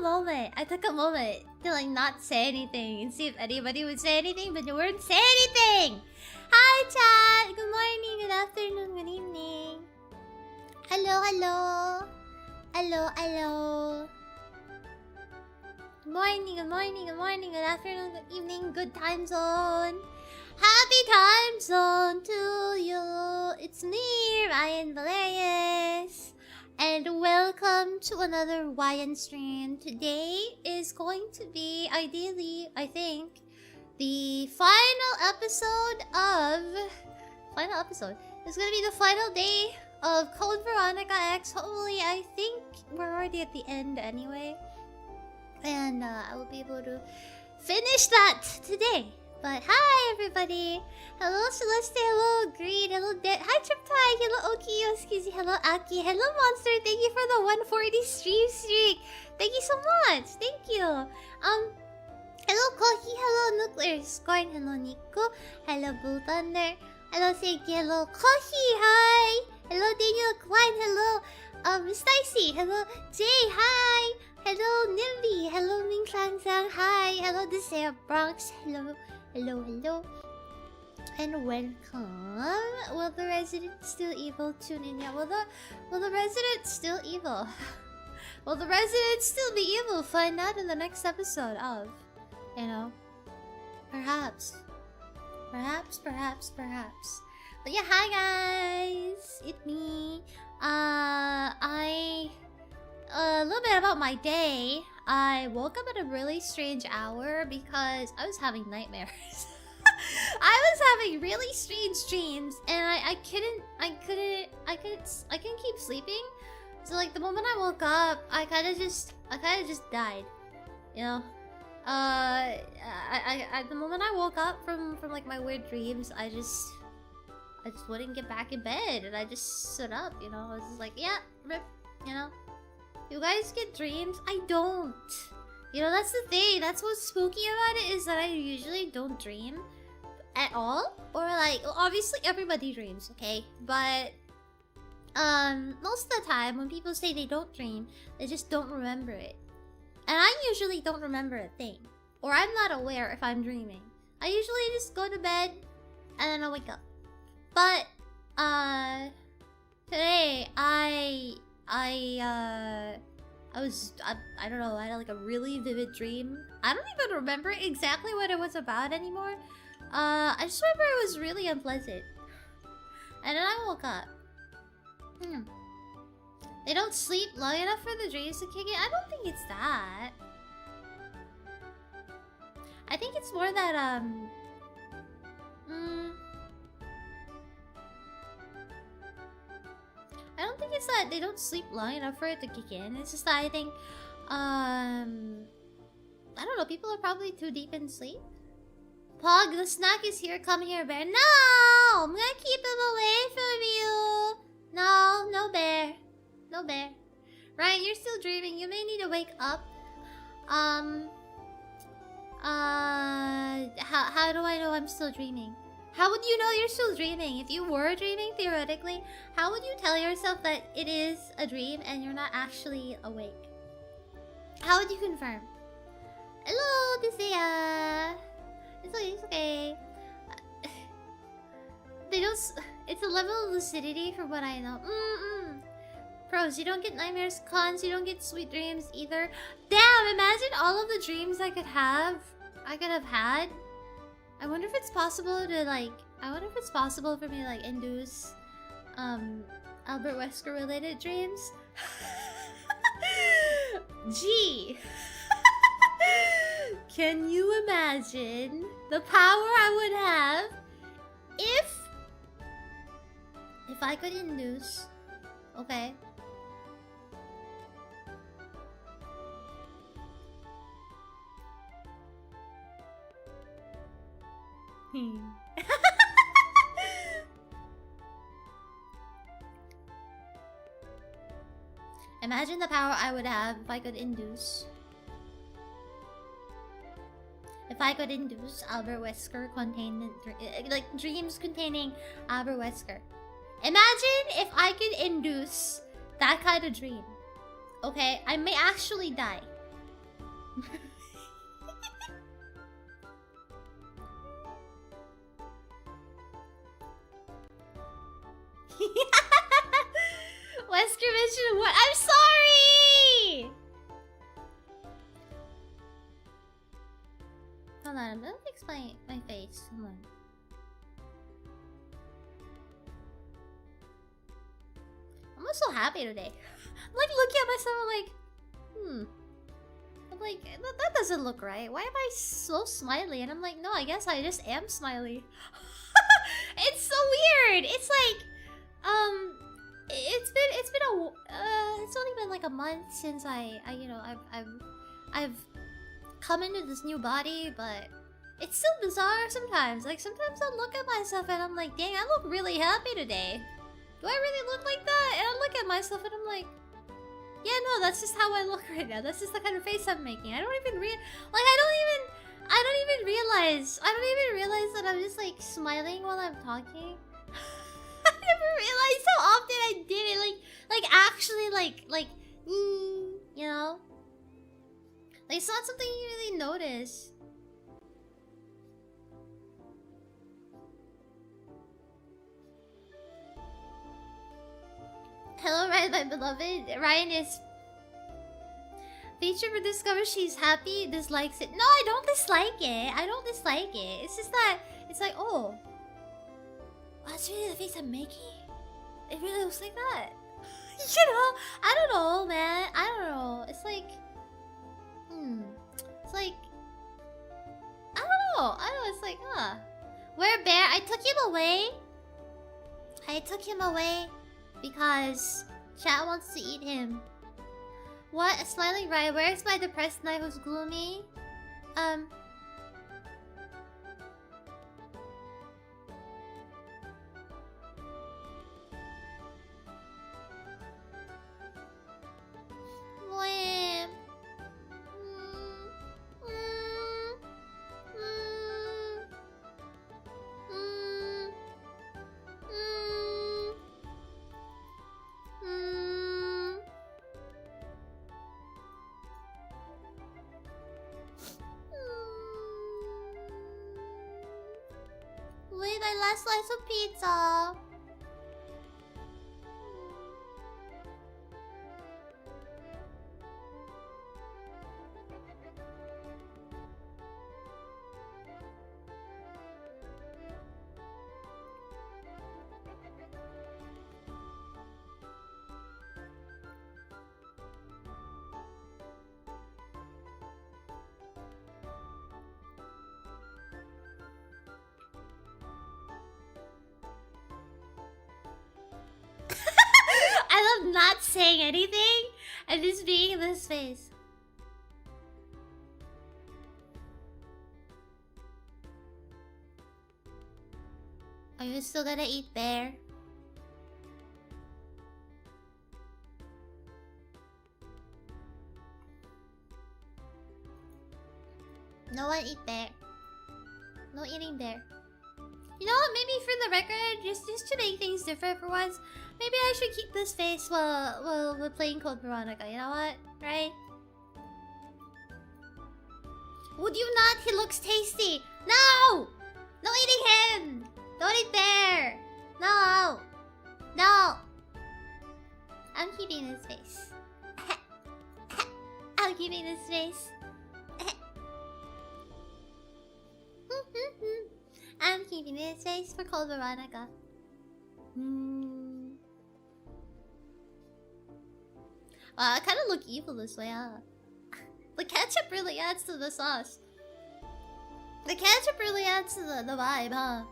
moment. I took a moment to like not say anything and see if anybody would say anything, but they wouldn't say anything. Hi, chat. Good morning, good afternoon, good evening. Hello, hello. Hello, hello. Good morning, good morning, good morning, good afternoon, good evening, good time zone. Happy time zone to you. It's me, Raian Valerius. And welcome to another Raian stream. Today is going to be, ideally, I think, the final episode. It's gonna be the final day of Code Veronica X. Hopefully, I think we're already at the end anyway. And I will be able to finish that today. But hi everybody! Hello Celeste, hello Green, hello hi Triptai, hello Okiyo, excuse me, hello Aki, hello Monster, thank you for the 140 stream streak! Thank you so much, thank you! Hello Kohi, hello Nuclear Scorn, hello Nico, hello Blue Thunder, hello Seiki, hello Kohi, hi! Hello Daniel Klein, hello Stacy, hello Jay, hi! Hello Nimby, hello Ming Sang Sang, hi! Hello Desire Bronx, hello. Hello, hello. And welcome. Will the resident still evil tune in? Yeah, will the resident still evil? Will the resident still be evil? Find out in the next episode of, you know, perhaps. But yeah, hi guys, it's me. A little bit about my day. I woke up at a really strange hour because I was having nightmares. I was having really strange dreams, and I couldn't keep sleeping. So like the moment I woke up, I kind of just died. You know, the moment I woke up from like my weird dreams, I just wouldn't get back in bed, and I just stood up. You know, I was just like, yeah, rip. You know. You guys get dreams? I don't. You know, that's the thing. That's what's spooky about it, is that I usually don't dream at all. Or like, obviously everybody dreams, okay? But most of the time when people say they don't dream, they just don't remember it. And I usually don't remember a thing. Or I'm not aware if I'm dreaming. I usually just go to bed and then I wake up. But today I don't know, I had like a really vivid dream. I don't even remember exactly what it was about anymore. I just remember it was really unpleasant. And then I woke up. They don't sleep long enough for the dreams to kick in? I don't think it's that. I think it's more that, I don't think it's that they don't sleep long enough for it to kick in. It's just that I think, I don't know, people are probably too deep in sleep. Pog, the snack is here. Come here, bear. No! I'm gonna keep him away from you. No, no bear. No bear. Ryan, you're still dreaming. You may need to wake up. How do I know I'm still dreaming? How would you know you're still dreaming? If you were dreaming, theoretically, how would you tell yourself that it is a dream and you're not actually awake? How would you confirm? Hello, Desea. It's okay. They don't. It's a level of lucidity from what I know. Pros, you don't get nightmares. Cons, you don't get sweet dreams either. Damn! Imagine all of the dreams I could have had. I wonder if it's possible to like. I wonder if it's possible for me to like induce, Albert Wesker related dreams. Gee, can you imagine the power I would have if I could induce? Okay. Imagine the power I would have if I could induce. If I could induce Albert Wesker contained like dreams containing Albert Wesker. Imagine if I could induce that kind of dream. Okay, I may actually die. Wesker mentioned what? I'm sorry! Hold on, I'm gonna fix my face. Hold on. I'm so happy today. I'm like looking at myself, I'm like, I'm like, that doesn't look right. Why am I so smiley? And I'm like, no, I guess I just am smiley. It's so weird. It's like, it's only been like a month since I've come into this new body, but it's still bizarre sometimes. Like sometimes I look at myself and I'm like, dang, I look really happy today. Do I really look like that? And I look at myself and I'm like, yeah, no, that's just how I look right now. That's just the kind of face I'm making. I don't even realize that I'm just like smiling while I'm talking. I never realized how often I did it. Like actually, you know, like it's not something you really notice. Hello, Ryan, my beloved. Ryan is VTuber discovers she's happy, dislikes it. No, I don't dislike it. I don't dislike it. It's just that it's like, oh, that's really the face I'm making? It really looks like that. You know? I don't know, man. I don't know. It's like, it's like, I don't know. It's like, Where Bear? I took him away because chat wants to eat him. What? A smiling Ryan. Where's my depressed knight who's gloomy? Wait, my last slice of pizza. I love not saying anything and just being in this space. Are you still gonna eat bear? No one eat bear. No eating bear. You know what? Maybe for the record, just to make things different for once, maybe I should keep this face while we're playing Code Veronica. You know what? Right? Would you not? He looks tasty. No! No eating him! Don't eat bear! No! No! I'm keeping his face. I'm keeping his face. I'm keeping his face for Cold Veronica. I kind of look evil this way, huh? The ketchup really adds to the sauce. The ketchup really adds to the vibe, huh?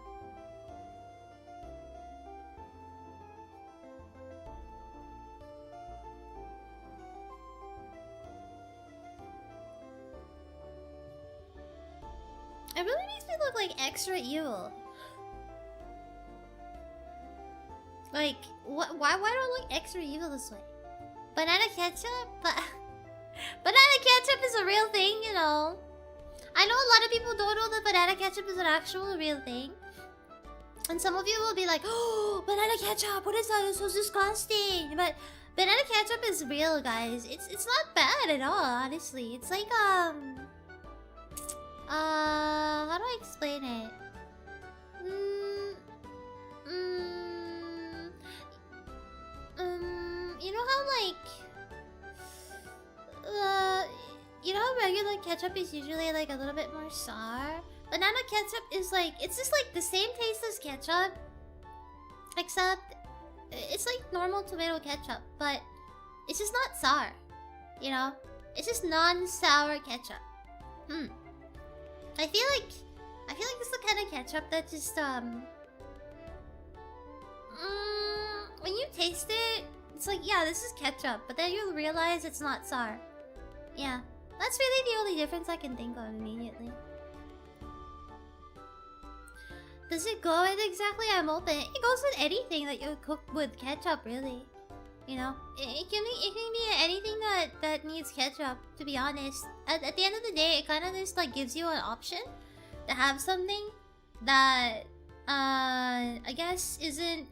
It really makes me look like extra evil. Like, why do I look extra evil this way? Banana ketchup? But banana ketchup is a real thing, you know. I know a lot of people don't know that banana ketchup is an actual real thing. And some of you will be like, oh, banana ketchup, what is that? It's so disgusting. But Banana ketchup is real, guys. It's not bad at all, honestly. It's like how do I explain it? You know how like you know how regular ketchup is usually like a little bit more sour? Banana ketchup is like, it's just like the same taste as ketchup, except it's like normal tomato ketchup, but it's just not sour. You know? It's just non-sour ketchup. I feel like this is the kind of ketchup that just when you taste it, it's like, yeah, this is ketchup, but then you'll realize it's not sour. Yeah, that's really the only difference I can think of immediately. Does it go with exactly? I'm open. It goes with anything that you cook with ketchup, really. You know, it can be anything that needs ketchup. To be honest, at the end of the day, it kind of just like gives you an option to have something that I guess isn't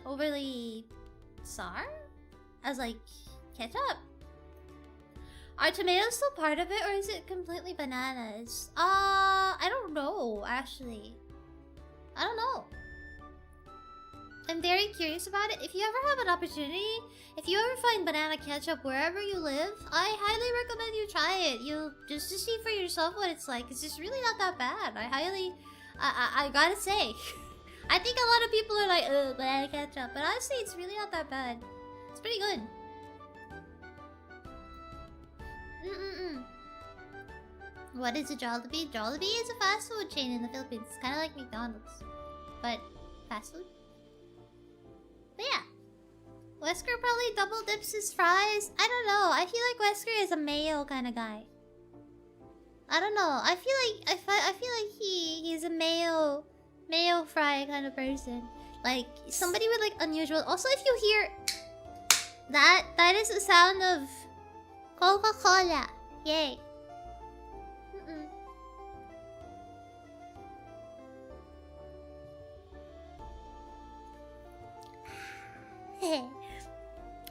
overly sour as like ketchup. Are tomatoes still part of it, or is it completely bananas? I don't know, actually. I don't know. I'm very curious about it. If you ever have an opportunity, if you ever find banana ketchup wherever you live, I highly recommend you try it. You just to see for yourself what it's like. It's just really not that bad. I gotta say. I think a lot of people are like, ugh, banana ketchup. But honestly, it's really not that bad. It's pretty good. What is a Jollibee? Jollibee is a fast food chain in the Philippines. It's kind of like McDonald's, but fast food. But yeah, Wesker probably double dips his fries. I don't know. I feel like Wesker is a mayo kind of guy. I don't know. I feel like he's a mayo fry kind of person. Like somebody with like unusual. Also, if you hear that is the sound of Coca-Cola. Yay.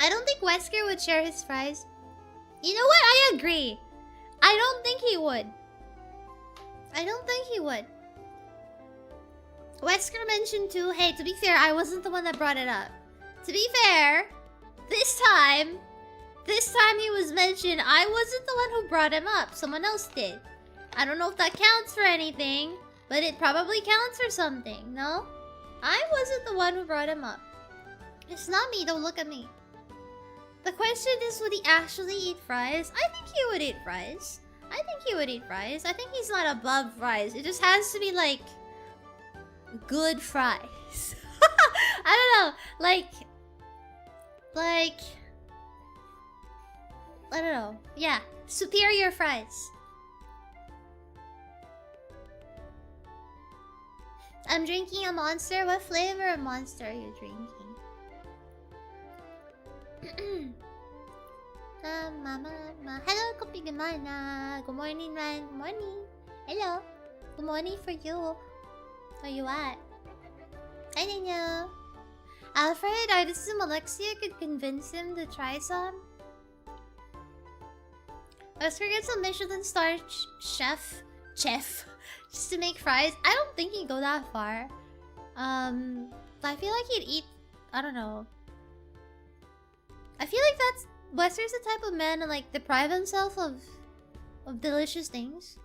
I don't think Wesker would share his fries. You know what? I agree. I don't think he would. Wesker mentioned too, hey, to be fair, I wasn't the one that brought it up. To be fair, this time he was mentioned, I wasn't the one who brought him up. Someone else did. I don't know if that counts for anything, but it probably counts for something, no? I wasn't the one who brought him up. It's not me, don't look at me. The question is, would he actually eat fries? I think he would eat fries. I think he's not above fries. It just has to be like good fries. I don't know. Like I don't know. Yeah, superior fries. I'm drinking a Monster. What flavor of Monster are you drinking? Hello, Kopi Gimana. Good morning, man. Good morning. Hello. Good morning for you. Where you at? I didn't know. Alfred, Artisan Alexia could convince him to try some. Oscar gets a Michelin star chef just to make fries. I don't think he'd go that far. I feel like he'd eat, I don't know. I feel like Wester's the type of man to like deprive himself of delicious things.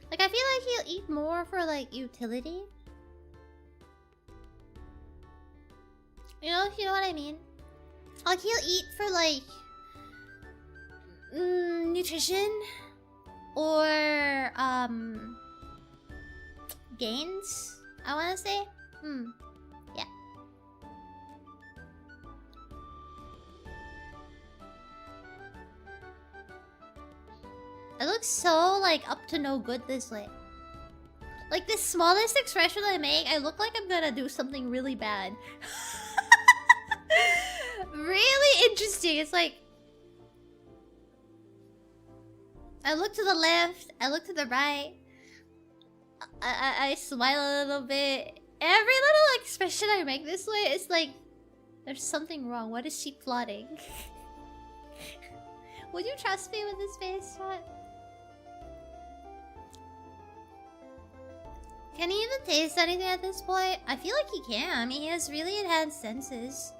Like I feel like he'll eat more for like utility. You know what I mean? Like he'll eat for like nutrition or gains, I wanna say. Yeah. I look so like up to no good this way. Like the smallest expression I make, I look like I'm gonna do something really bad. Really interesting. It's like I look to the left, I look to the right. I smile a little bit. Every little expression I make this way, it's like there's something wrong. What is she plotting? Would you trust me with this face, chat? Can he even taste anything at this point? I feel like he can. I mean, he has really enhanced senses.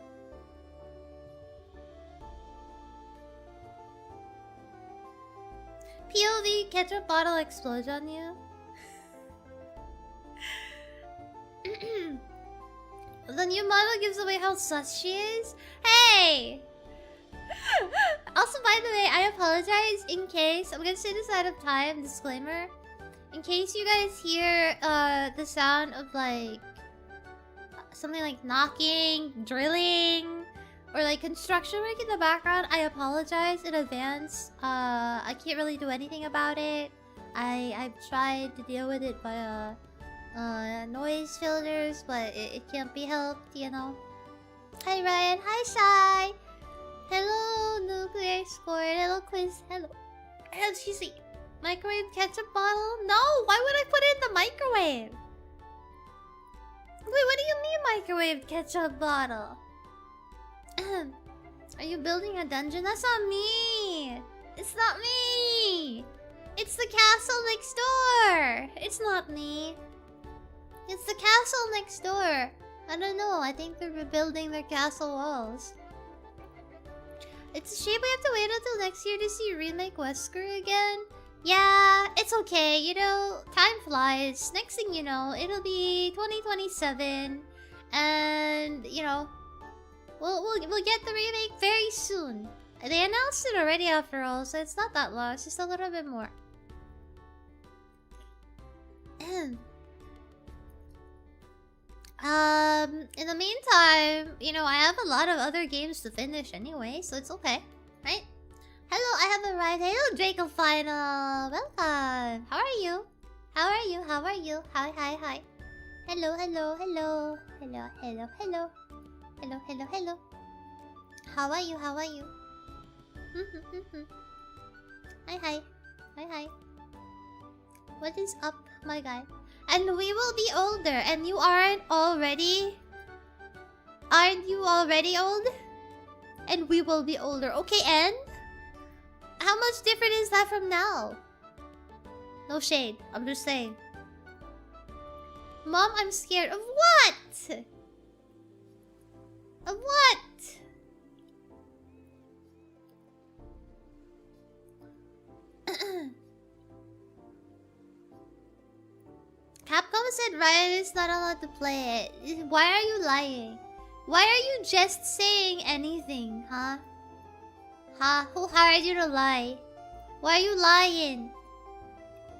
POV, ketchup bottle explodes on you. The new model gives away how sus she is. Hey! Also, by the way, I apologize in case... I'm gonna say this out of time, disclaimer. In case you guys hear the sound of like... something like knocking, drilling, or like construction work in the background, I apologize in advance. I can't really do anything about it. I've tried to deal with it via noise filters, but it can't be helped, you know. Hi Ryan, hi Shy. Hello Nuclear Score, hello Quiz, hello. Excuse me. Microwave ketchup bottle? No, why would I put it in the microwave? Wait, what do you mean microwave ketchup bottle? Are you building a dungeon? That's not me! It's not me! It's the castle next door! It's not me. It's the castle next door. I don't know, I think they're rebuilding their castle walls. It's a shame we have to wait until next year to see remake Wesker again. Yeah, it's okay, you know, time flies. Next thing you know, it'll be 2027. And, you know, we'll get the remake very soon. They announced it already after all, so it's not that long, it's just a little bit more. In the meantime, you know, I have a lot of other games to finish anyway, so it's okay, right? Hello, I have arrived. Hello, Draco Final. Welcome. How are you? How are you? How are you? Hi, hi, hi. Hello, hello, hello. Hello, hello, hello. Hello, hello, hello. How are you? How are you? Hi, hi. Hi, hi. What is up, my guy? And we will be older, and you aren't already? Aren't you already old? And we will be older. Okay, and? How much different is that from now? No shade, I'm just saying. Mom, I'm scared of what? Of what? Capcom said Ryan is not allowed to play it. Why are you lying? Why are you just saying anything, huh? Huh? Who hired you to lie? Why are you lying?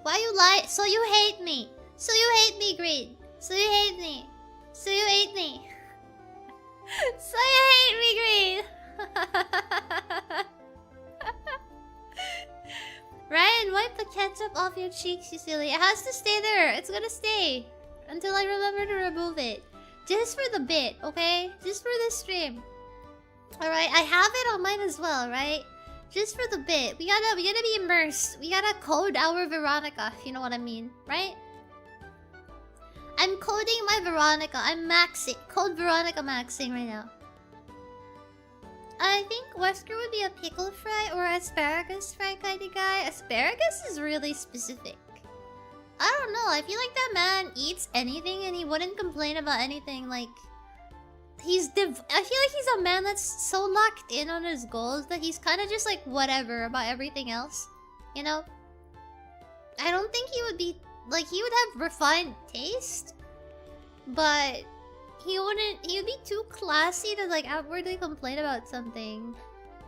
Why you lie? So you hate me. So you hate me, Green. So you hate me. So you hate me. So you hate me, Green. Ryan, wipe the ketchup off your cheeks, you silly. It has to stay there. It's gonna stay until I remember to remove it. Just for the bit, okay? Just for the stream. Alright, I have it on mine as well, right? Just for the bit. We gotta be immersed. We gotta code our Veronica, if you know what I mean, right? I'm coding my Veronica. I'm maxing. Code Veronica maxing right now. I think Wesker would be a pickle fry or asparagus fry kind of guy. Asparagus is really specific. I don't know. I feel like that man eats anything and he wouldn't complain about anything. Like, I feel like he's a man that's so locked in on his goals that he's kind of just like whatever about everything else. You know? I don't think he would be... Like, he would have refined taste. But... He would be too classy to like outwardly complain about something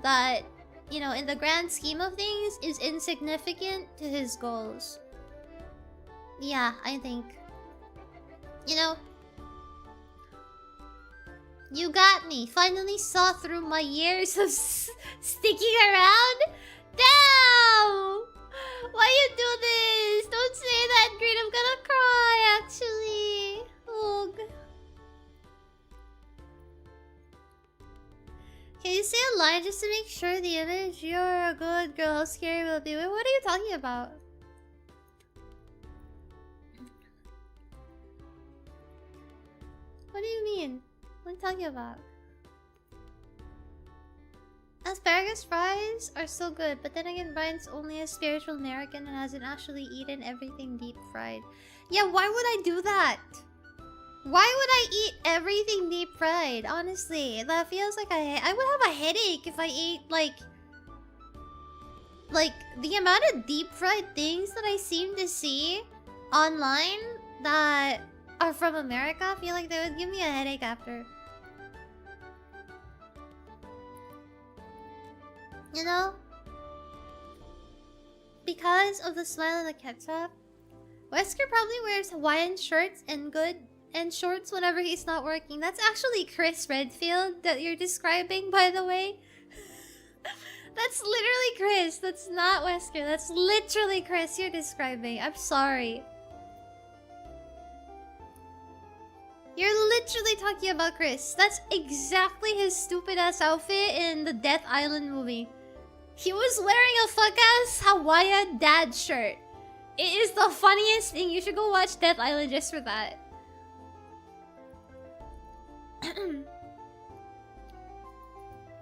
that, you know, in the grand scheme of things is insignificant to his goals. Yeah, I think. You know, you got me. Finally saw through my years of sticking around. Damn! Why you do this? Don't say that, Green. I'm gonna cry, actually. Ugh. Can you say a line fine just to make sure the image. You're a good girl. How scary will it be? Wait, what are you talking about? What do you mean? What are you talking about? Asparagus fries are so good, but then again, Brian's only a spiritual American and hasn't actually eaten everything deep fried. Yeah, why would I do that? Why would I eat everything deep fried? Honestly, that feels like I would have a headache if I ate like the amount of deep fried things that I seem to see online that are from America. I feel like they would give me a headache after. You know? Because of the smile and the ketchup, Wesker probably wears Hawaiian shirts and shorts whenever he's not working. That's actually Chris Redfield that you're describing, by the way. That's literally Chris. That's not Wesker. That's literally Chris you're describing. I'm sorry. You're literally talking about Chris. That's exactly his stupid ass outfit in the Death Island movie. He was wearing a fuck ass Hawaiian dad shirt. It is the funniest thing. You should go watch Death Island just for that.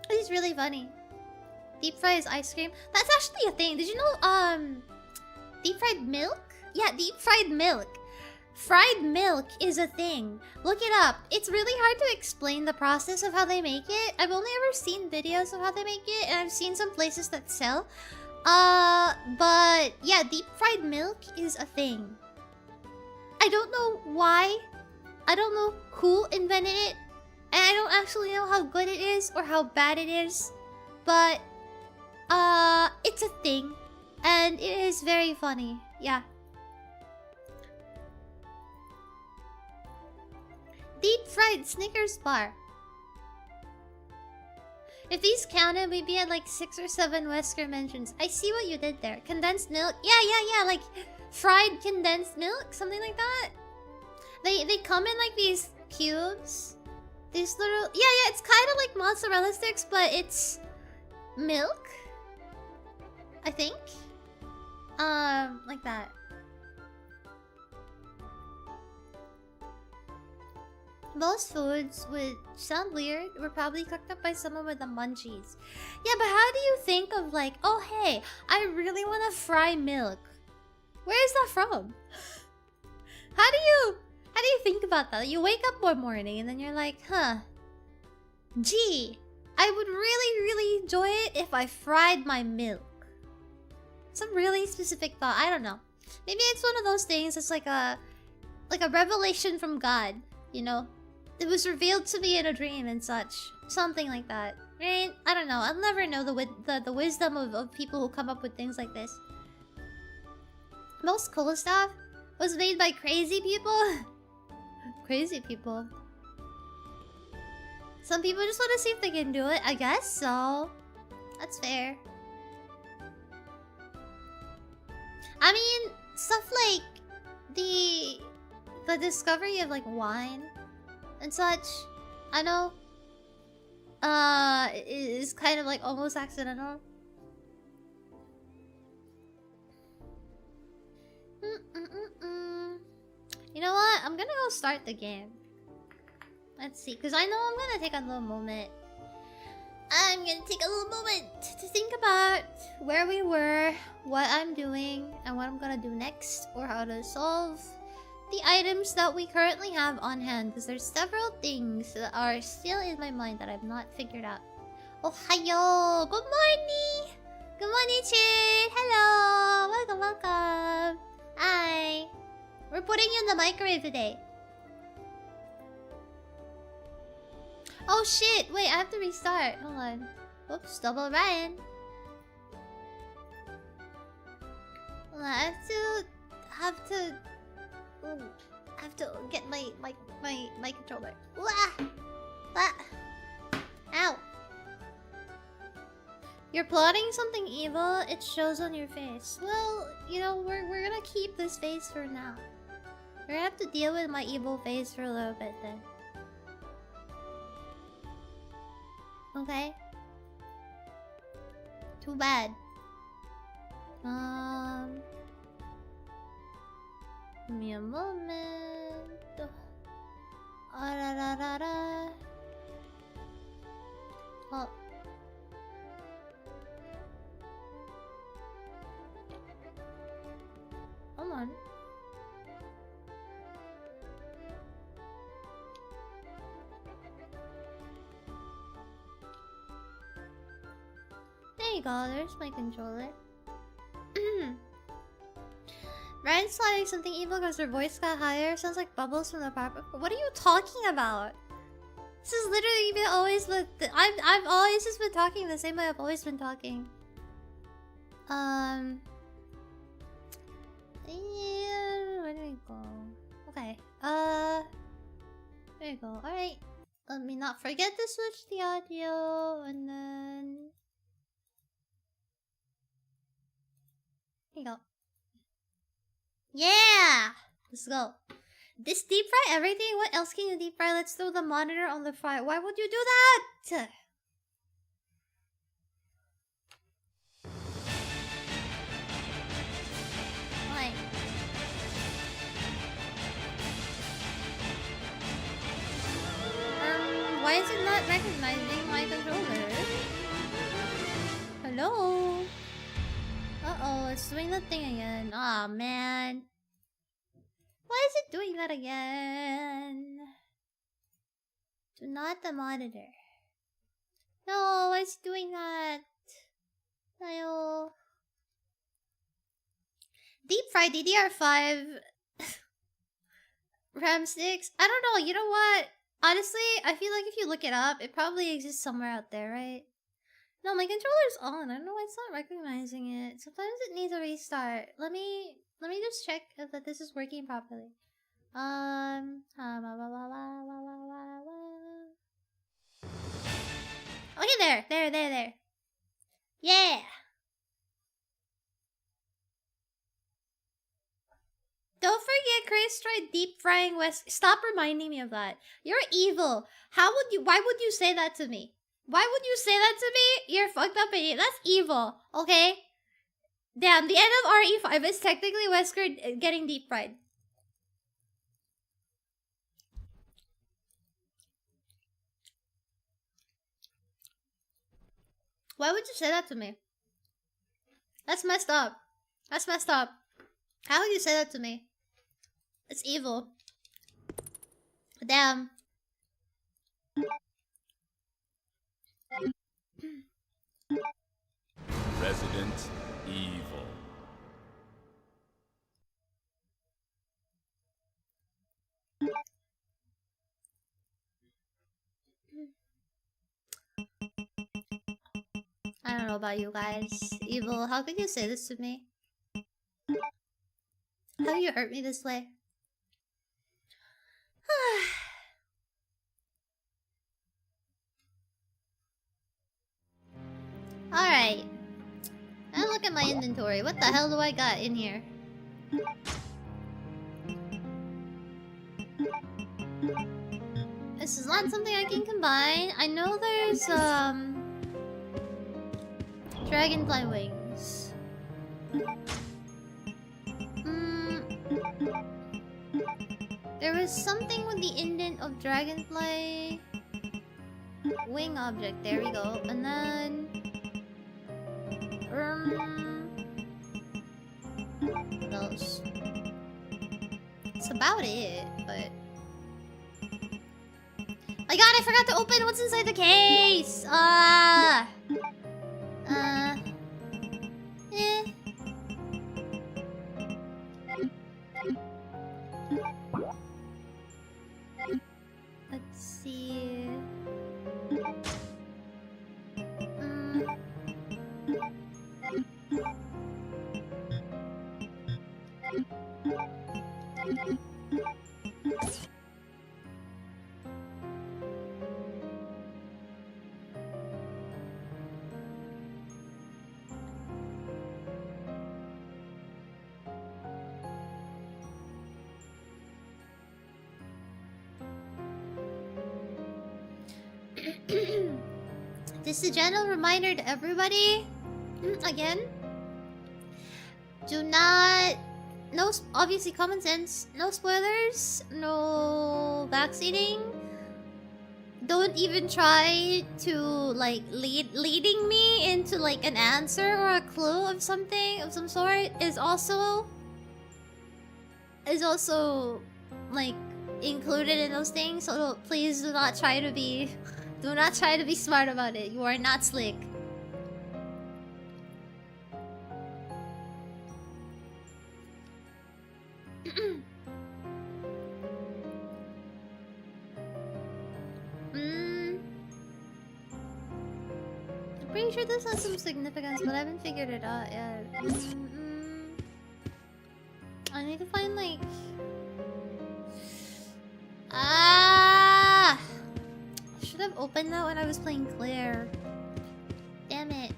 It's really funny. Deep fried ice cream. That's actually a thing. Did you know deep fried milk? Yeah, deep fried milk. Fried milk is a thing. Look it up. It's really hard to explain the process of how they make it. I've only ever seen videos of how they make it, and I've seen some places that sell. But yeah, deep fried milk is a thing. I don't know why. I don't know who invented it. And I don't actually know how good it is or how bad it is. But it's a thing. And it is very funny. Yeah. Deep fried Snickers bar. If these counted, we'd be at like 6 or 7 Wesker mentions. I see what you did there. Condensed milk. Yeah. Like fried condensed milk. Something like that. They come in like these cubes. These little... Yeah. It's kind of like mozzarella sticks, but it's milk. I think. Like that. Most foods would sound weird were probably cooked up by someone with the munchies. Yeah, but how do you think of like, oh hey, I really want to fry milk. Where is that from? How do you think about that? You wake up one morning and then you're like, huh, gee, I would really enjoy it if I fried my milk. Some really specific thought. I don't know. Maybe it's one of those things. It's like a revelation from God, you know? It was revealed to me in a dream and such. Something like that. Right? I don't know. I'll never know the wisdom of people who come up with things like this. Most cool stuff was made by crazy people. Crazy people. Some people just want to see if they can do it. I guess so. That's fair. I mean, stuff like the discovery of like wine and such, I know, is kind of like almost accidental. You know what? I'm gonna go start the game. Let's see, because I know I'm gonna take a little moment. I'm gonna take a little moment to think about where we were, what I'm doing, and what I'm gonna do next, or how to solve the items that we currently have on hand, because there's several things that are still in my mind that I've not figured out. Ohayo! Good morning! Good morning, Chin! Hello! Welcome! Hi! We're putting you in the microwave today. Oh shit! Wait, I have to restart. Hold on. Oops, double Ryan. Hold on, I have to get my controller. Wah! Wah! Ow! You're plotting something evil, it shows on your face. Well, you know, we're gonna keep this face for now. We're gonna have to deal with my evil face for a little bit then. Okay? Too bad. Give me a moment. Arararara. Oh. Come on. There you go, there's my controller. Ryan's sliding something evil because her voice got higher. Sounds like bubbles from the pop. What are you talking about? This is literally been always the I've always just been talking the same way I've always been talking. Yeah, where do we go? Okay. There you go. Alright. Let me not forget to switch the audio and then here you go. Yeah! Let's go. This deep fry everything? What else can you deep fry? Let's throw the monitor on the fire. Why would you do that? Why? Why is it not recognizing my controller? Hello? Uh-oh, it's doing the thing again. Aw, man. Why is it doing that again? Do not the monitor. No, why is it doing that? No. Deep fry DDR5 RAM sticks? I don't know, you know what? Honestly, I feel like if you look it up, it probably exists somewhere out there, right? No, my controller's on. I don't know why it's not recognizing it. Sometimes it needs a restart. Let me just check if that this is working properly. Okay, there. Yeah. Don't forget, Chris tried deep frying West. Stop reminding me of that. You're evil. Why would you say that to me? Why would you say that to me? You're fucked up idiot. That's evil, okay? Damn, the end of RE5 is technically Wesker getting deep fried. Why would you say that to me? That's messed up. That's messed up. How would you say that to me? It's evil. Damn. Resident Evil. I don't know about you guys. Evil, how could you say this to me? How you hurt me this way? Alright. Now look at my inventory. What the hell do I got in here? This is not something I can combine. I know there's, dragonfly wings. There was something with the indent of dragonfly wing object. There we go. And then what else? That's about it, but my god, I forgot to open what's inside the case! Let's see. Just a gentle reminder to everybody. Again, do not... No, obviously common sense. No spoilers. No backseating. Don't even try to like leading me into like an answer or a clue of something of some sort is also like included in those things. So please do not try to be smart about it. You are not slick. I'm pretty sure this has some significance, but I haven't figured it out yet. I need to find like... I should have opened that when I was playing Claire. Damn it.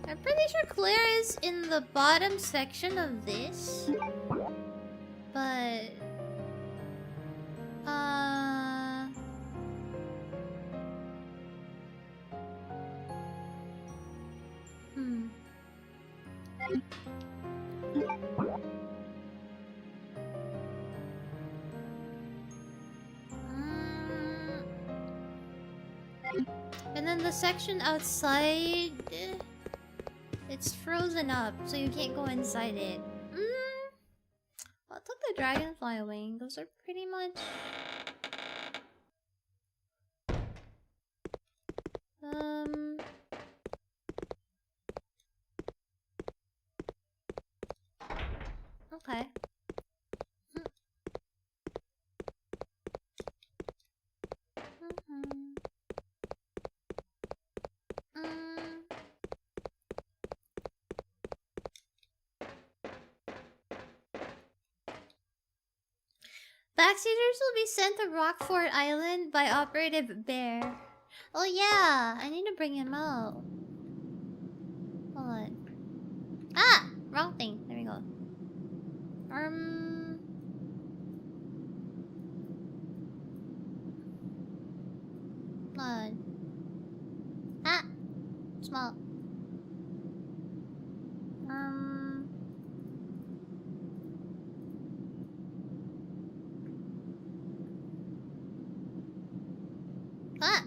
I'm pretty sure Claire is in the bottom section of this. But... And then the section outside... It's frozen up, so you can't go inside it. I'll take the dragonfly wing. Those are pretty much... Okay. Backseaters will be sent to Rockford Island by Operative Bear. Oh yeah, I need to bring him out. Hold on. Ah! Wrong thing. There we go. Hold on. Ah! Small. Ah!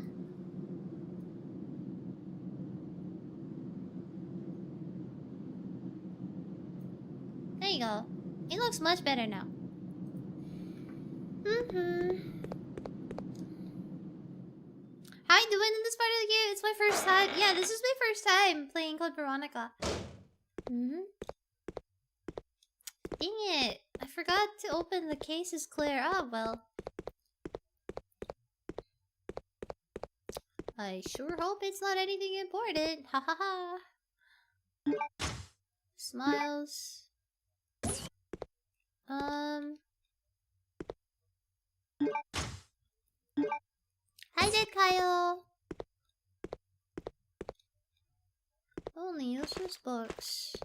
There you go. He looks much better now. How you doing in this part of the game? It's my first time. Yeah, this is my first time playing Code Veronica. Dang it. I forgot to open the cases clear. Oh, well. I sure hope it's not anything important. Ha ha ha. Smiles. Hi there, Kyle. Only useless books.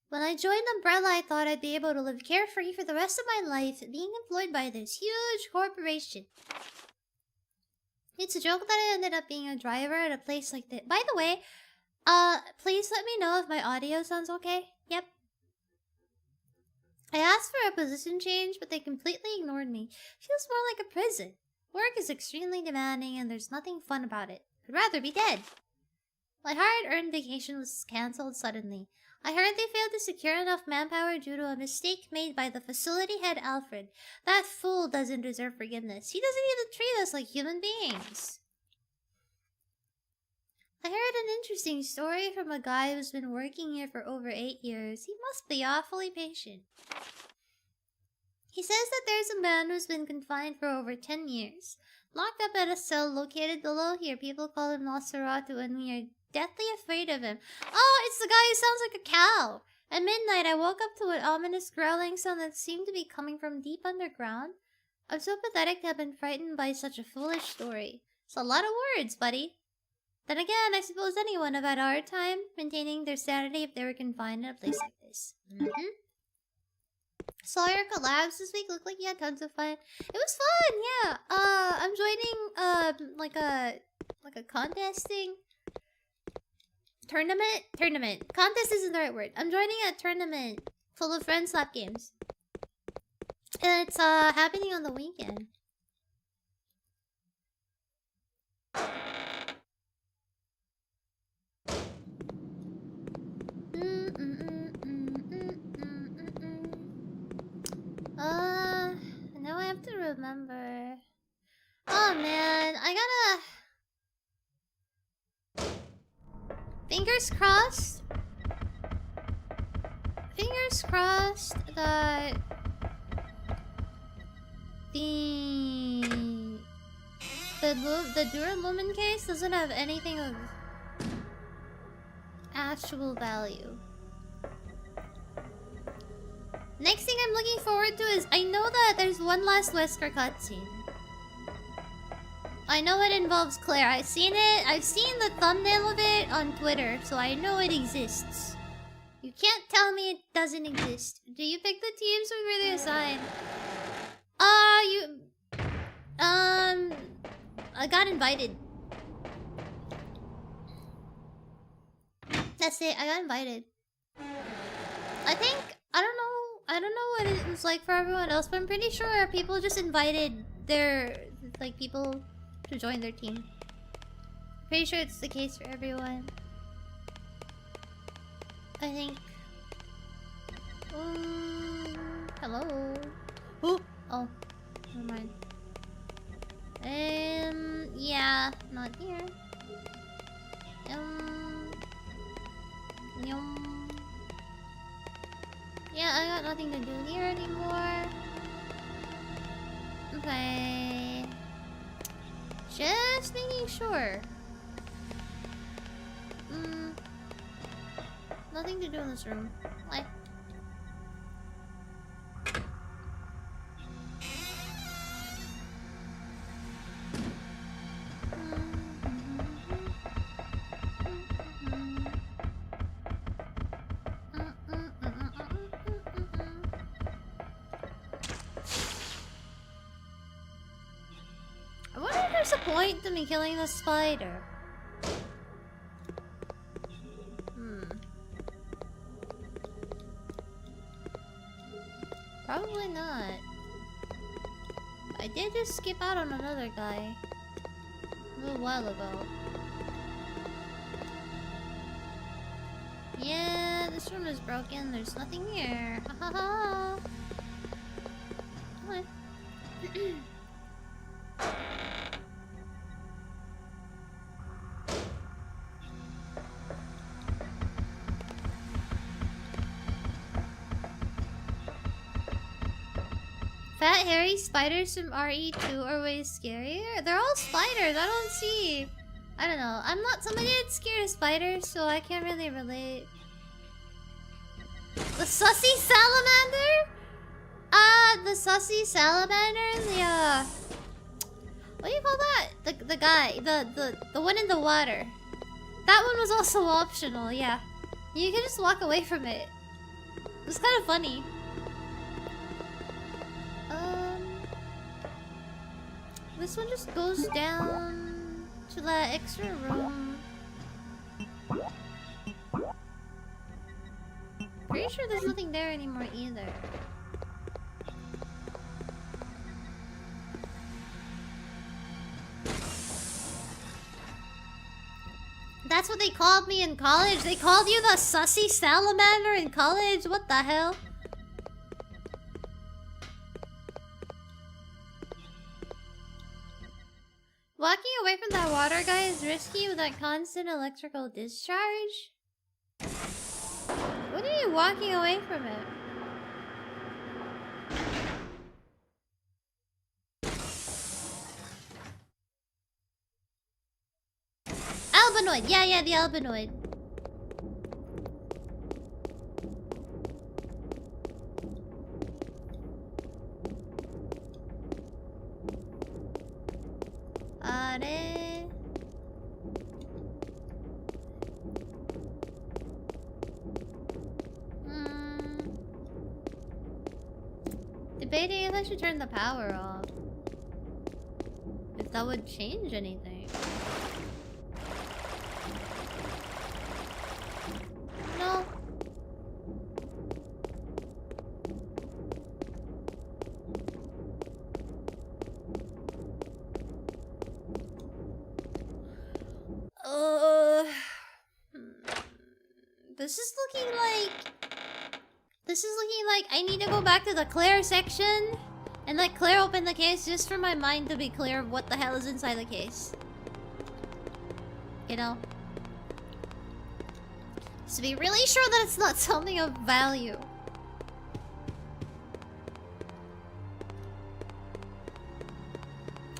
When I joined Umbrella, I thought I'd be able to live carefree for the rest of my life, being employed by this huge corporation. It's a joke that I ended up being a driver at a place like this. By the way, please let me know if my audio sounds okay. Yep. I asked for a position change, but they completely ignored me. Feels more like a prison. Work is extremely demanding and there's nothing fun about it. I'd rather be dead. My hard-earned vacation was cancelled suddenly. I heard they failed to secure enough manpower due to a mistake made by the facility head Alfred. That fool doesn't deserve forgiveness. He doesn't even treat us like human beings. I heard an interesting story from a guy who's been working here for over 8 years. He must be awfully patient. He says that there's a man who's been confined for over 10 years. Locked up at a cell located below here. People call him Nosferatu and we are deathly afraid of him. Oh, it's the guy who sounds like a cow! At midnight, I woke up to an ominous growling sound that seemed to be coming from deep underground. I'm so pathetic to have been frightened by such a foolish story. It's a lot of words, buddy. Then again, I suppose anyone would have had a hard time maintaining their sanity if they were confined in a place like this. Saw your collabs this week. Looked like you had tons of fun. It was fun, yeah. I'm joining like a contest thing. Tournament. Contest isn't the right word. I'm joining a tournament full of friend slap games. And it's happening on the weekend. Now I have to remember. Oh man, I gotta. Fingers crossed. Fingers crossed that the Duralumin case doesn't have anything of actual value. Next thing I'm looking forward to is I know that there's one last Wesker cutscene. I know it involves Claire. I've seen it. I've seen the thumbnail of it on Twitter, so I know it exists. You can't tell me it doesn't exist. Do you pick the teams or were they assigned? I got invited. That's it. I got invited. I think I don't know what it was like for everyone else, but I'm pretty sure people just invited their people to join their team. Pretty sure it's the case for everyone. I think. Hello. Oh, never mind. Yeah, not here. Yeah, I got nothing to do here anymore. Okay. Just making sure. Nothing to do in this room. What? I wonder if there's a point to me killing the spider. Probably not. I did just skip out on another guy a little while ago. Yeah, this room is broken. There's nothing here. Ha ha ha. What? Fat hairy spiders from RE2 are way scarier? They're all spiders, I don't see. I don't know. I'm not somebody that's scared of spiders, so I can't really relate. The sussy salamander? The sussy salamander? The what do you call that? The guy, the one in the water. That one was also optional, yeah. You can just walk away from it. It's kind of funny. This one just goes down to that extra room. Pretty sure there's nothing there anymore either. That's what they called me in college. They called you the sussy salamander in college? What the hell? Walking away from that water guy is risky with that constant electrical discharge? What are you walking away from it? Albinoid! Yeah, the albinoid. debating if I should turn the power off. If that would change anything. No. This is looking like I need to go back to the Claire section and let Claire open the case just for my mind to be clear of what the hell is inside the case. You know? Just to be really sure that it's not something of value.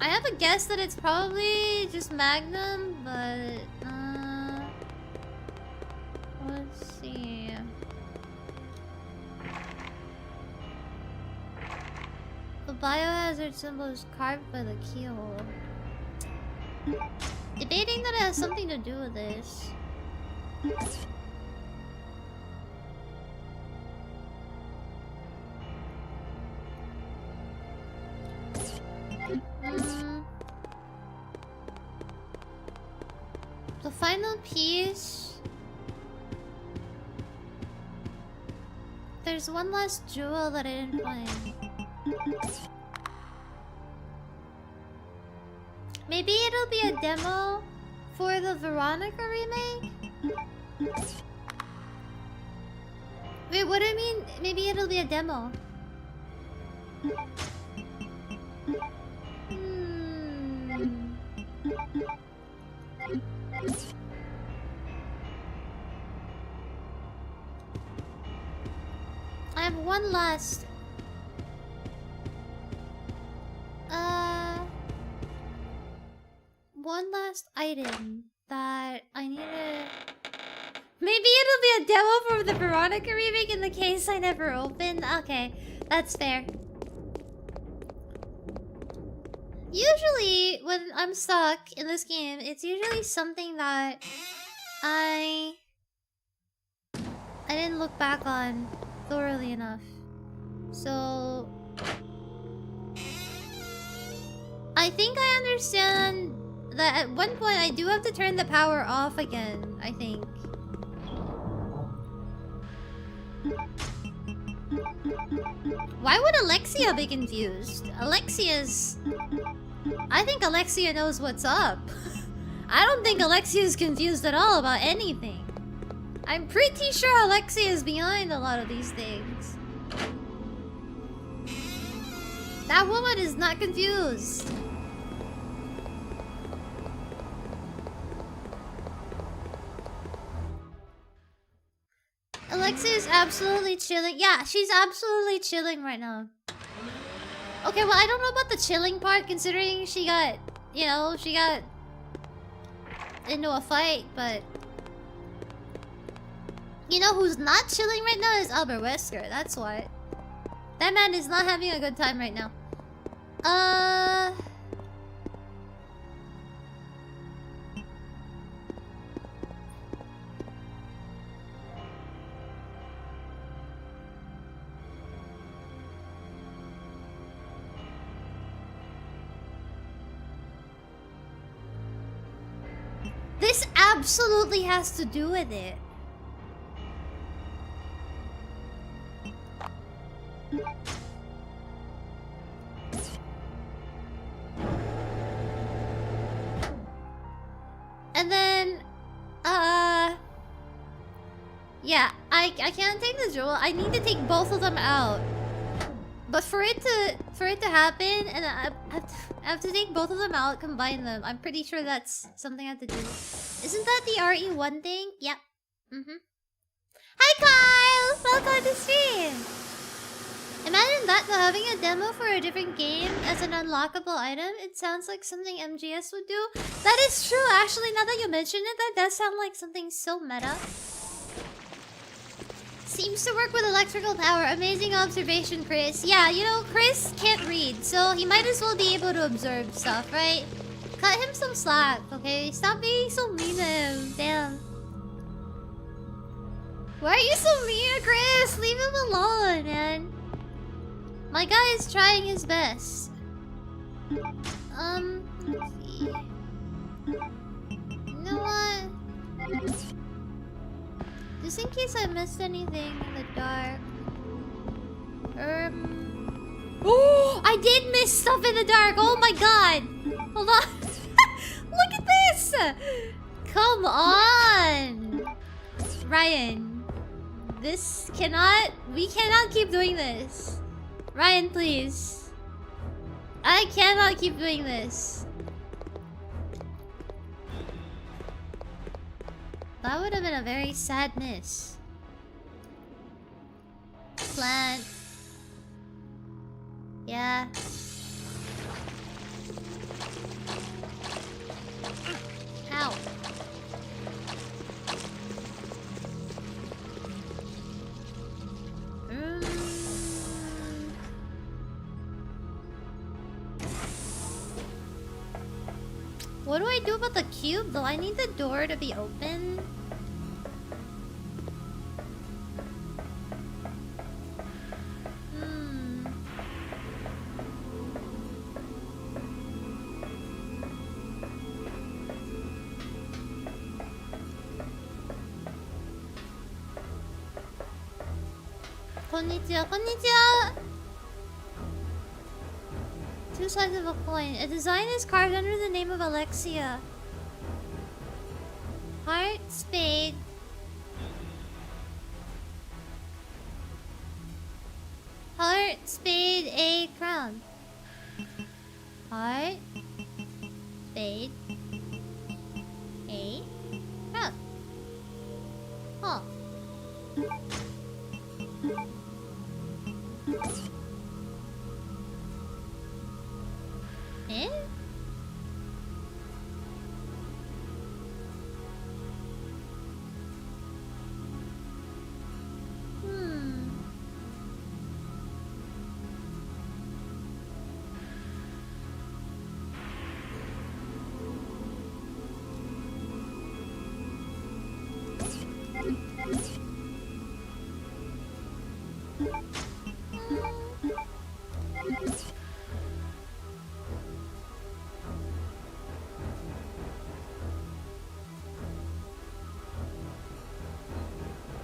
I have a guess that it's probably just Magnum, but let's see. The biohazard symbol is carved by the keyhole. Debating that it has something to do with this. The final piece. There's one last jewel that I didn't find. Maybe it'll be a demo for the Veronica remake? Wait, what do you mean? Maybe it'll be a demo. I have one last. One last item that I need to. Maybe it'll be a demo for the Veronica remake in the case I never opened. Okay, that's fair. Usually, when I'm stuck in this game, it's usually something that I didn't look back on thoroughly enough. So I think I understand that at one point I do have to turn the power off again, I think. Why would Alexia be confused? I think Alexia knows what's up. I don't think Alexia is confused at all about anything. I'm pretty sure Alexia is behind a lot of these things. That woman is not confused. Alexia is absolutely chilling. Yeah, she's absolutely chilling right now. Okay, well, I don't know about the chilling part, considering she got, you know, she got into a fight, but you know who's not chilling right now is Albert Wesker. That's why. That man is not having a good time right now. This absolutely has to do with it. And then, yeah, I can't take the jewel. I need to take both of them out. But for it to happen, and I have to take both of them out, combine them. I'm pretty sure that's something I have to do. Isn't that the RE1 thing? Yep. Hi, Kyle! Welcome to stream! Imagine that, though, having a demo for a different game as an unlockable item. It sounds like something MGS would do. That is true, actually. Now that you mention it, that does sound like something so meta. Seems to work with electrical power. Amazing observation, Chris. Yeah, you know, Chris can't read, so he might as well be able to observe stuff, right? Cut him some slack, okay? Stop being so mean to him. Damn. Why are you so mean, Chris? Leave him alone, man. My guy is trying his best. Let's see. You know what? Just in case I missed anything in the dark. Oh, I did miss stuff in the dark. Oh my god. Hold on. Look at this. Come on. Ryan. We cannot keep doing this. Ryan, please. I cannot keep doing this. That would have been a very sad miss. Plant. Yeah. Ow. What do I do about the cube though? I need the door to be open. Konnichiwa, konnichiwa! Two sides of a coin. A design is carved under the name of Alexia. Heart, spade. Heart, spade, a crown. Heart, spade, a crown. Huh. Eh?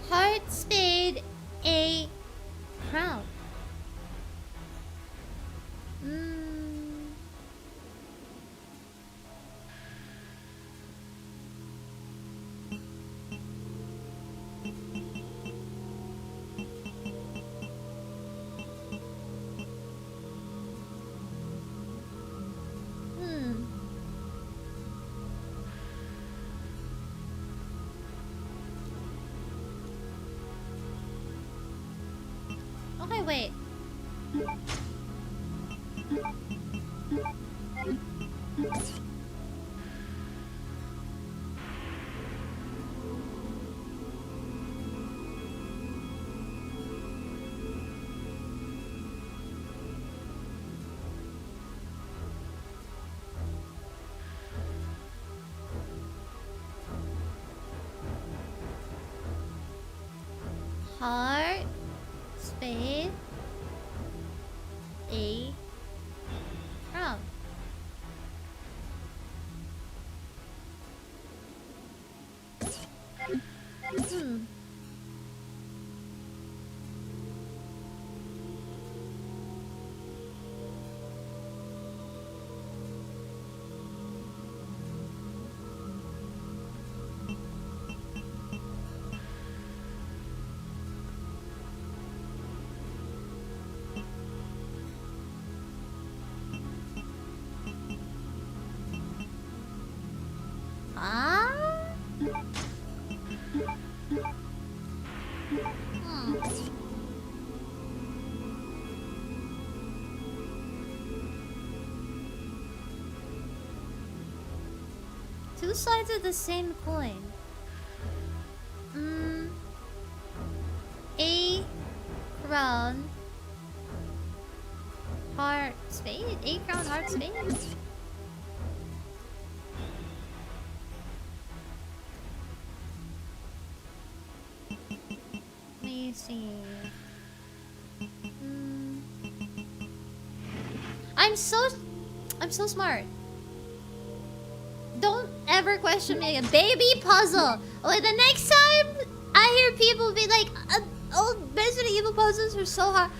Heart, spade, a crown. Okay, wait. Heart, spade, a crown. Two sides of the same coin. A crown, heart, spade. A crown, heart, spade. Let me see. I'm so smart. Don't ever question me again. Baby puzzle. Okay, the next time I hear people be like, "Oh, Resident Evil puzzles are so hard."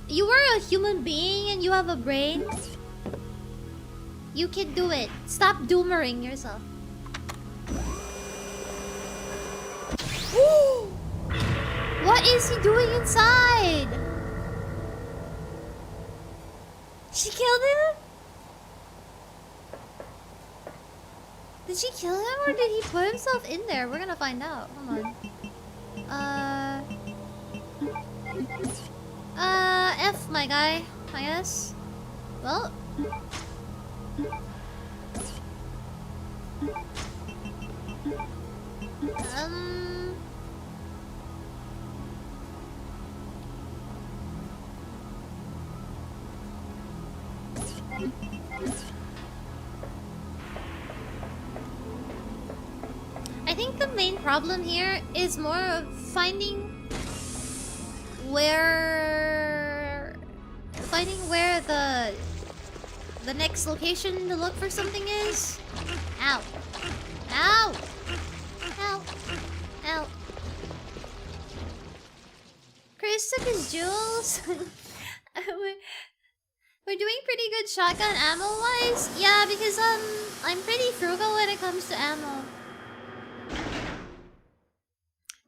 You are a human being and you have a brain. You can do it. Stop doomering yourself. What is he doing inside? She killed him? Did she kill him or did he put himself in there? We're gonna find out. Hold on. F, my guy, I guess. Well. I think the main problem here is more of finding where the next location to look for something is. Ow. Ow. Ow. Ow. Chris took his jewels. We're doing pretty good shotgun ammo wise. Yeah, because I'm pretty frugal when it comes to ammo.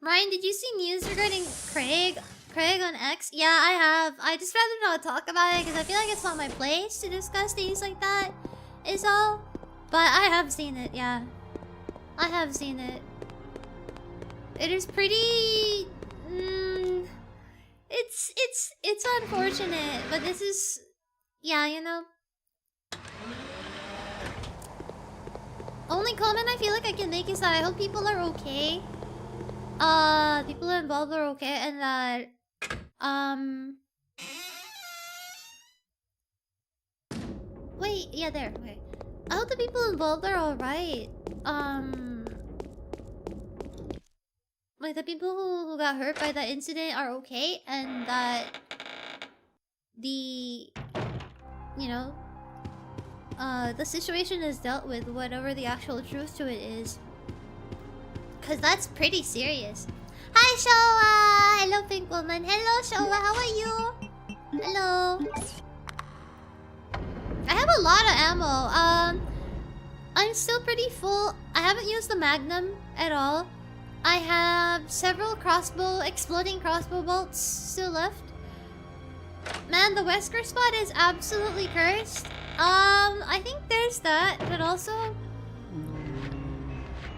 Ryan, did you see news regarding Craig on X? Yeah, I have. I just rather not talk about it because I feel like it's not my place to discuss things like that, is all. But I have seen it, yeah. I have seen it. It is pretty... It's unfortunate, but this is... Yeah, you know. Only comment I feel like I can make is that I hope people are okay. People involved are okay, and that wait, yeah, there. Okay. I hope the people involved are alright. Like the people who got hurt by that incident are okay, and that the the situation is dealt with, whatever the actual truth to it is. Cause that's pretty serious. Hi, Showa! Hello, Pink Woman. Hello, Showa. How are you? Hello. I have a lot of ammo. I'm still pretty full. I haven't used the Magnum at all. I have several exploding crossbow bolts still left. Man, the Wesker spot is absolutely cursed. I think there's that, but also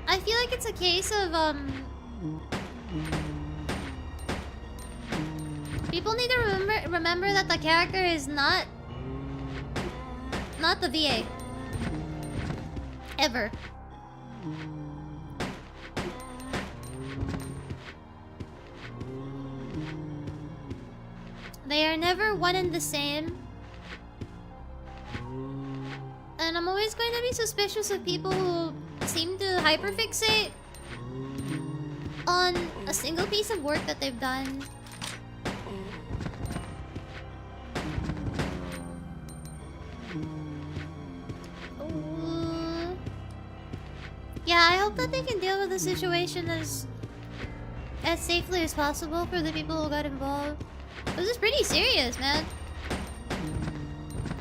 I feel like it's a case of people need to remember that the character is not the VA. Ever. They are never one and the same. And I'm always going to be suspicious of people who seem to hyperfixate on a single piece of work that they've done. Yeah, I hope that they can deal with the situation as safely as possible for the people who got involved. This is pretty serious, man.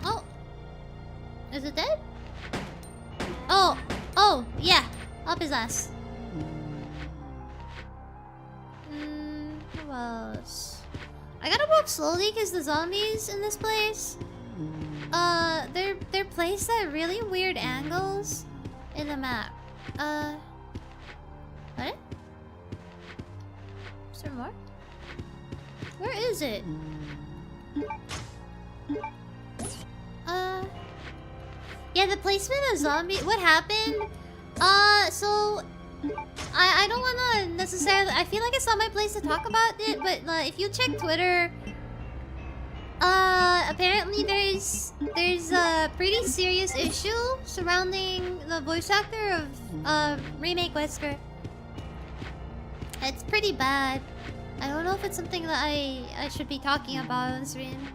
Oh. Is it dead? Oh. Oh, yeah. Up his ass. Who else? I gotta walk slowly because the zombies in this place, they're placed at really weird angles in the map. What? Is there more? Where is it? Yeah, the placement of zombie. What happened? So I don't wanna necessarily. I feel like it's not my place to talk about it, but if you check Twitter, apparently there's a pretty serious issue surrounding the voice actor of remake Wesker. It's pretty bad. I don't know if it's something that I should be talking about on stream.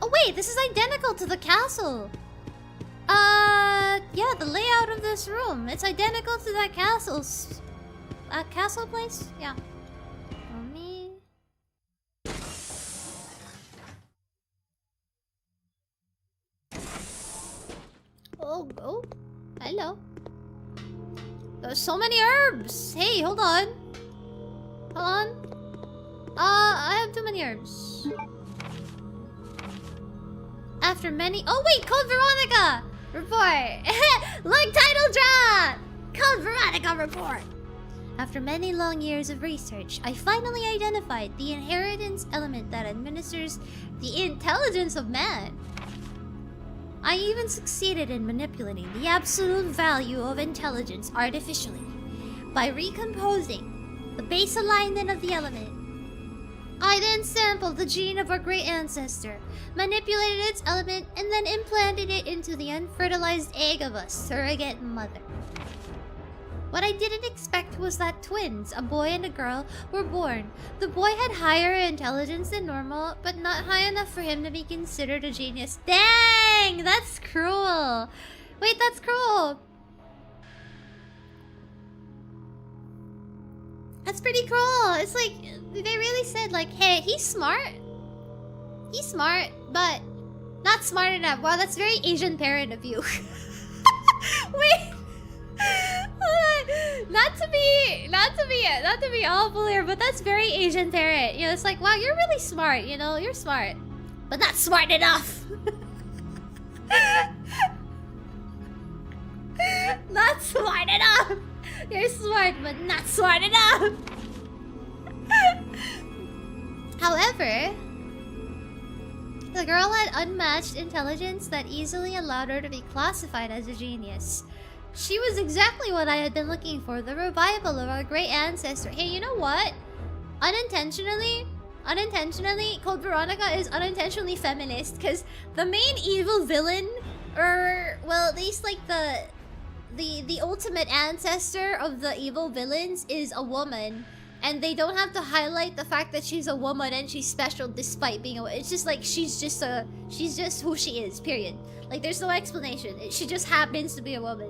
Oh wait, this is identical to the castle. Yeah, the layout of this room. It's identical to that castle's... castle place? Yeah. Let me... Oh, hello. There's so many herbs. Hey, hold on. Hold on. I have too many herbs. After many... Oh wait, Code Veronica! Report! Look, title drop! Code Veronica report! After many long years of research, I finally identified the inheritance element that administers the intelligence of man. I even succeeded in manipulating the absolute value of intelligence artificially by recomposing the base alignment of the element. I then sampled the gene of our great ancestor, manipulated its element, and then implanted it into the unfertilized egg of a surrogate mother. What I didn't expect was that twins, a boy and a girl, were born. The boy had higher intelligence than normal, but not high enough for him to be considered a genius. Dang! That's cruel! Wait, that's cruel! That's pretty cruel. It's like, they really said like, hey, he's smart. He's smart, but not smart enough. Wow, that's very Asian parent of you. Wait. Not to be awful here, but that's very Asian parent. You know, it's like, wow, you're really smart, you know, you're smart. But not smart enough. Not smart enough. You're smart, but not smart enough. However, the girl had unmatched intelligence that easily allowed her to be classified as a genius. She was exactly what I had been looking for, the revival of our great ancestor. Hey, you know what? Unintentionally, Code Veronica is unintentionally feminist, because the main evil villain, or, well, at least like the ultimate ancestor of the evil villains is a woman. And they don't have to highlight the fact that she's a woman and she's special despite being a woman. It's just like, she's just who she is, period. Like, there's no explanation. She just happens to be a woman.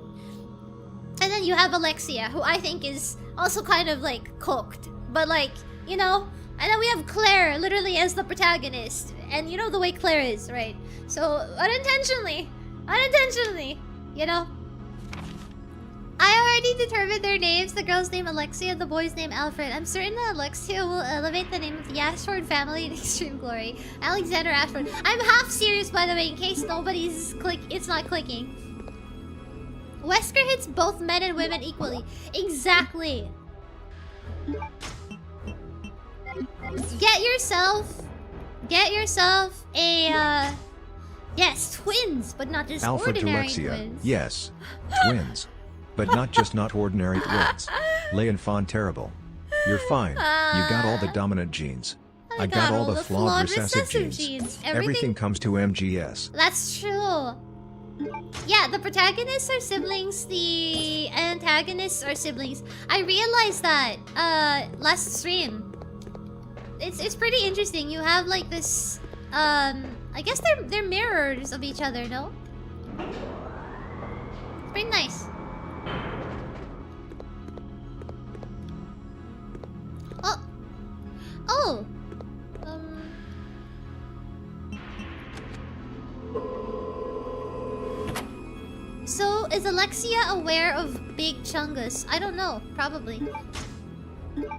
And then you have Alexia, who I think is also kind of like cooked. But like, you know, and then we have Claire literally as the protagonist. And you know the way Claire is, right? So unintentionally, you know. I already determined their names. The girl's name Alexia, the boy's name Alfred. I'm certain that Alexia will elevate the name of the Ashford family in extreme glory. Alexander Ashford. I'm half serious, by the way, in case nobody's it's not clicking. Wesker hits both men and women equally. Exactly. Get yourself a yes, twins, but not just Alpha ordinary Alexia. twins. Yes, twins. But not just not ordinary twins. Lay and Fawn terrible. You're fine. You got all the dominant genes. I got all the flawed recessive genes. Everything comes to MGS. That's true. Yeah, the protagonists are siblings, the antagonists are siblings. I realized that last stream. It's pretty interesting. You have like this I guess they're mirrors of each other, no? Pretty nice. Oh. So, is Alexia aware of Big Chungus? I don't know. Probably. Can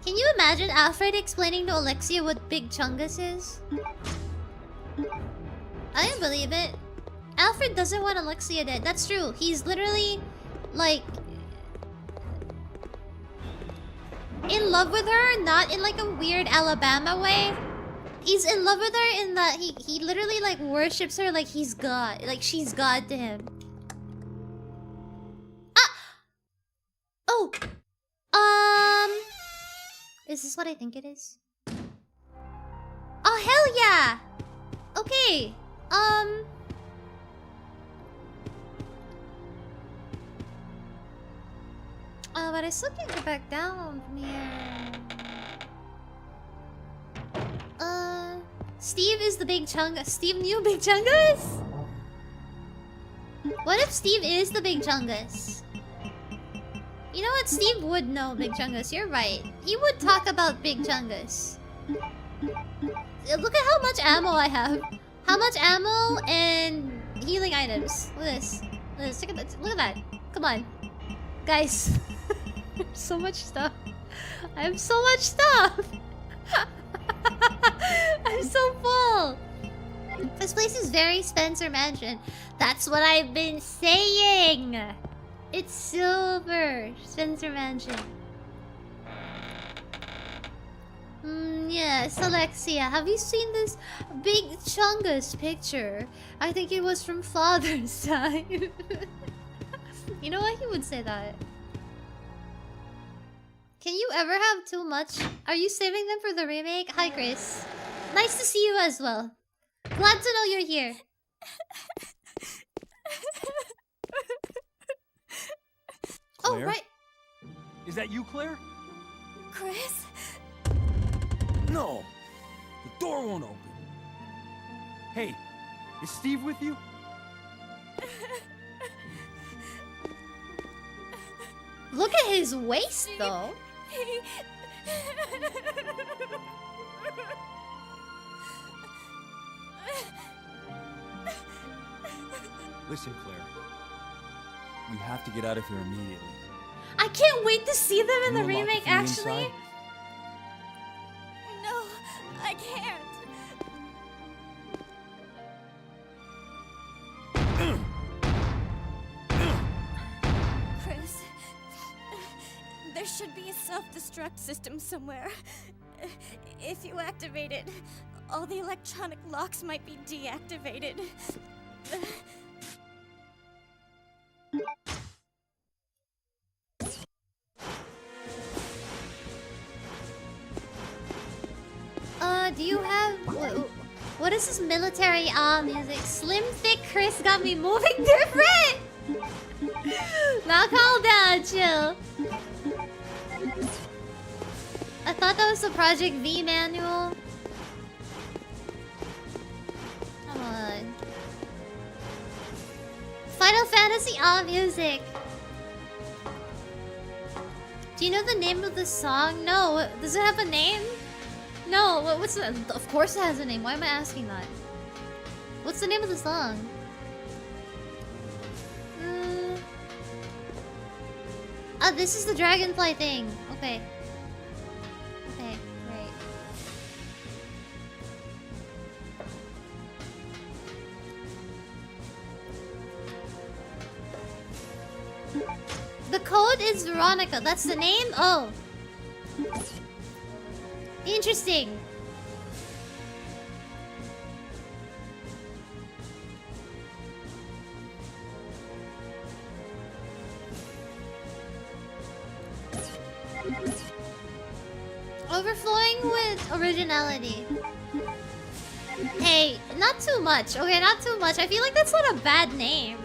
you imagine Alfred explaining to Alexia what Big Chungus is? I didn't believe it. Alfred doesn't want Alexia dead. That's true. He's literally, like, in love with her, not in like a weird Alabama way. He's in love with her in that he literally like worships her like he's God. Like she's God to him. Ah! Oh! Is this what I think it is? Oh, hell yeah! Okay. But I still can't get back down from here. Steve is the Big Chungus. Steve knew Big Chungus? What if Steve is the Big Chungus? You know what? Steve would know Big Chungus. You're right. He would talk about Big Chungus. Look at how much ammo I have. How much ammo and healing items. Look at this. Look at that. Look at that. Come on. Guys. So much stuff. I have so much stuff. I'm so full. This place is very Spencer Mansion. That's what I've been saying. It's silver Spencer Mansion. Yes, Alexia. Have you seen this Big Chungus picture? I think it was from Father's time. You know what? He would say that. Can you ever have too much? Are you saving them for the remake? Hi, Chris. Nice to see you as well. Glad to know you're here. Claire? Oh, right. Is that you, Claire? Chris? No! The door won't open. Hey, is Steve with you? Look at his waist, though. Listen, Claire. We have to get out of here immediately. I can't wait to see them in You the unlock remake, from the actually. inside? No, I can't. Chris, there should be a self-destruct system somewhere. If you activate it, all the electronic locks might be deactivated. Do you have... What is this military music? Slim Thick Chris got me moving different! Now calm down, chill. I thought that was the Project V manual. Come on. Final Fantasy music. Do you know the name of the song? No. Does it have a name? No. What's the... Of course it has a name. Why am I asking that? What's the name of the song? Oh, this is the dragonfly thing. Okay. Okay, great. The code is Veronica. That's the name? Oh. Interesting. Overflowing with originality. Hey, not too much. Okay, not too much. I feel like that's not a bad name.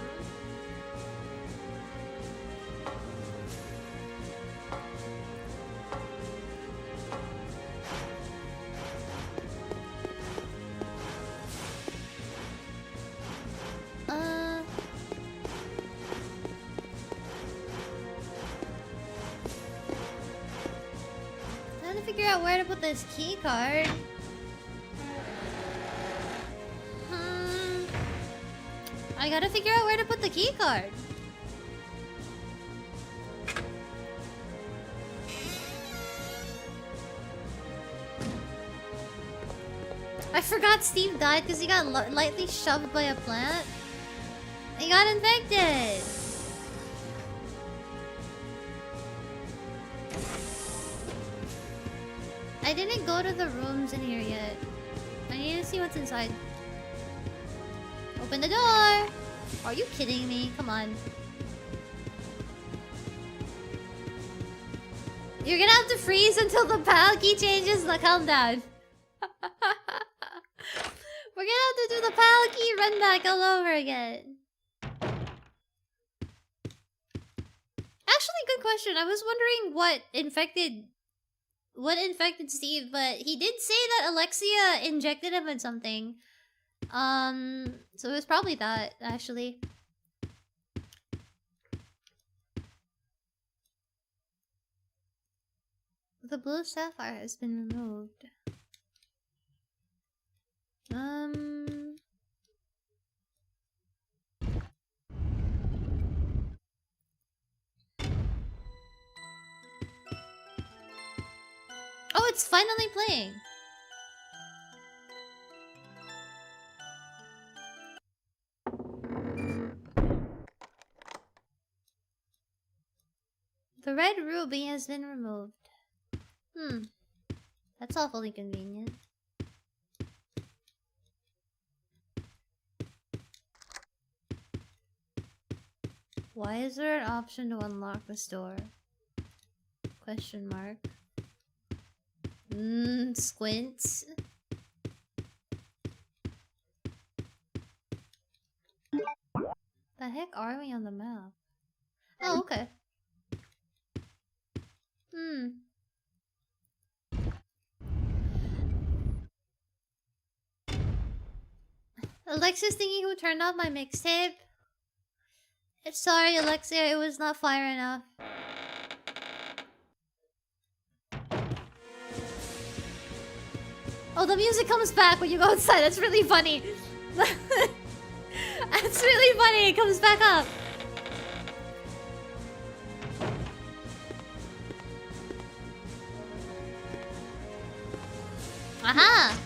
Trying to figure out where to put this key card. I gotta figure out where to put the key card. I forgot Steve died because he got lightly shoved by a plant. He got infected. I didn't go to the rooms in here yet. I need to see what's inside. Open the door! Are you kidding me? Come on. You're gonna have to freeze until the PAL key changes. Calm down. run back all over again. Actually, good question. I was wondering what infected Steve, but he did say that Alexia injected him with something. So it was probably that, actually. The blue sapphire has been removed. Oh, it's finally playing. The red ruby has been removed. That's awfully convenient. Why is there an option to unlock this door? Question mark. Squint. The heck are we on the map? Oh, okay. Alexis thinking who turned off my mixtape. Sorry, Alexia, it was not fire enough. Oh, the music comes back when you go outside. That's really funny. That's really funny. It comes back up. Aha!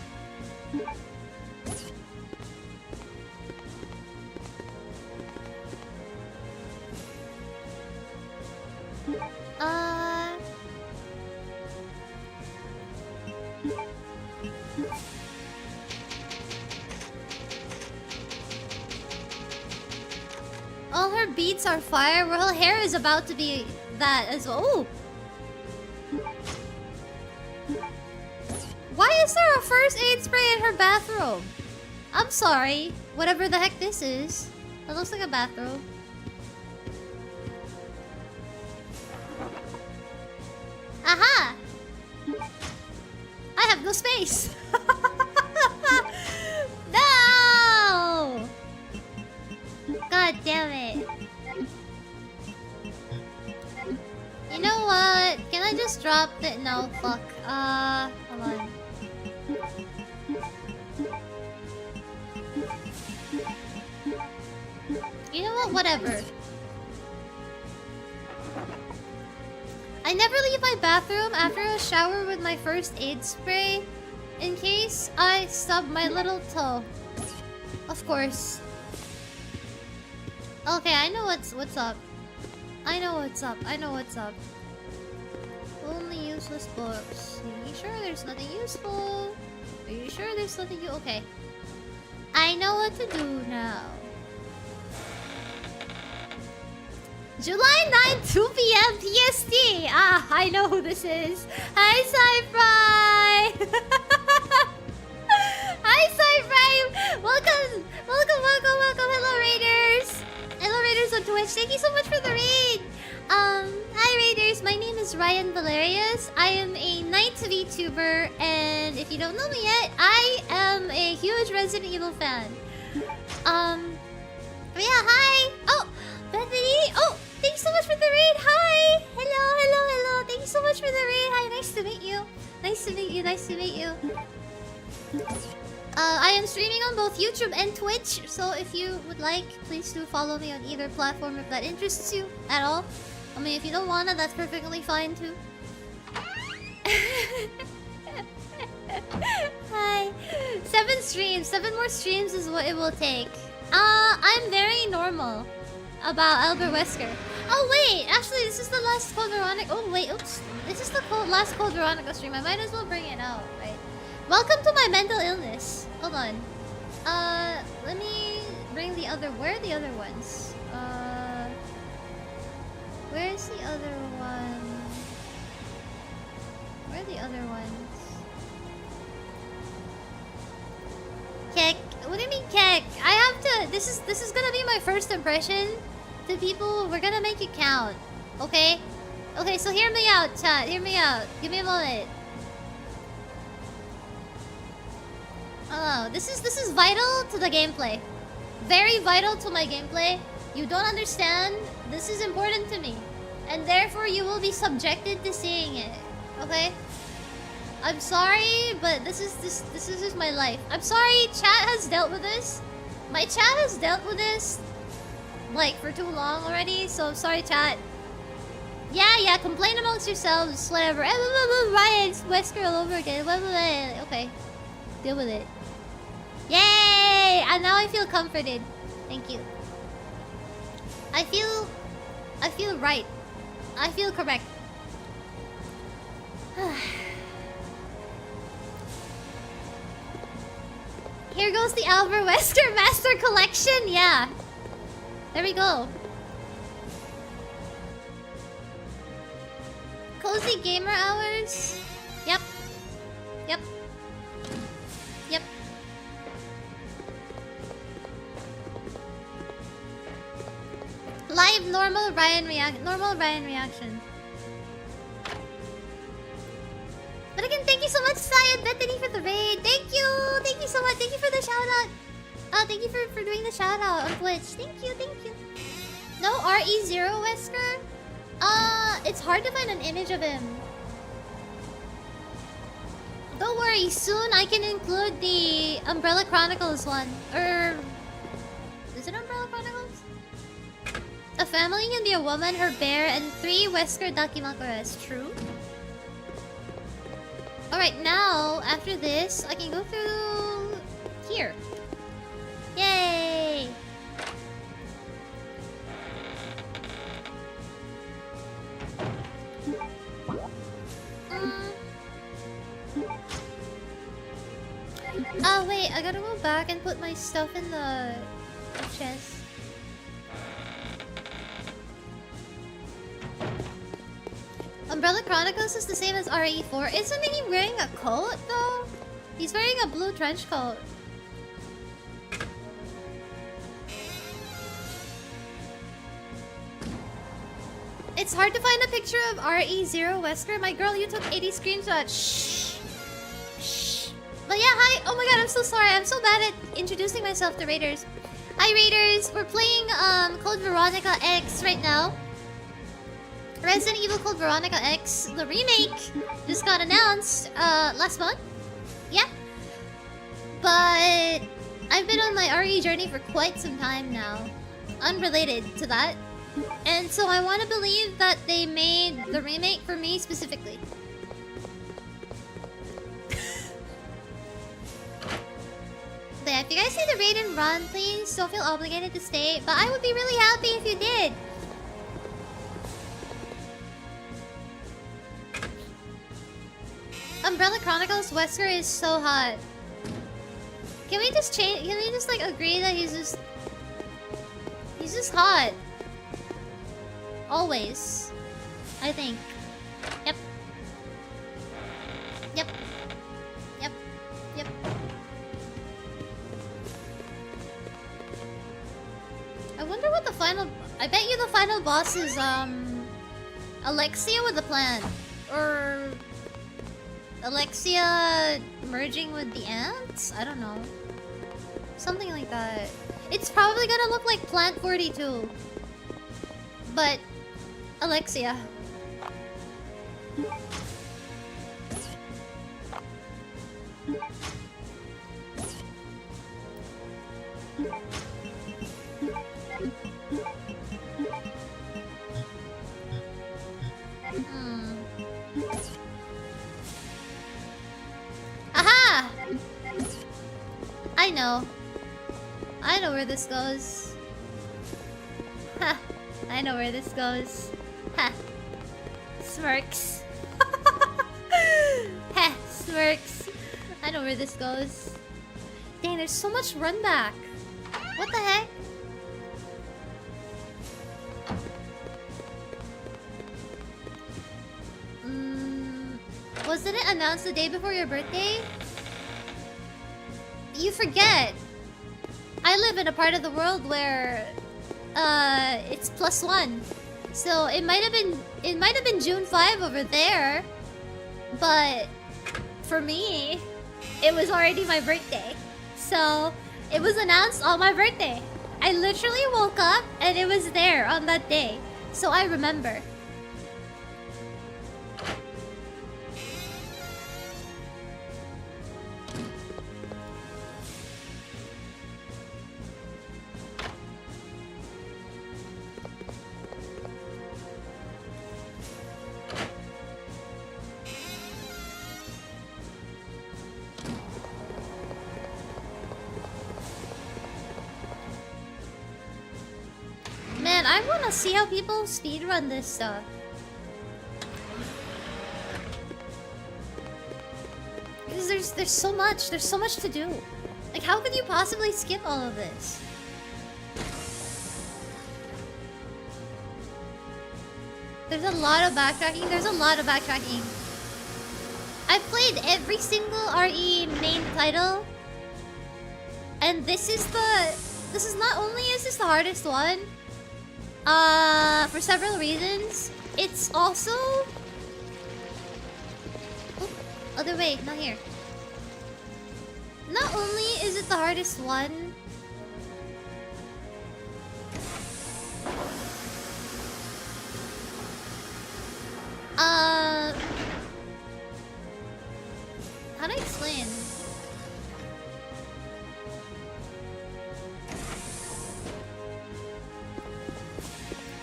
All her beats are fire. Well, her hair is about to be that as well. Ooh. Why is there a first aid spray in her bathroom? I'm sorry. Whatever the heck this is. That looks like a bathrobe. Aha! I have no space. No! God damn it. You know what? Can I just drop it? No, fuck. Hold on. You know what? Whatever. I never leave my bathroom after a shower with my first aid spray in case I stub my little toe. Of course. Okay, I know what's up. I know what's up. I know what's up. Only useless books. Are you sure there's nothing useful? Are you sure there's nothing okay. I know what to do now. July 9, 2 p.m. PST. Ah, I know who this is. Hi, Sci-Fi. Hi, Sci-Fi. Welcome. Hello, Raiders. Hello, Raiders on Twitch. Thank you so much for the raid. Hi, Raiders. My name is Raian Valerius. I am a night VTuber, and if you don't know me yet, I am a huge Resident Evil fan. Yeah, hi. Oh, Bethany. Oh, thanks so much for the raid. Hi. Hello. Thank you so much for the raid. Hi, nice to meet you. Nice to meet you. I am streaming on both YouTube and Twitch, so if you would like, please do follow me on either platform if that interests you at all. I mean, if you don't wanna, that's perfectly fine too. Hi. 7 more streams is what it will take. I'm very normal about Albert Wesker. Oh wait, actually this is the last Code Veronica. Oh wait, oops. This is the last Code Veronica stream. I might as well bring it out, right? Welcome to my mental illness. Hold on. Let me bring the other. Where are the other ones? Where's the other one? Where are the other ones? Kek. What do you mean, Kek? I this is gonna be my first impression to people. We're gonna make it count. Okay? Okay, so hear me out, chat. Hear me out. Give me a moment. Oh, this is vital to the gameplay. Very vital to my gameplay. You don't understand. This is important to me. And therefore you will be subjected to seeing it. Okay? I'm sorry, but this is just my life. I'm sorry, chat has dealt with this. My chat has dealt with this like for too long already, so I'm sorry, chat. Yeah, complain amongst yourselves, whatever. Ryan, Wesker all over again. Okay, deal with it. Yay! And now I feel comforted. Thank you. I feel right. I feel correct. Here goes the Albert Wesker Master Collection. Yeah. There we go. Cozy gamer hours. Yep. Live normal Ryan reaction. But again, thank you so much, Sayed Bethany, for the raid. Thank you so much. Thank you for the shout out. Thank you for doing the shout out on Twitch. Thank you. No RE0 Wesker. It's hard to find an image of him. Don't worry, soon I can include the Umbrella Chronicles one. Or is it Umbrella Chronicles? A family can be a woman, her bear, and 3 Wesker Dakimakuras. True. Alright, now, after this, I can go through here. Yay! Oh wait, I gotta go back and put my stuff in the chest. Umbrella Chronicles is the same as RE4. Isn't he wearing a coat though? He's wearing a blue trench coat. It's hard to find a picture of RE0 Wesker. My girl, you took 80 screenshots. Shh. But yeah, hi. Oh my god, I'm so sorry. I'm so bad at introducing myself to Raiders. Hi Raiders. We're playing Code Veronica X right now. Resident Evil Code Veronica X, the remake, just got announced last month. Yeah. But I've been on my RE journey for quite some time now. Unrelated to that. And so I want to believe that they made the remake for me specifically. But yeah, if you guys see the raid and run, please don't feel obligated to stay. But I would be really happy if you did. Umbrella Chronicles Wesker is so hot. Can we just change? Can we just like agree that he's just hot? Always, I think. Yep. I wonder what the final. I bet you the final boss is Alexia with a plan, or Alexia merging with the ants? I don't know. Something like that. It's probably gonna look like Plant 42. But Alexia. Aha! I know. I know where this goes. Ha! I know where this goes. Ha! Smirks. Ha! Smirks. I know where this goes. Dang, there's so much run back. What the heck? Wasn't it announced the day before your birthday? You forget. I live in a part of the world where it's +1. So it might have been June 5 over there. But for me, it was already my birthday. So it was announced on my birthday. I literally woke up and it was there on that day. So I remember. Man, I wanna see how people speedrun this stuff. Because there's so much to do. Like, how could you possibly skip all of this? There's a lot of backtracking. I've played every single RE main title. And this is not only is this the hardest one, for several reasons. It's also... Oh, other way, not here. Not only is it the hardest one... How do I explain?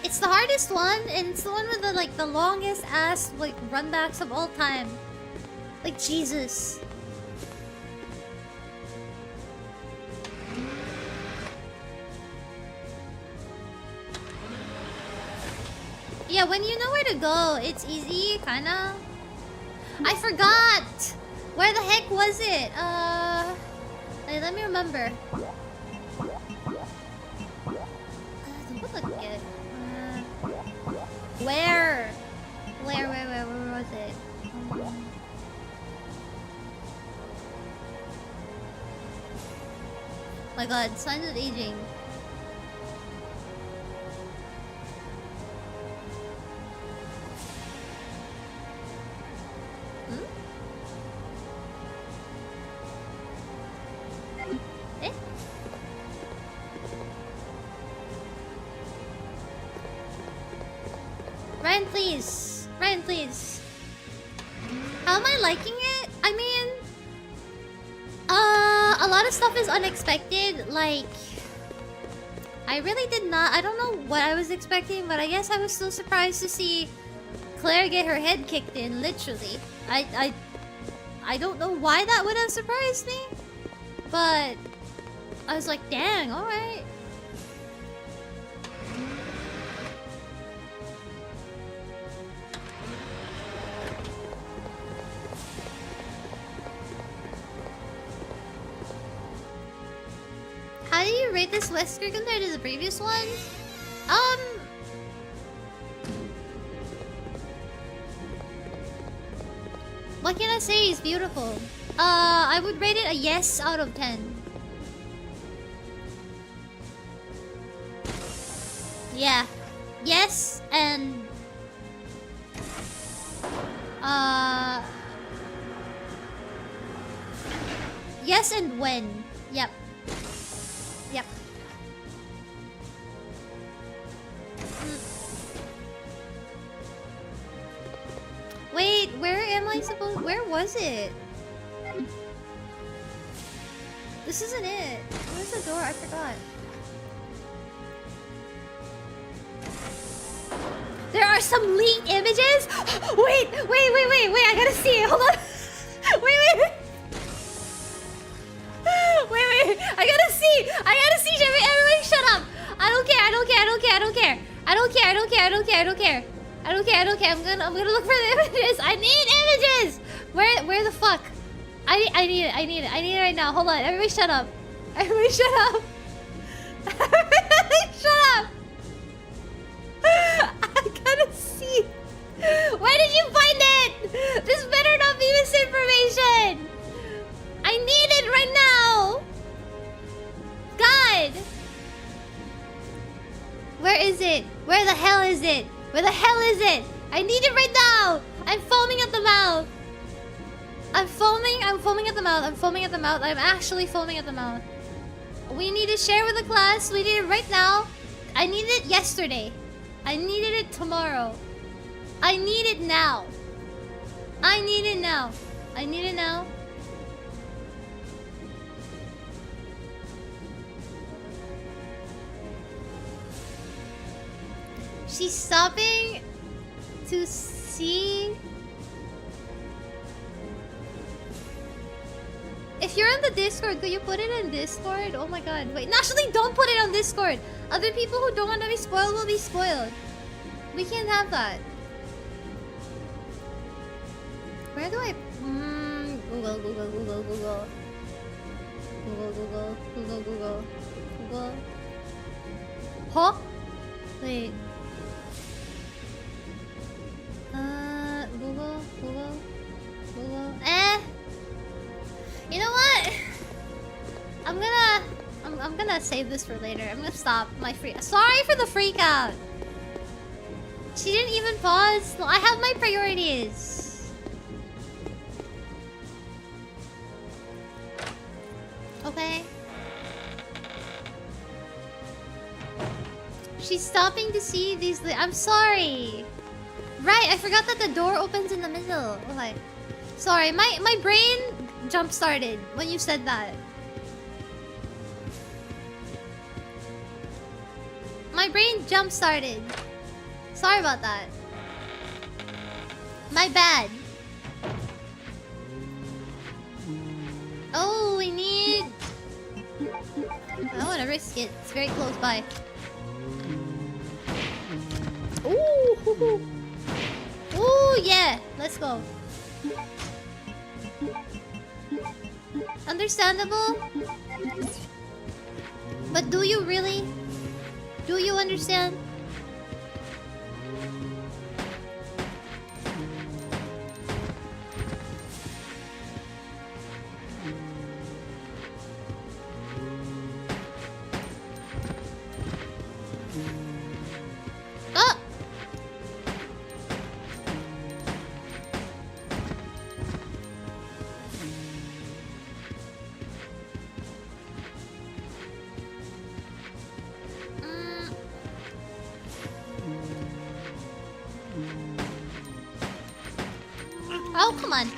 It's the hardest one, and it's the one with the longest ass runbacks of all time. Like, Jesus. Yeah, when you know where to go, it's easy, kinda. I forgot! Where the heck was it? Let me remember. Where was it? My god, signs of aging. Eh? Ryan, please. Ryan, please. How am I liking it? I mean... a lot of stuff is unexpected. Like... I really did not... I don't know what I was expecting, but I guess I was still surprised to see Claire get her head kicked in, literally. I don't know why that would have surprised me. But... I was like, dang, alright. How do you rate this Wesker compared to the previous ones? What can I say? He's beautiful. I would rate it a yes out of 10. Yeah. Yes, and... Yes, and when. Yep. Yep. Wait, where am I supposed... Where was it? This isn't it. Where's the door? I forgot. There are some leaked images? Wait, I gotta see it. Hold on. Wait. I gotta see. Everybody shut up. I don't care. I'm gonna look for the images. I need images. Where the fuck? I need it right now. Hold on. Everybody shut up. Shut up. I gotta see. Where did you find it? This better not be misinformation. I need it right now. Guys. is it? Where the hell is it? Where the hell is it? I need it right now! I'm foaming at the mouth! I'm foaming at the mouth, I'm actually foaming at the mouth. We need to share with the class, we need it right now. I needed it yesterday. I needed it tomorrow. I need it now. I need it now. I need it now. She's stopping to see. If you're on the Discord, could you put it in Discord? Oh my god. Wait, actually don't put it on Discord. Other people who don't want to be spoiled will be spoiled. We can't have that. Where do I... Google. Google. Huh? Wait. Google. You know what? I'm gonna save this for later. I'm gonna stop my freak. Sorry for the freak out. She didn't even pause. No, I have my priorities. Okay. She's stopping to see these. I'm sorry. Right, I forgot that the door opens in the middle. Okay. Sorry, my brain jump started when you said that. My brain jump started. Sorry about that. My bad. Oh, we need... I don't want to risk it. It's very close by. Ooh! Ooh, yeah! Let's go. Understandable? But do you really? Do you understand? Oh! Oh, come on.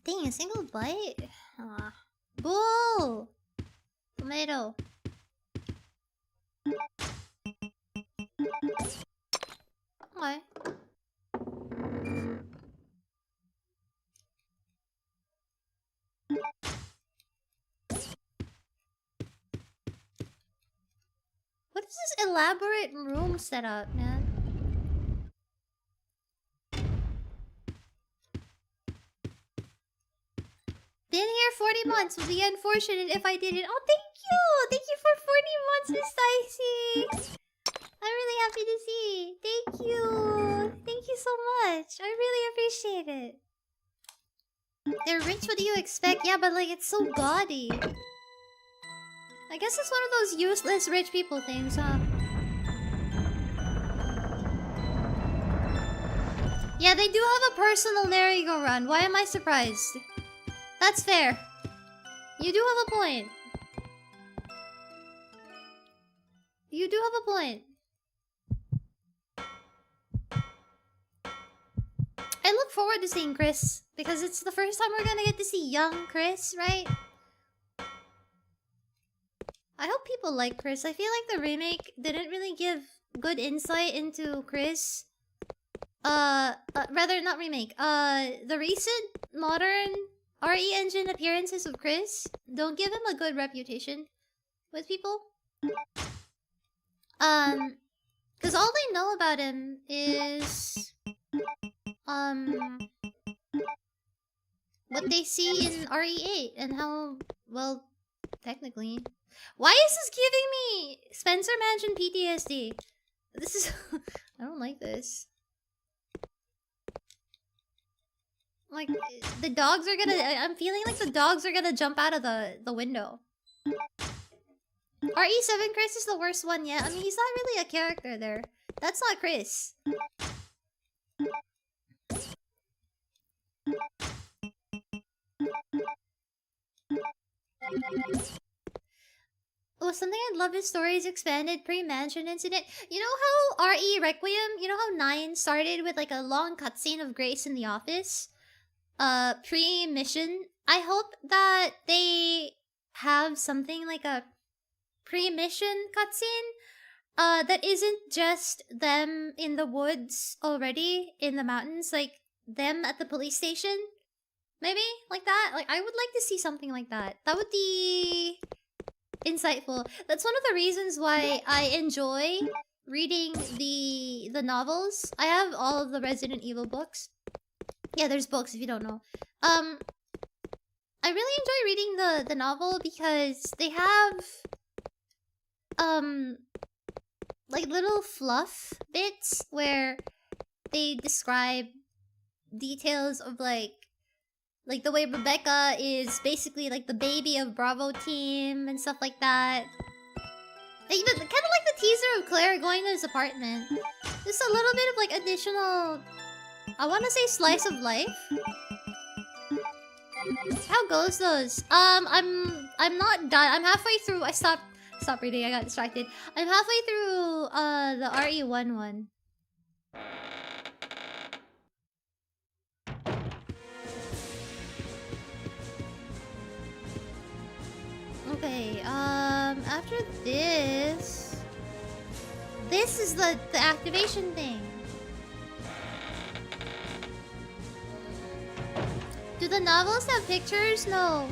Dang, a single bite? Bull! Tomato. Okay. What is this elaborate room setup, man? Been here 40 months. Would be unfortunate if I didn't. Oh, thank you! Thank you for 40 months, Miss Dicey! I'm really happy to see. Thank you. Thank you so much. I really appreciate it. They're rich, what do you expect? Yeah, but like, it's so gaudy. I guess it's one of those useless rich people things, huh? Yeah, they do have a personal merry-go-round. Why am I surprised? That's fair. You do have a point. You do have a point. I look forward to seeing Chris, because it's the first time we're gonna get to see young Chris, right? I hope people like Chris. I feel like the remake didn't really give good insight into Chris. Rather, not remake. The recent modern RE Engine appearances of Chris don't give him a good reputation with people. Because all they know about him is... what they see in RE8 and how, well, technically, Why is this giving me Spencer Mansion PTSD? This is... I don't like this. Like, the dogs are gonna... I'm feeling like the dogs are gonna jump out of the window. RE7 Chris is the worst one yet. I mean, he's not really a character there. That's not Chris. Oh, something I'd love is stories expanded pre-mansion incident. You know how RE Requiem, you know how 9 started with like a long cutscene of Grace in the office? Pre-mission? I hope that they have something like a pre-mission cutscene that isn't just them in the woods already in the mountains, like them at the police station. Maybe like that. Like I would like to see something like that. That would be insightful. That's one of the reasons why I enjoy reading the novels. I have all of the Resident Evil books. Yeah, there's books if you don't know. I really enjoy reading the novel because they have like little fluff bits where they describe details of like the way Rebecca is basically like the baby of Bravo team and stuff like that. Even kind of like the teaser of Claire going to his apartment. Just a little bit of like additional, I want to say slice of life. How goes those? I'm not done. I'm halfway through. I stopped reading. I got distracted. I'm halfway through the RE1 one. Okay, after this... This is the activation thing. Do the novels have pictures? No.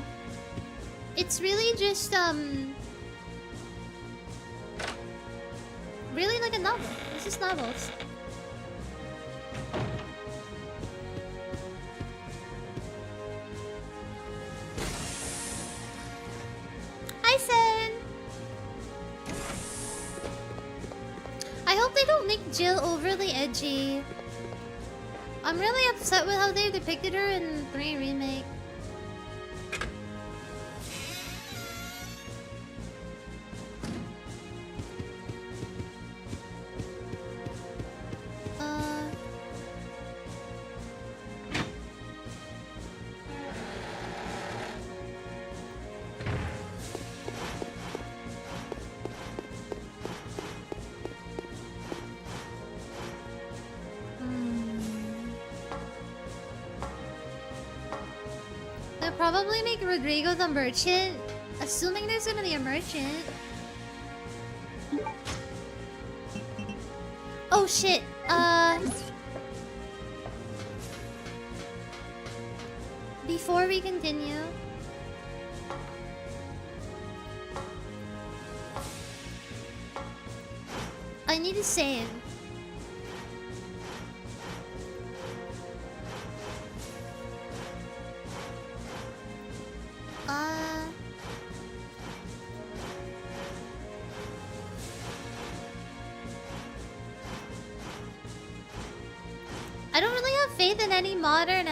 It's really just, really like a novel. It's just novels. Hi, Sen! I hope they don't make Jill overly edgy. I'm really upset with how they depicted her in 3 Remake. Probably make Rodrigo the merchant, assuming there's gonna be a merchant. Oh shit, before we continue, I need to save. I don't really have faith in any modern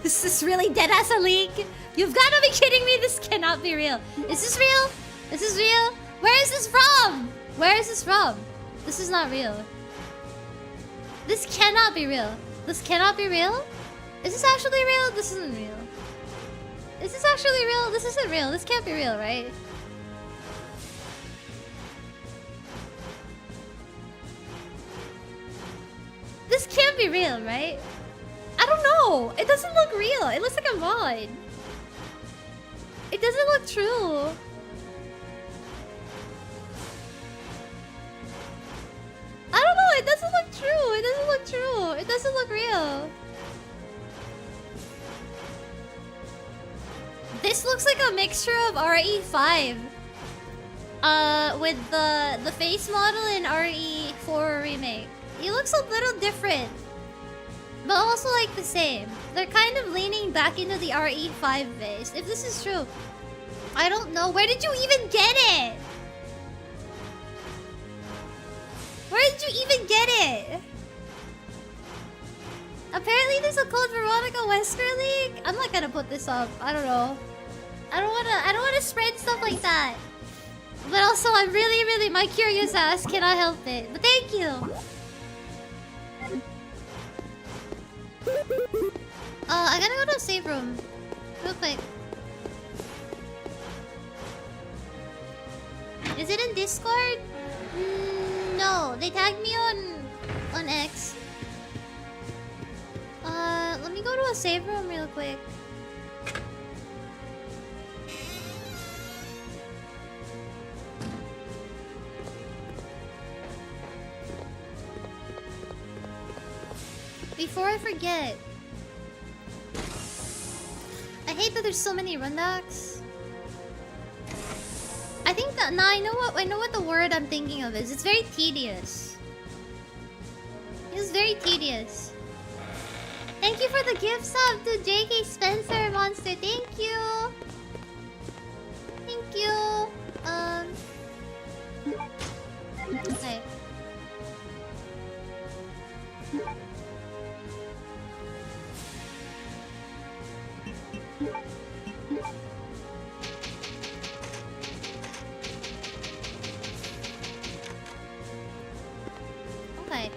This is really dead-ass a leak? You've gotta be kidding me, this cannot be real. Is this real? Is this real? Where is this from? Where is this from? This is not real. This cannot be real. This cannot be real? Is this actually real? This isn't real. Is this actually real? This isn't real. This can't be real, right? This can't be real, right? I don't know. It doesn't look real. It looks like a mod. It doesn't look true. I don't know. It doesn't look true. It doesn't look true. It doesn't look real. This looks like a mixture of RE5 with the face model in RE4 Remake. He looks a little different, but also like the same. They're kind of leaning back into the RE5 base. If this is true, I don't know. Where did you even get it? Where did you even get it? Apparently there's a Code Veronica Wesker League. I'm not gonna put this up. I don't know. I don't wanna spread stuff like that. But also I'm really my curious ass cannot help it. But thank you. I gotta go to a save room. Real quick. Is it in Discord? No, they tagged me on X. Let me go to a save room real quick. Before I forget, I hate that there's so many runbacks. I think that I know what the word I'm thinking of is. It's very tedious. It's very tedious. Thank you for the gift sub to JK Spencer Monster. Thank you. Thank you. Okay. Okay.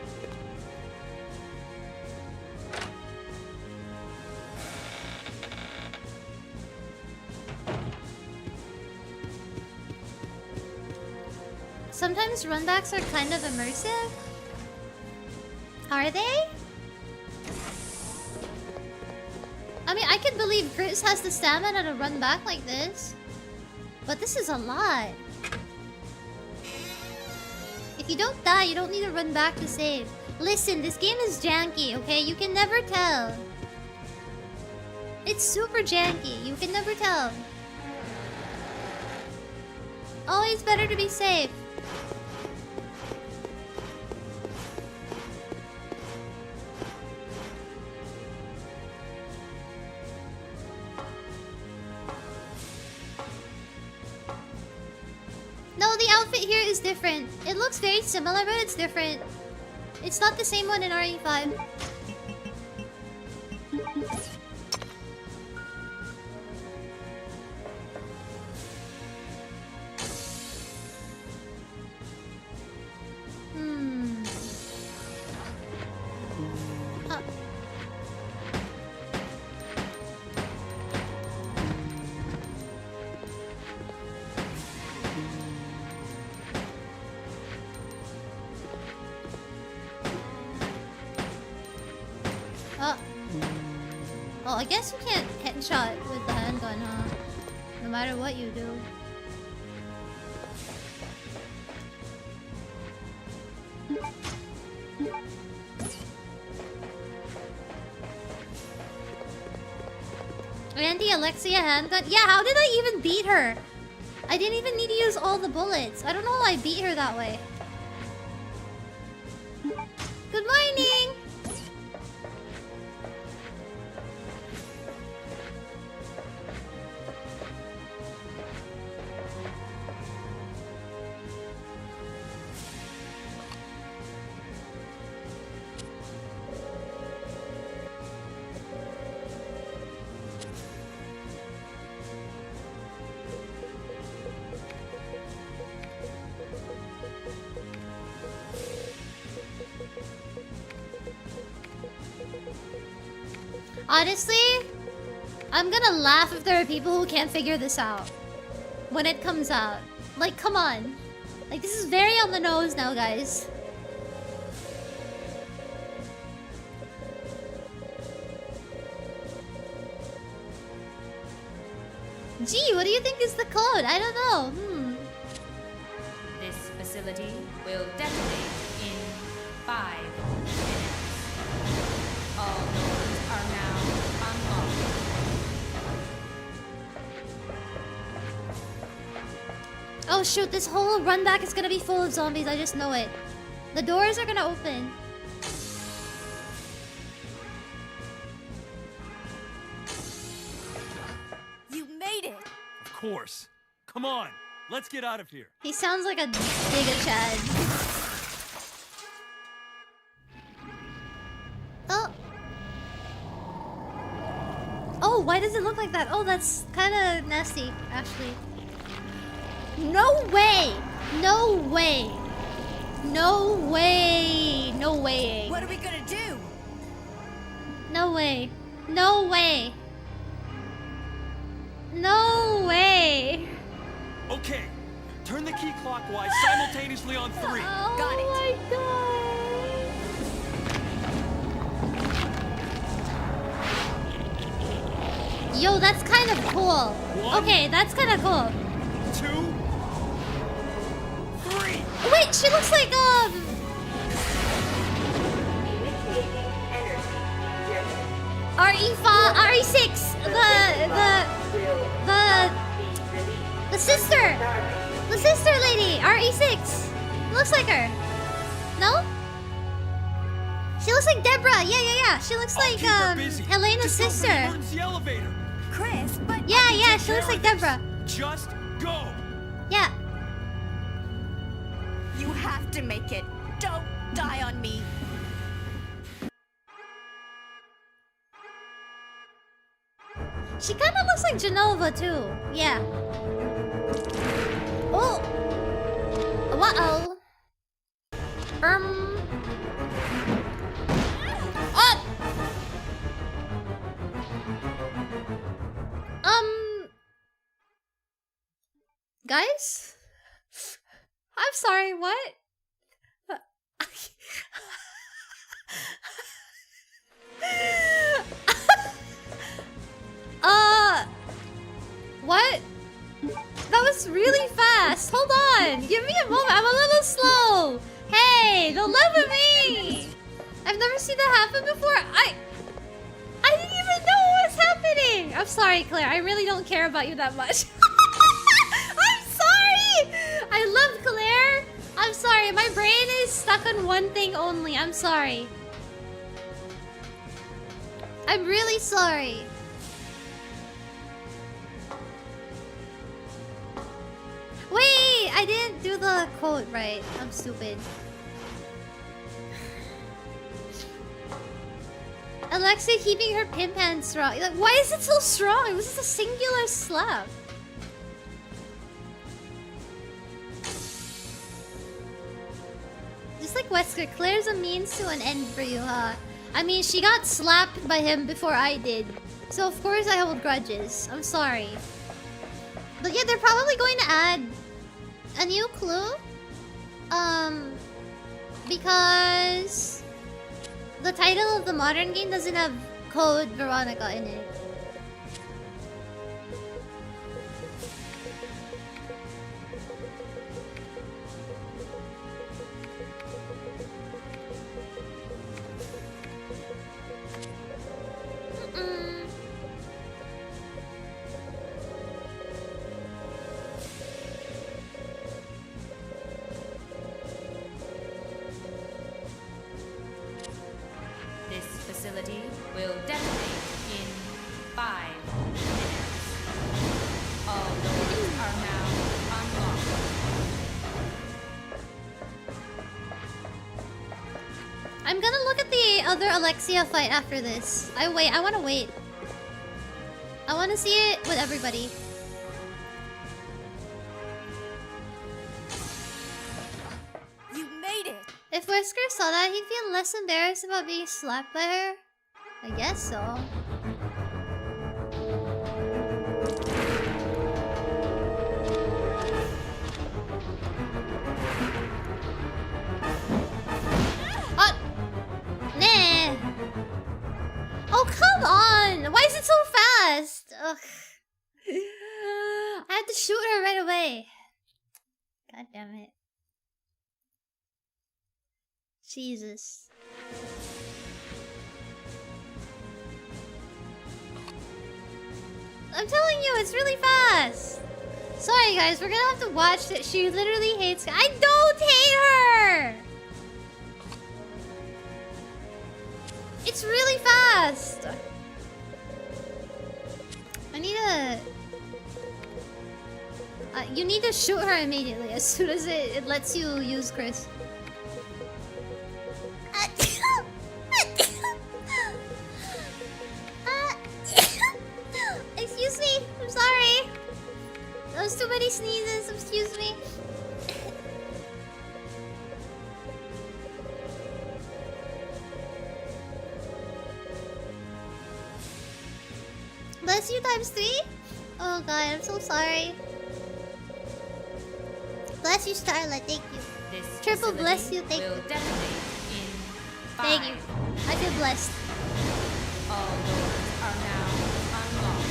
Sometimes runbacks are kind of immersive. Are they? I mean, I can believe Gris has the stamina to run back like this. But this is a lot. If you don't die, you don't need to run back to save. Listen, this game is janky, okay? You can never tell. It's super janky. You can never tell. Always better to be safe. No, the outfit here is different. It looks very similar, but it's different. It's not the same one in RE5. Oh, I guess you can't headshot with the handgun, huh? No matter what you do. Randy, Alexia handgun? Yeah, how did I even beat her? I didn't even need to use all the bullets. I don't know how I beat her that way. Good morning! Honestly, I'm gonna laugh if there are people who can't figure this out when it comes out. Like, come on. Like, this is very on the nose now, guys. Gee, what do you think is the code? I don't know. This facility will detonate in 5 minutes. All doors are now unlocked. Oh shoot, this whole run back is gonna be full of zombies. I just know it. The doors are gonna open. course. Come on, let's get out of here. He sounds like a Giga Chad. Oh. Oh, why does it look like that? Oh, that's kind of nasty, actually. No way! No way! No way! No way! What are we gonna do? No way! No way! No way! Okay, turn the key clockwise simultaneously on 3. Oh Got it. my god! Yo, that's kind of cool. One. Okay, that's kind of cool. 2, 3. Wait, she looks like RE6, the sister lady, RE6. Looks like her. No? She looks like Deborah. Yeah. She looks like Helena's sister. The elevator. Chris, but Yeah, she looks like Deborah. Just go. Yeah. you have to make it. Don't die on me. She kind of looks like Genova too. Yeah. Oh. Uh-oh. Oh. Guys? I'm sorry, what? What? That was really fast. Hold on. Give me a moment. I'm a little slow. Hey, don't laugh at me. I've never seen that happen before. I didn't even know what was happening. I'm sorry, Claire. I really don't care about you that much. I'm sorry. I love Claire. I'm sorry. My brain is stuck on one thing only. I'm sorry. I'm really sorry. Wait, I didn't do the quote right. I'm stupid. Alexa keeping her pimp hand strong. Like, why is it so strong? It was just a singular slap. Just like Wesker, Claire's a means to an end for you, huh? I mean, she got slapped by him before I did. So of course I hold grudges. I'm sorry. But yeah, they're probably going to add a new clue. Because the title of the modern game doesn't have code Veronica in it. This facility will detonate in 5 minutes. All doors are now unlocked. I'm gonna look at the other Alexia fight after this. I wanna wait. I wanna see it with everybody. You made it. If Wesker saw that, he'd feel less embarrassed about being slapped by her. I guess so. Oh! Nah! Oh, come on! Why is it so fast? Ugh. I have to shoot her right away. God damn it. Jesus. I'm telling you, it's really fast. Sorry guys, we're gonna have to watch it. She literally hates. I don't hate her! It's really fast. I need a... You need to shoot her immediately as soon as it lets you use Chris. Excuse me, I'm sorry. That was too many sneezes, excuse me. Bless you times 3? Oh god, I'm so sorry. Bless you, Starla, thank you. This Triple facility bless you, thank will you. detonate in Thank you. 5 I feel blessed. All doors are now unlocked.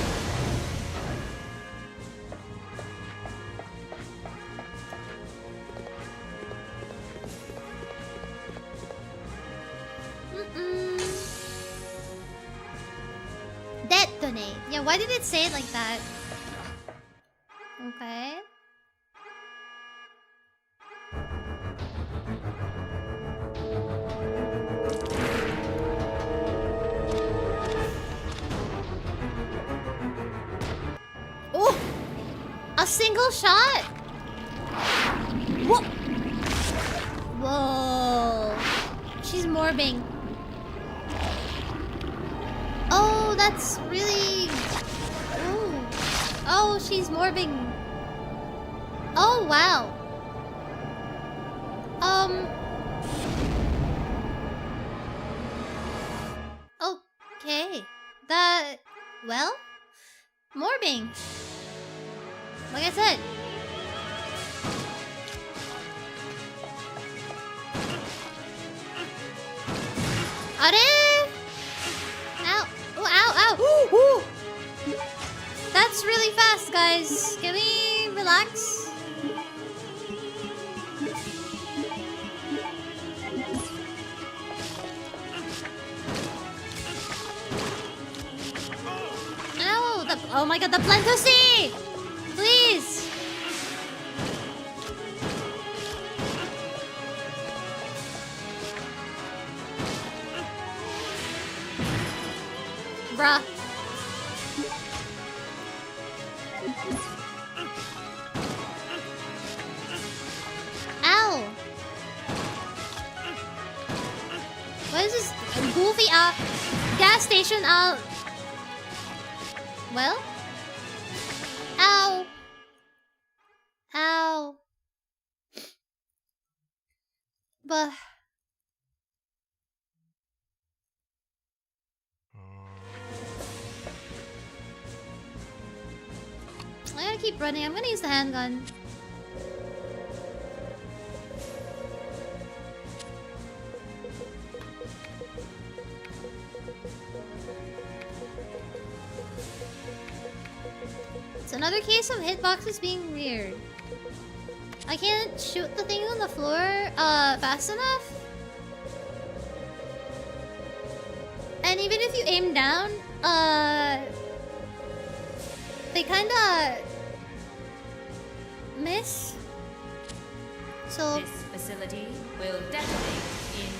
Detonate. Yeah, why did it say it like that? Okay. Oh! A single shot? Whoa! Whoa. She's morbing. Oh, that's really... Ooh. Oh, she's morbing. Oh, wow. Okay. That... Well? Morbing. Like I said. Are? Ow. Oh, ow, ow. Ooh, ooh. That's really fast, guys. Can we relax? Ow. Oh my god, the Plantusi! Please. Bruh. Ow. What is this goofy gas station out? Well? Ow. Ow. But... I gotta keep running. I'm gonna use the handgun. It's another case of hitboxes being weird. I can't shoot the thing on the floor fast enough. And even if you aim down, they kinda miss. So This facility will detonate in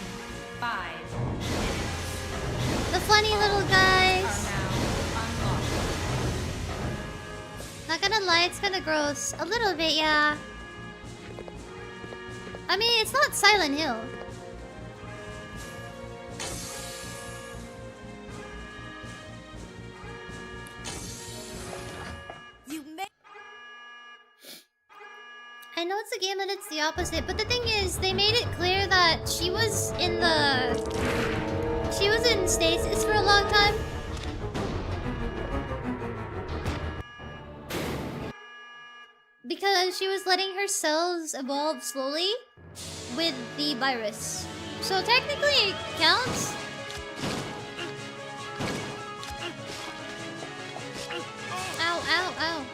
5 minutes. the funny little Are guys. now unlocked. Not gonna lie, it's kinda gross. A little bit, yeah. I mean, it's not Silent Hill. I know it's a game and it's the opposite, but the thing is, they made it clear that she was in stasis for a long time. Because she was letting her cells evolve slowly with the virus. So technically it counts. Ow, ow, ow.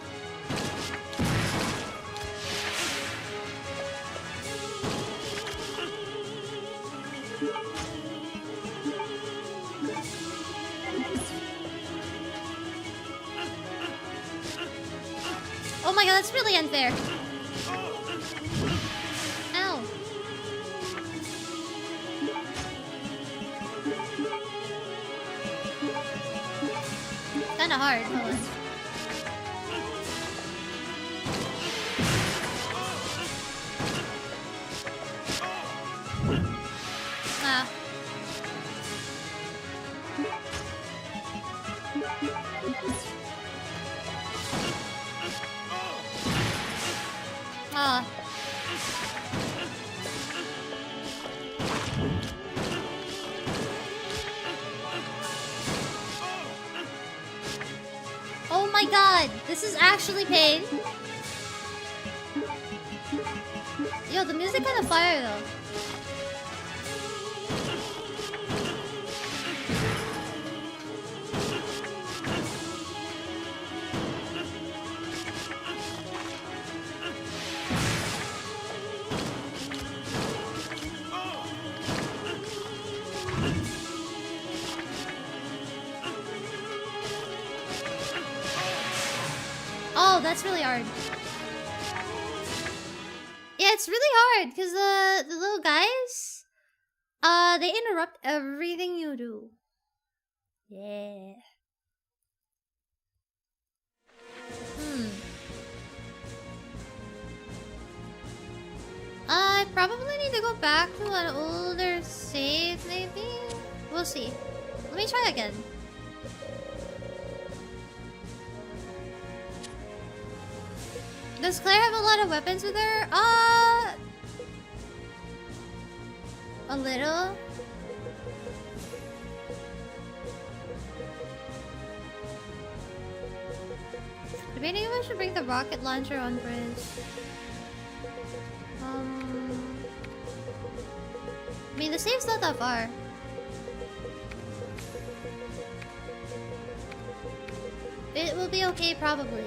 Oh my god, that's really unfair. Ow. Kinda hard, hold on. This is actually pain. Yo, the music kind of fire though. Oh, that's really hard. Yeah, it's really hard because the little guys, they interrupt everything you do. Yeah. I probably need to go back to an older save, maybe? We'll see. Let me try again. Does Claire have a lot of weapons with her? A little. Debating if I should bring the rocket launcher on bridge. I mean, the save's not that far. It will be okay, probably.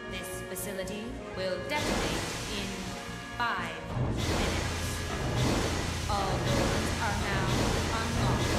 This facility will detonate in 5 minutes. All doors are now unlocked.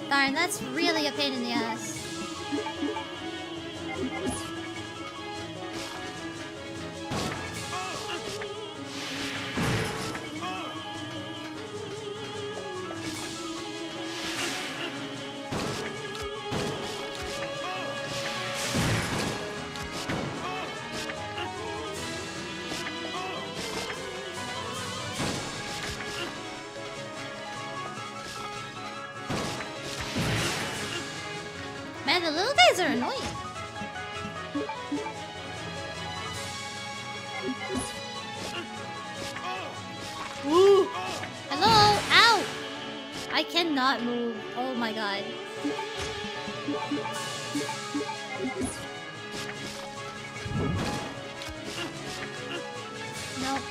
Darn, that's really a pain in the ass. Man, the little guys are annoying. Ooh. Hello? Ow! I cannot move. Oh my god. Nope.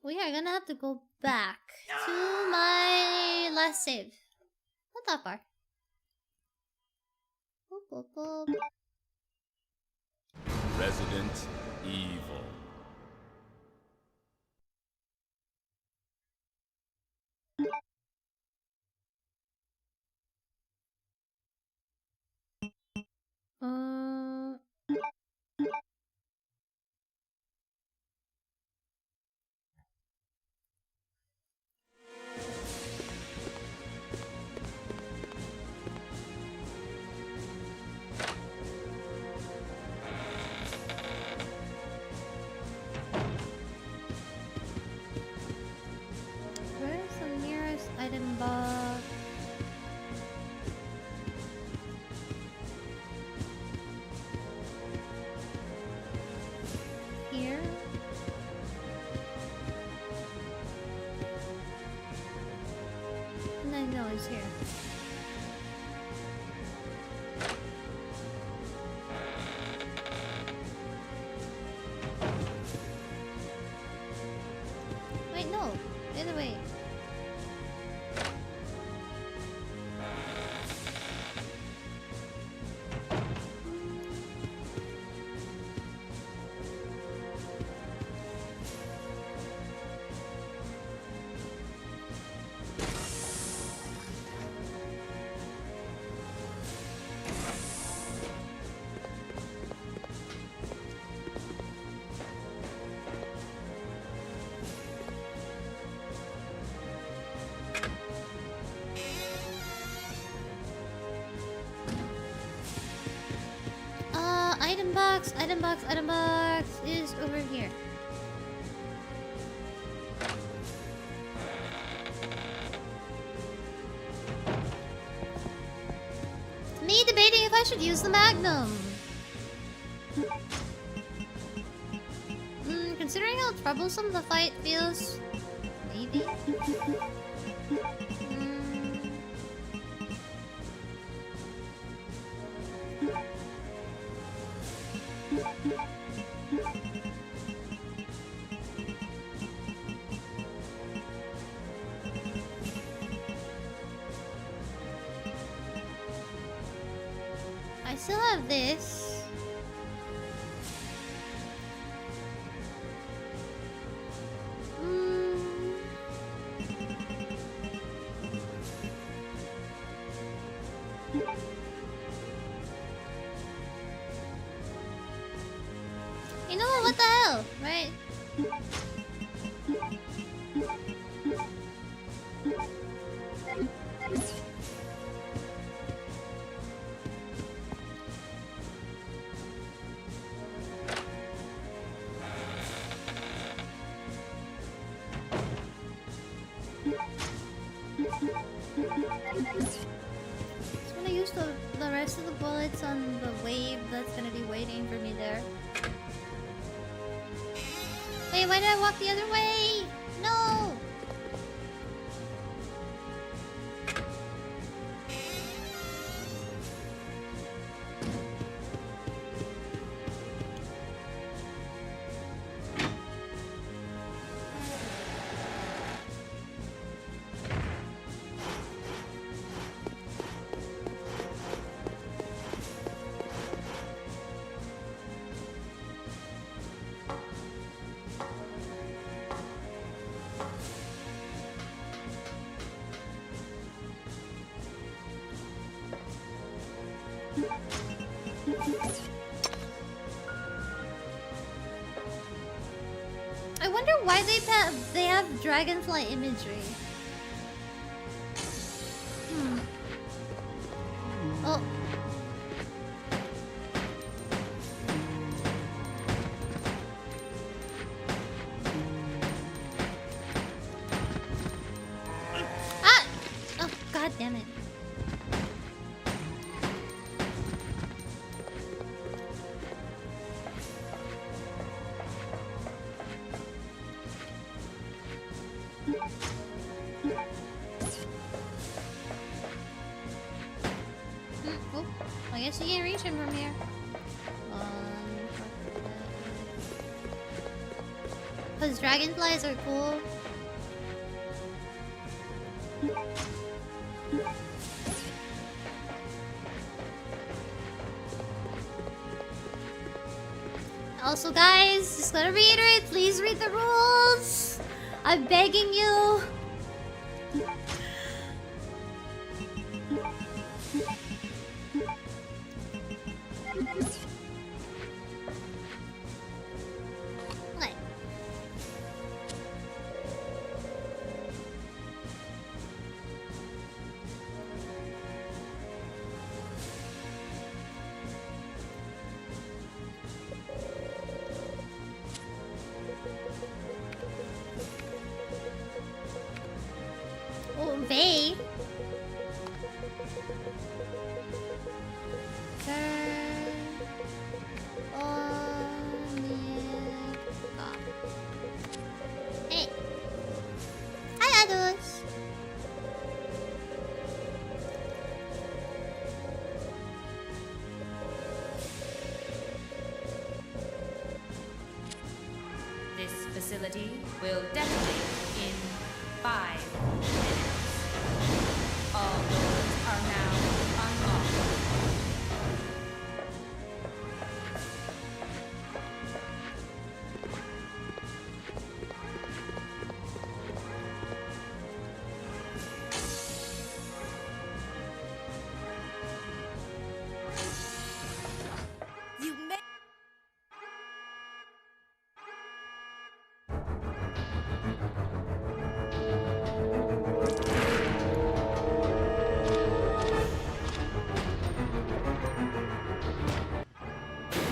We are gonna have to go back to my last save. Not that far. Boop, boop, boop. Resident Evil. no, it's here. Wait, no. The other way. Item box is over here. Me debating if I should use the Magnum. Considering how troublesome the fight feels, maybe. I still have this. You know what the hell, right? Just gonna use the rest of the bullets on the wave that's gonna be waiting for me there. Wait, why did I walk the other way? No! I wonder why they have dragonfly imagery. Oh. Ah! Oh, god damn it. Oh, I guess you can't reach him from here. Because dragonflies are cool. Also, guys, just gotta reiterate, please read the rules. I'm begging you. What? Oh, they. Hey. Hi, Adus. facility will detonate in 5 minutes. All doors are now unlocked. You may.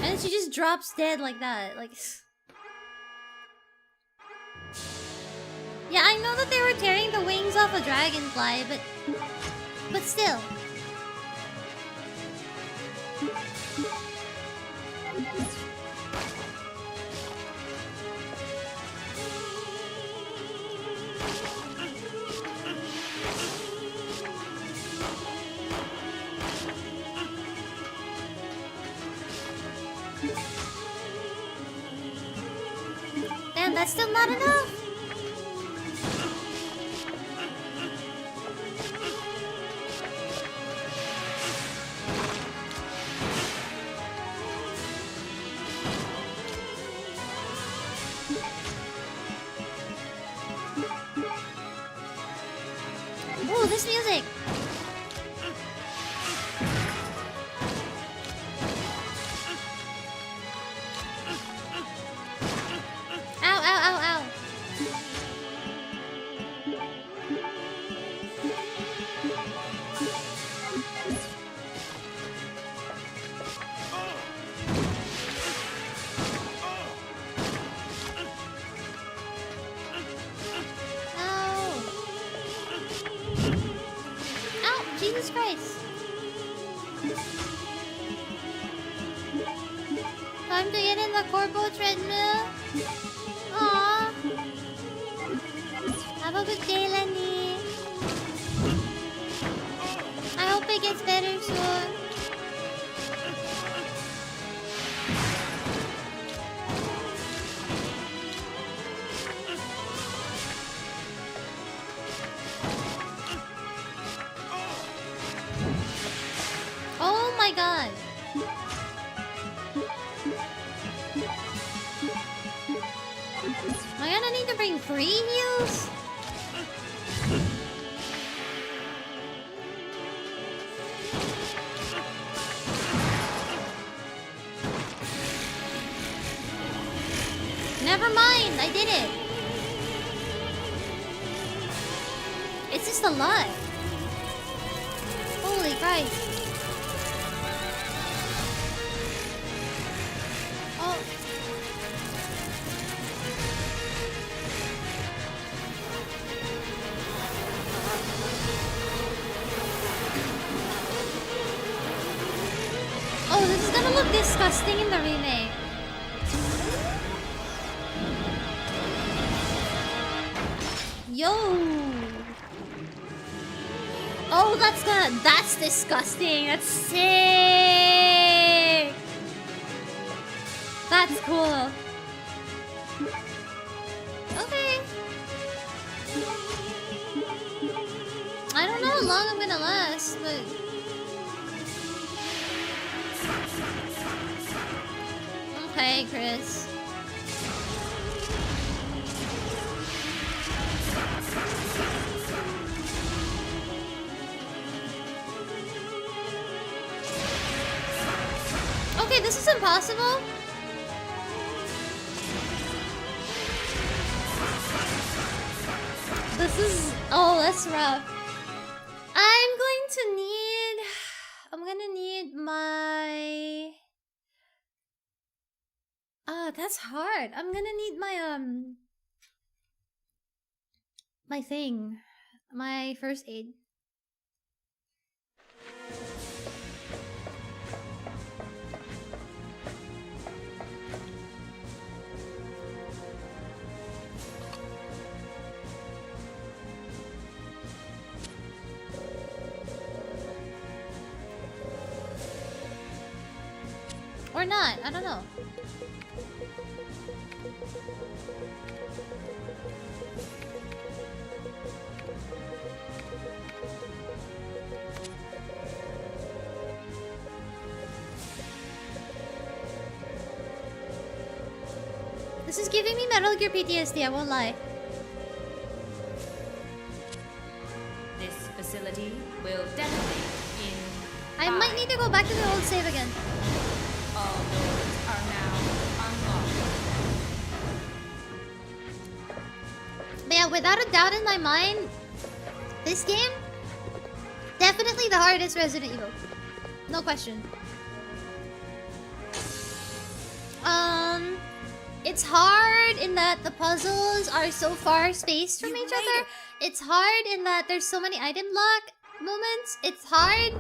And she just drops dead like that. Like. Yeah, I know that they were tearing the wings off a dragonfly, but still. Damn, that's still not enough. Ooh, this music. Ow, ow, ow, ow. Ow. Ow, Jesus Christ. Time to get in the corpo treadmill. Aww. Have a good day, Lenny. I hope it gets better soon. Oh my god. Am I gonna need to bring 3 heals? Never mind, I did it. It's just a lot. Holy Christ. Oh. Oh, this is gonna look disgusting in the remake. Yo. Oh, that's disgusting. That's sick. That's cool. Okay. I don't know how long I'm gonna last, but okay, Chris. Okay, this is impossible. This is... oh, that's rough. I'm gonna need my... ah, that's hard. I'm gonna need my, my thing. My first aid. Or not, I don't know. This is giving me Metal Gear PTSD, I won't lie. This facility will detonate in I might need to go back to the old save again. All doors are now unlocked. But yeah, without a doubt in my mind, this game, definitely the hardest Resident Evil. No question. It's hard in that the puzzles are so far spaced from each other. It's hard in that there's so many item lock moments. It's hard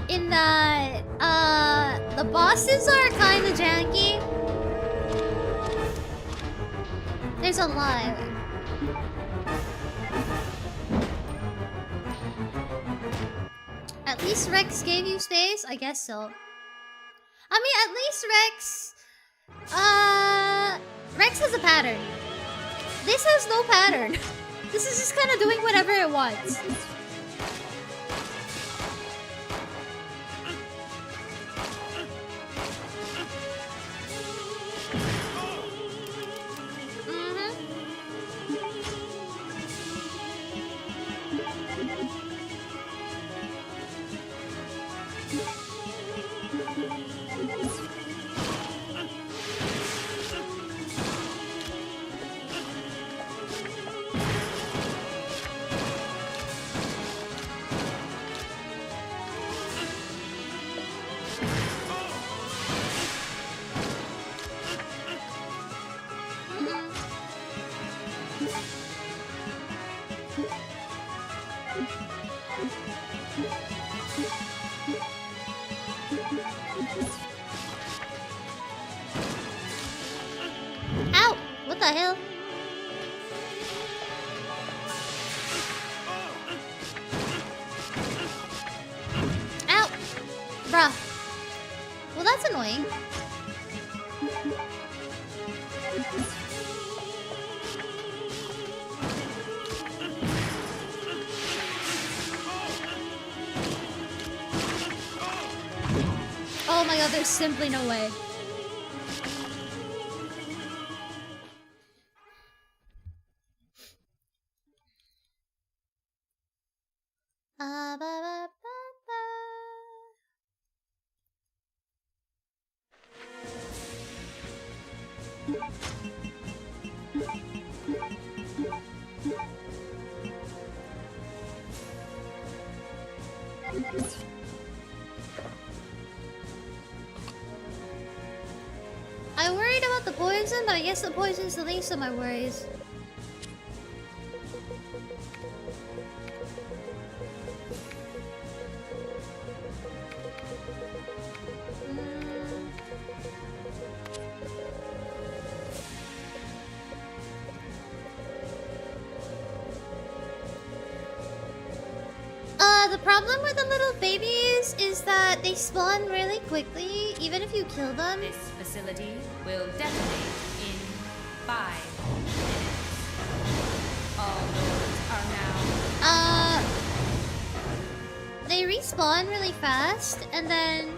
in that the bosses are kind of janky. There's a lot. At least Rex gave you space? I guess so. I mean, at least Rex has a pattern. This has no pattern. This is just kind of doing whatever it wants. Ow! What the hell? Ow! Bruh. Well, that's annoying. Oh my god, there's simply no way. Ba, ba, ba, ba. I worried about the poison, but I guess the poison's the least of my worries. The problem with the little babies is that they spawn really quickly, even if you kill them. This facility will detonate in 5 minutes. All doors are now. They respawn really fast, and then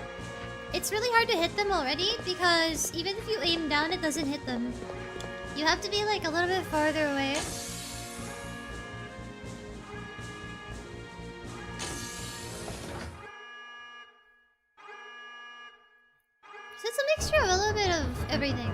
it's really hard to hit them already because even if you aim down, it doesn't hit them. You have to be like a little bit farther away. So it's a mixture of a little bit of everything.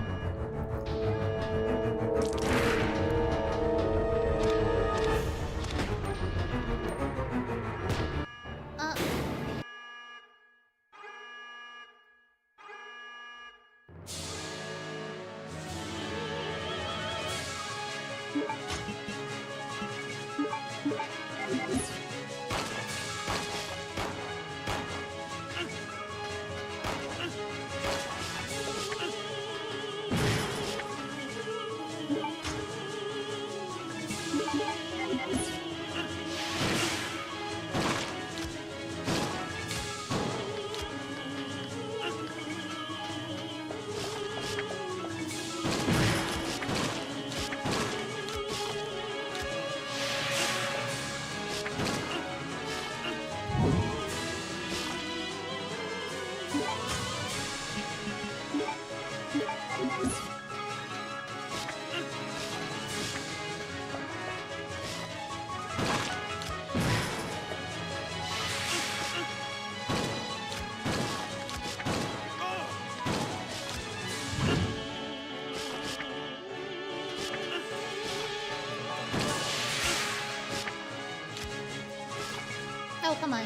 Oh, come on.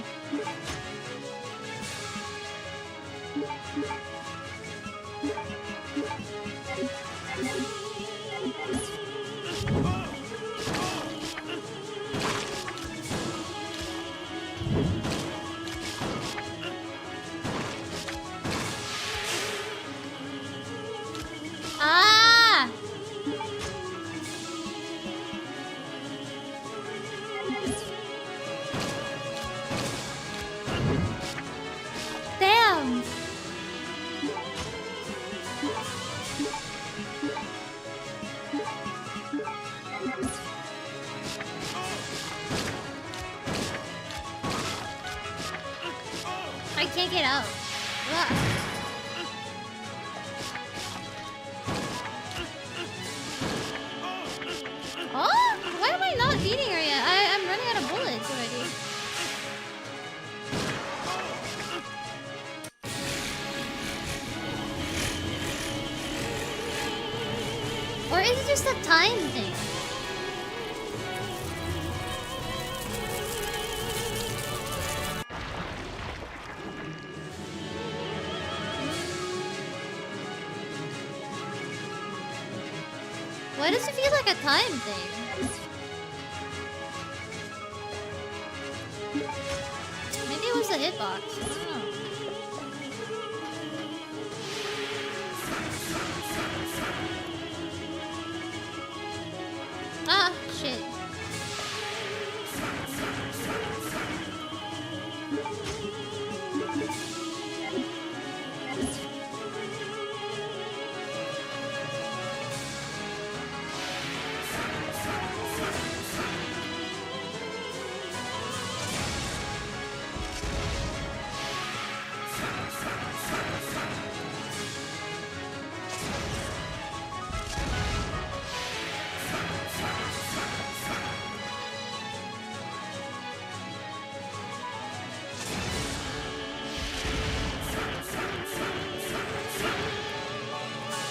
Ah! Damn! I can't get out. Ugh. Oh? Why am I not beating her yet? I'm running out of bullets already. Or is it just a time thing? Why does it feel like a time thing? Maybe it was the hitbox. I don't know. Ah, shit.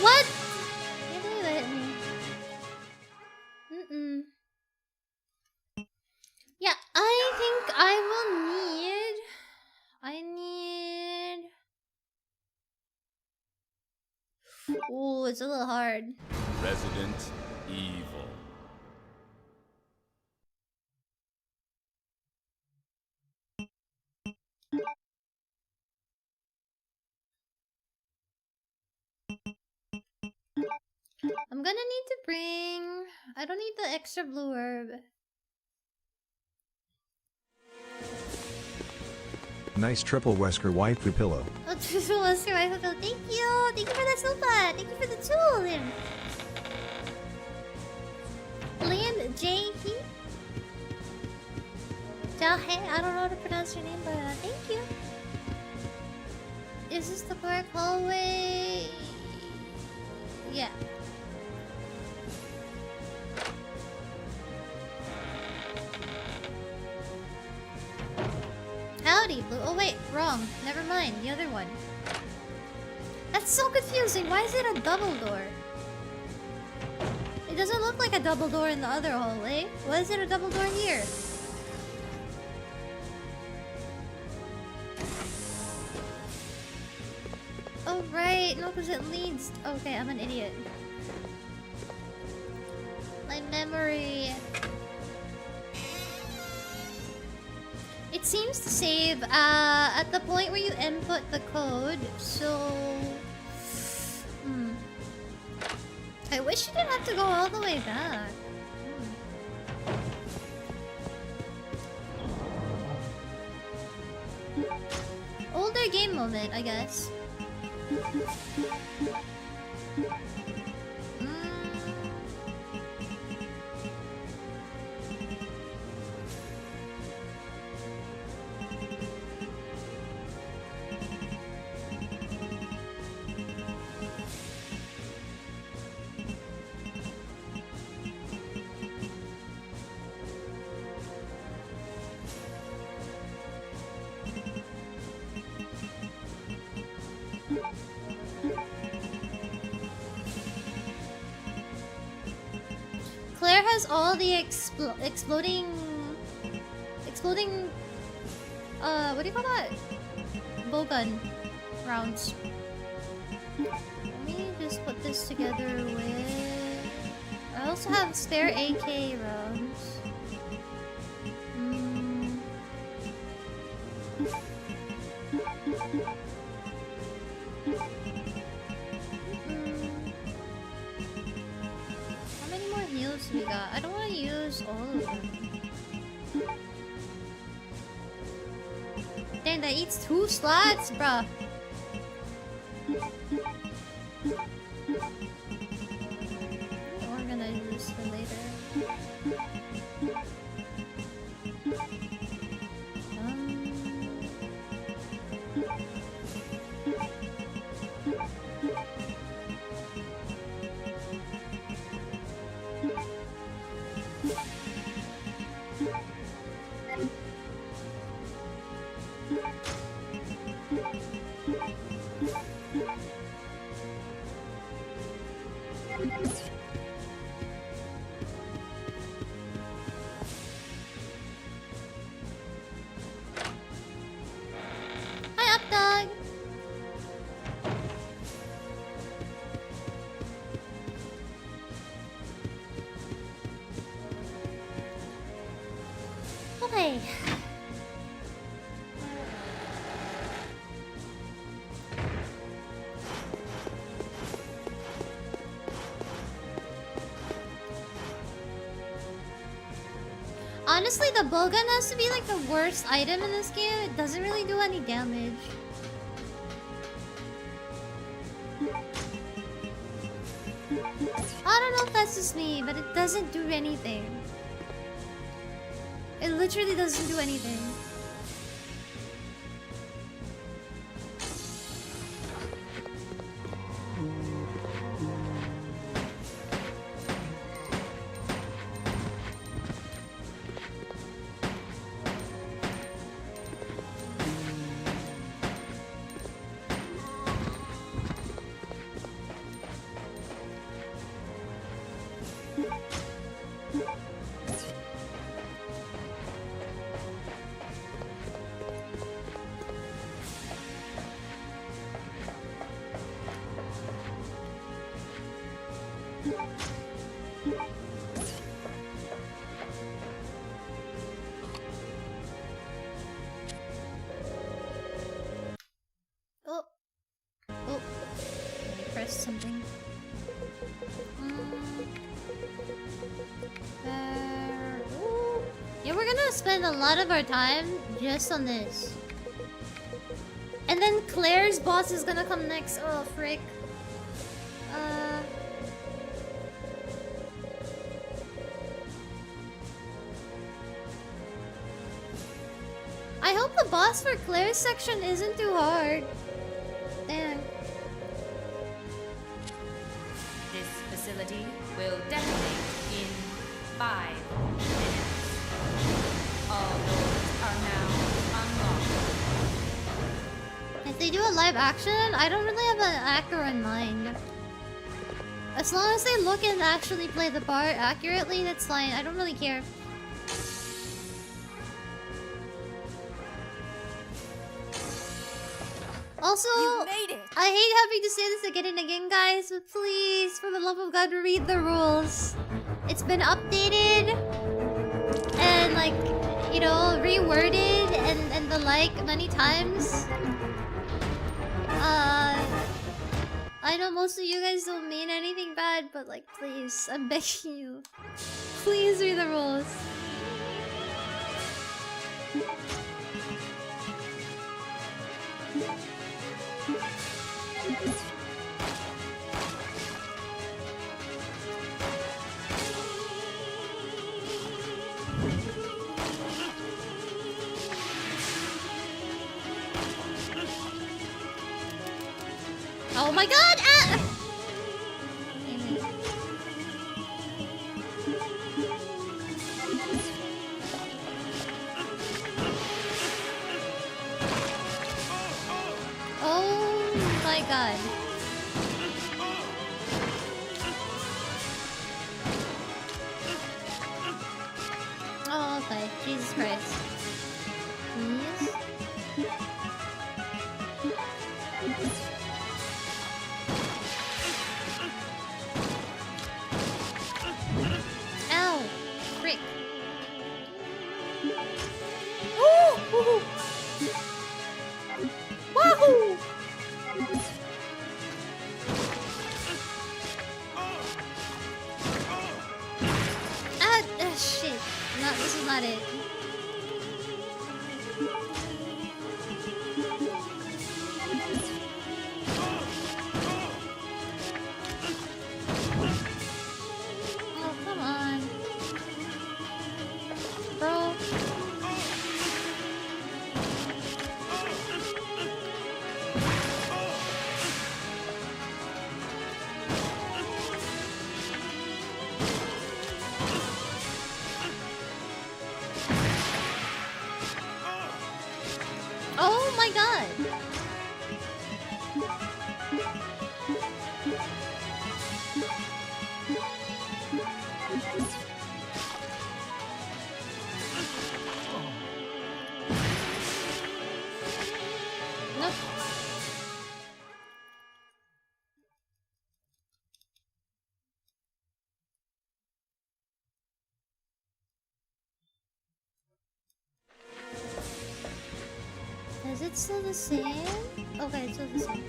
What? Can't believe that hit me. Yeah, I think I will need... Ooh, it's a little hard. Resident Evil. I'm gonna need to bring... I don't need the extra blue herb. Nice triple Wesker waifu pillow. Oh, triple Wesker waifu pillow. Thank you! Thank you for the sofa! Thank you for the tool! Land J. Jahe, I don't know how to pronounce your name, but thank you. Is this the park hallway? Yeah. Howdy, Blue. Oh wait, wrong. Never mind, the other one. That's so confusing. Why is it a double door? It doesn't look like a double door in the other hallway. Why is it a double door here? Oh right, no, because it leads. Okay, I'm an idiot. My memory. It seems to save at the point where you input the code, so... I wish you didn't have to go all the way back. Older game moment, I guess. Claire has all the exploding what do you call that? Bowgun rounds. Let me just put this together with... I also have spare AK rounds. How many more heals do we got? I don't want to use all of them. Dang, that eats 2 slots, bruh. Organize this for later. Hi, Updog. Okay. Honestly, the bowgun has to be like the worst item in this game. It doesn't really do any damage. I don't know if that's just me, but it doesn't do anything. It literally doesn't do anything. Oh. Oh. I pressed something. There. Ooh. Yeah, we're gonna spend a lot of our time just on this. And then Claire's boss is gonna come next. Oh, frick. I hope the boss for Claire's section isn't too hard. Damn. This facility will detonate in 5 minutes. All doors are now unlocked. If they do a live action, I don't really have an actor in mind. As long as they look and actually play the part accurately, that's fine. I don't really care. Also, You made it. I hate having to say this again and again, guys, but please, for the love of God, read the rules. It's been updated and, like, you know, reworded and the like many times. I know most of you guys don't mean anything bad, but, like, please, I'm begging you. Please read the rules. Oh my god! Ah! Oh my god. Oh, okay. Jesus Christ. Please? Woohoo! Wahoo! Shit. No, this is not it. Oh, come on. Bro. Oh my god! Nope. Is it still the same? Okay, it's still the same.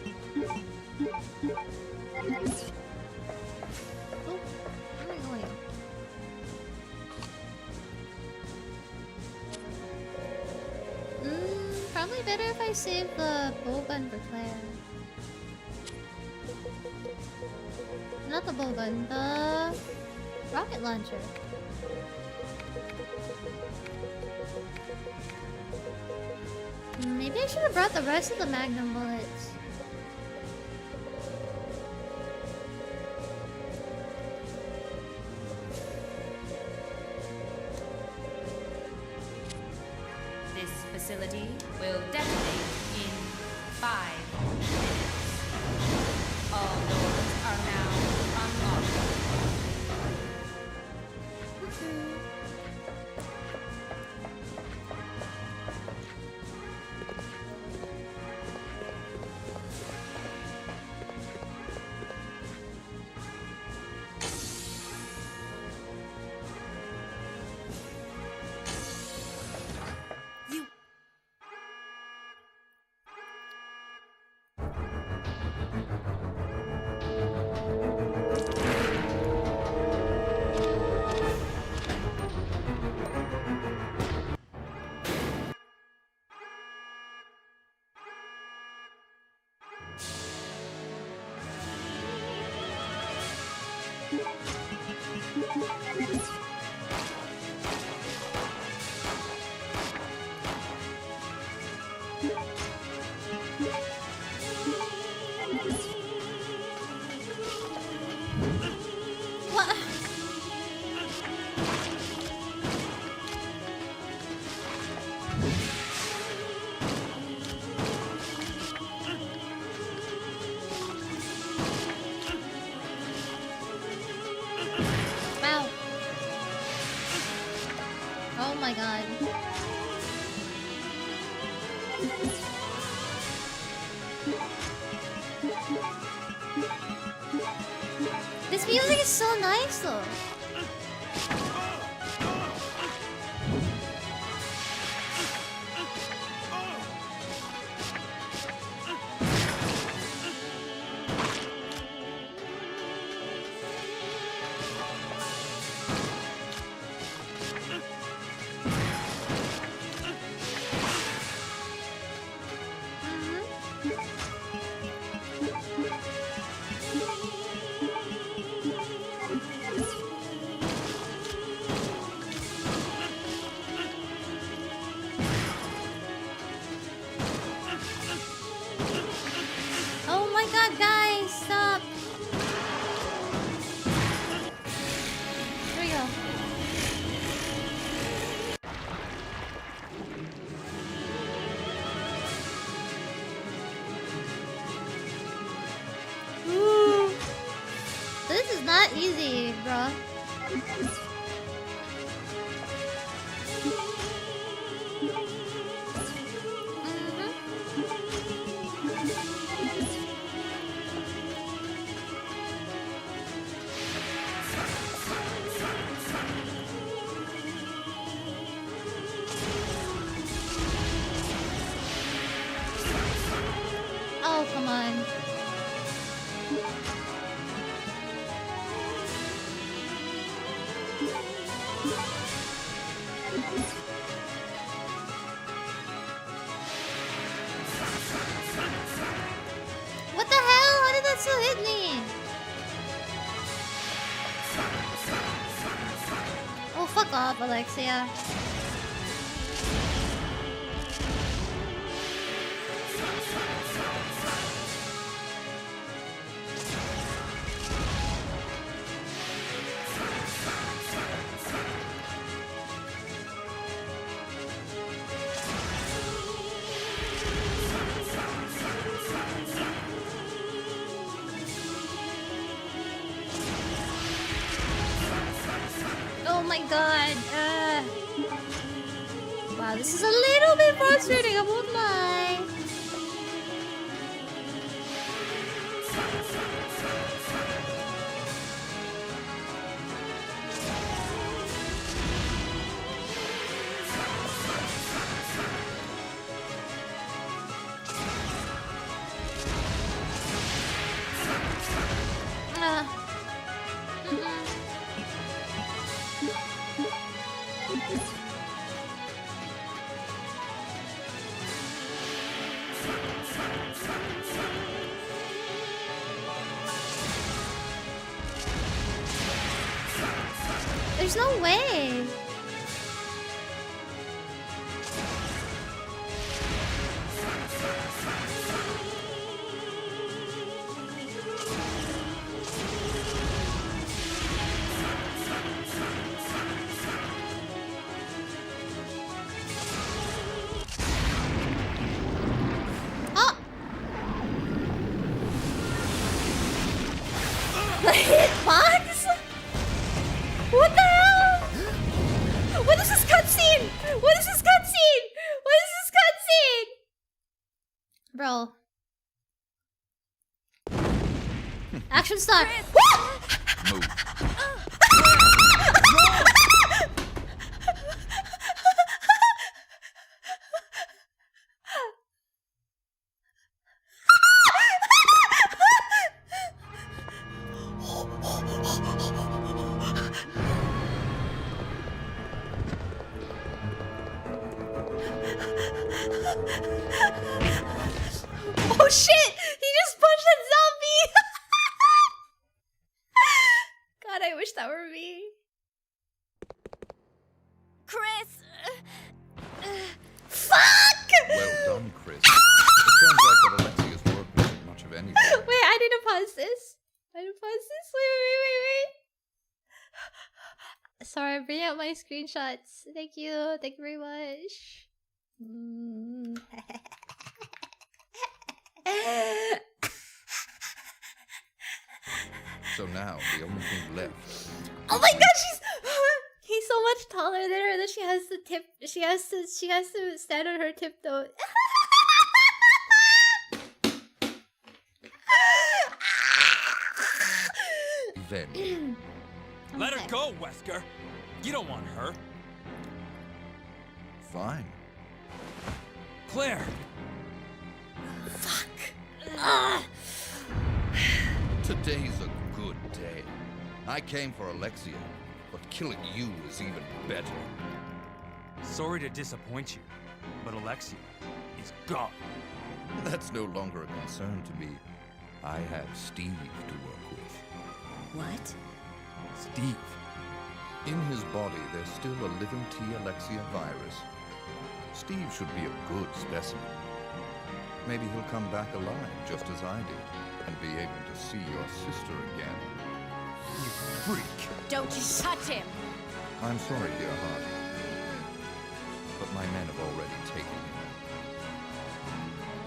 Oh, where am I going? Probably better if I save the bowgun for Claire. Not the bowgun, the rocket launcher. Maybe I should have brought the rest of the magnum bullets. This facility will detonate in 5 minutes. All doors are now unlocked. What? Wow. Oh my god. This music is so nice though. Oh my god, guys, stop. Here we go. Ooh. This is not easy, bro. Come on. What the hell? How did that still hit me? Oh, fuck off, Alexia. Oh my god. Wow, this is a little bit frustrating, I won't lie. There's no way. Oh! The hitbox? What the hell? What is this cutscene? What is this cutscene? What is this cutscene? Bro. Action star. Move. Oh shit! He just punched that zombie! God, I wish that were me. Chris! Fuck! Well done, Chris. It turns out that Alexia's work wasn't much of anything. Wait, I need to pause this. I need to pause this. Wait. Sorry, I'm bringing out my screenshots. Thank you. Thank you very much. So now, the only thing left... Oh my god, he's so much taller than her that she has to stand on her tiptoe. Then... Let her go, Wesker. You don't want her. Fine. Claire. Fuck. Today's a good day. I came for Alexia, but killing you is even better. Sorry to disappoint you, but Alexia is gone. That's no longer a concern to me. I have Steve to work with. What? Steve. In his body, there's still a living T. Alexia virus. Steve should be a good specimen. Maybe he'll come back alive, just as I did, and be able to see your sister again. You freak. Don't you touch him! I'm sorry, dear heart. But my men have already taken him.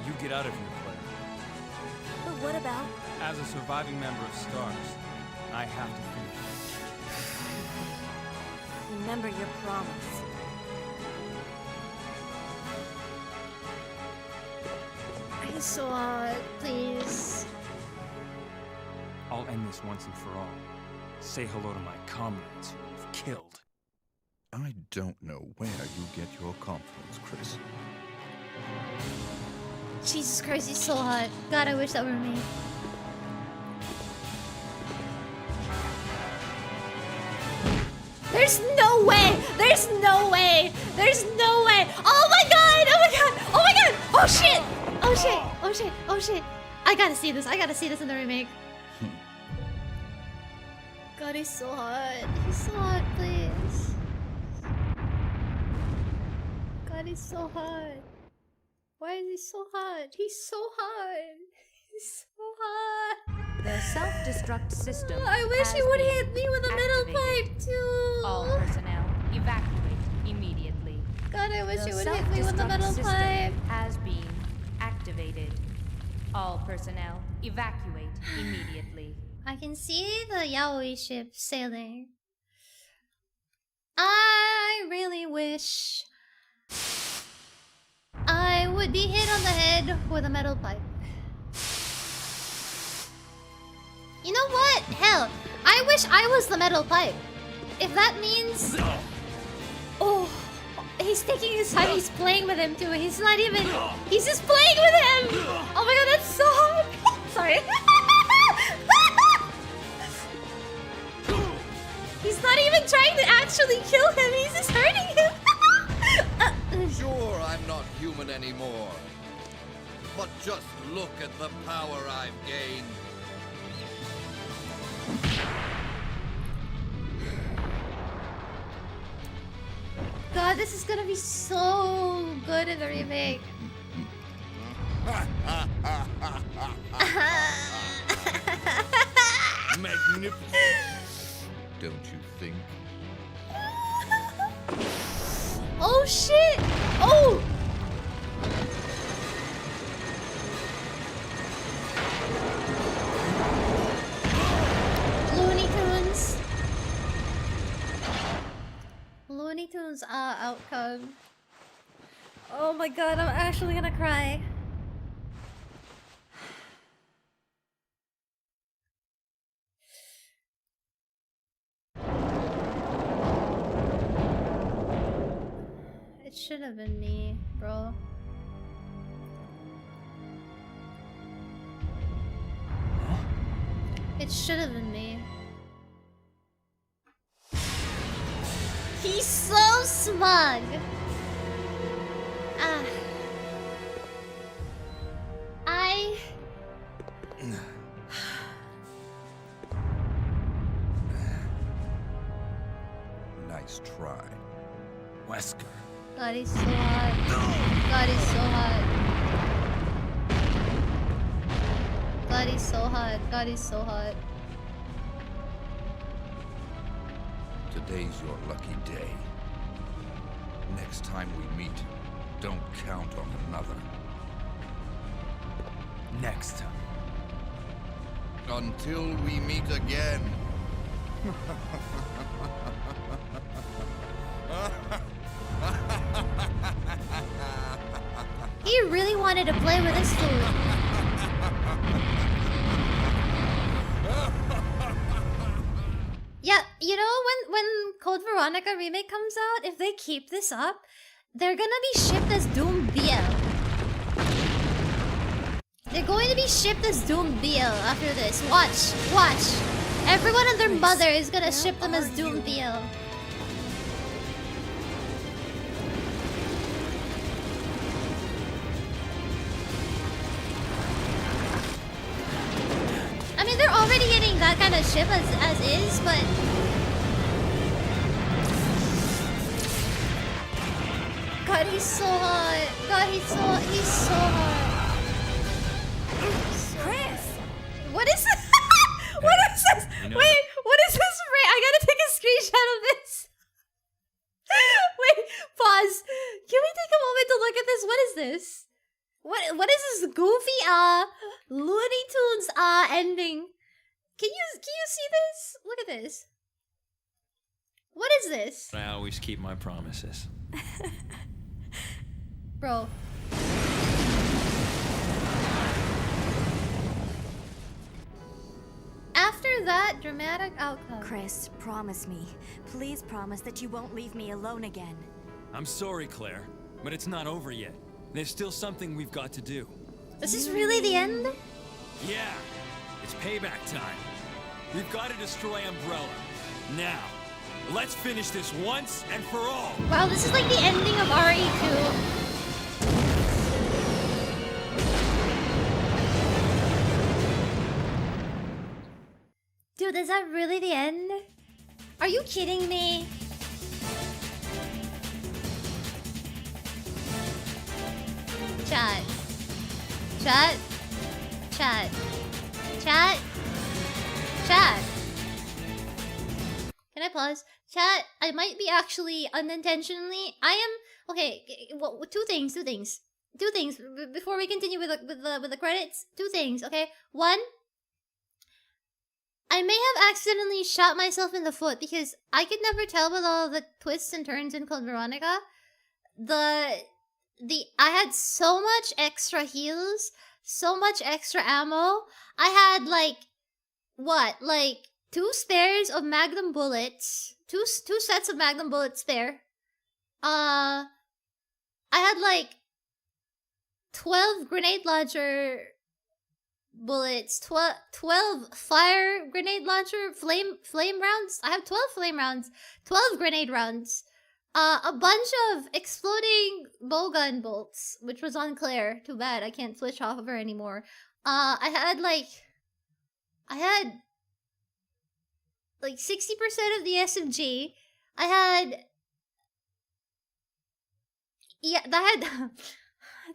You get out of here, Claire. But what about? As a surviving member of STARS, I have to finish this. Remember your promise. I saw it, please. I'll end this once and for all. Say hello to my comrades who you've killed. I don't know where you get your confidence, Chris. Jesus Christ, he's so hot. God, I wish that were me. There's no way! There's no way! There's no way! Oh my god! Oh my god! Oh my god! Oh shit! Oh shit! Oh shit! Oh shit! I gotta see this. I gotta see this in the remake. God, he's so hot. He's so hot, please. God, he's so hot. Why is he so hot? He's so hot. He's so hot. The self-destruct system. I wish he would hit me with a metal pipe too. All personnel evacuate immediately. God, I wish The he would hit me with a self-destruct metal system pipe. has been activated. All personnel evacuate immediately. I can see the yaoi ship sailing. I really wish I would be hit on the head with a metal pipe. You know what? Hell, I wish I was the metal pipe. If that means... Oh, he's taking his time. He's playing with him too. He's not even... He's just playing with him. Oh my god, that's so hot. Sorry. He's not even trying to actually kill him. He's just hurting him. Sure, I'm not human anymore. But just look at the power I've gained. God, this is gonna be so good in the remake. Magnificent. Don't you think? Oh shit! Oh! Looney Tunes. Looney Tunes outcome. Oh my god, I'm actually gonna cry. It should have been me, bro. It should have been me. He's so smug. Nice try. Wesker. God, he's so hot. God, he's so hot. God, he's so hot. God, he's so hot. Today's your lucky day. Next time we meet, don't count on another. Next time. Until we meet again. He really wanted to play with this dude. Yeah, you know, when Code Veronica remake comes out, if they keep this up, they're gonna be shipped as Doom BL. They're going to be shipped as Doom BL after this. Watch, watch. Everyone and their mother is gonna ship them as Doom BL. I mean, they're already getting that kind of ship as is, but... God, he's so hot. God, he's so hot. Chris! What is this? What is this? You know Wait, what is this? I gotta take a screenshot of this. Wait, pause. Can we take a moment to look at this? What is this? What is this goofy Looney Tunes ending? Can you see this? Look at this. What is this? I always keep my promises. Bro. After that dramatic outcome. Chris, promise me. Please promise that you won't leave me alone again. I'm sorry, Claire, but it's not over yet. There's still something we've got to do. This is really the end? Yeah, it's payback time. We've got to destroy Umbrella. Now, let's finish this once and for all. Wow, this is like the ending of RE2. Dude, is that really the end? Are you kidding me? Chat. Chat. Chat. Chat. Chat. Can I pause? Chat, I might be actually unintentionally. I am okay. Well, two things. Before we continue with the credits. Two things. Okay. One, I may have accidentally shot myself in the foot because I could never tell with all the twists and turns in Code Veronica. I had so much extra heals, so much extra ammo. I had like 2 spares of Magnum bullets, two sets of Magnum bullets spare. I had like 12 grenade launcher bullets, 12 fire grenade launcher flame rounds. I have 12 flame rounds, 12 grenade rounds. A bunch of exploding bowgun bolts, which was on Claire. Too bad I can't switch off of her anymore. I had like 60% of the SMG. I had had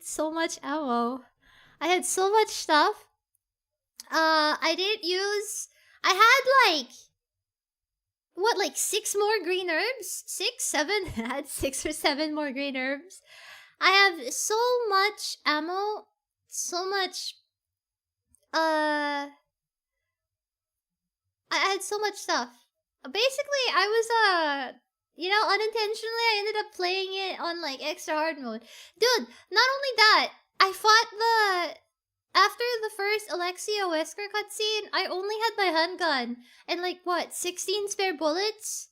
so much ammo. I had so much stuff. I didn't use. I had like 6 more green herbs? 6, 7? I had 6 or 7 more green herbs. I have so much ammo, so much. I had so much stuff. Basically, I was unintentionally I ended up playing it on like extra hard mode. Dude, not only that, I fought after the first Alexia Wesker cutscene, I only had my handgun and 16 spare bullets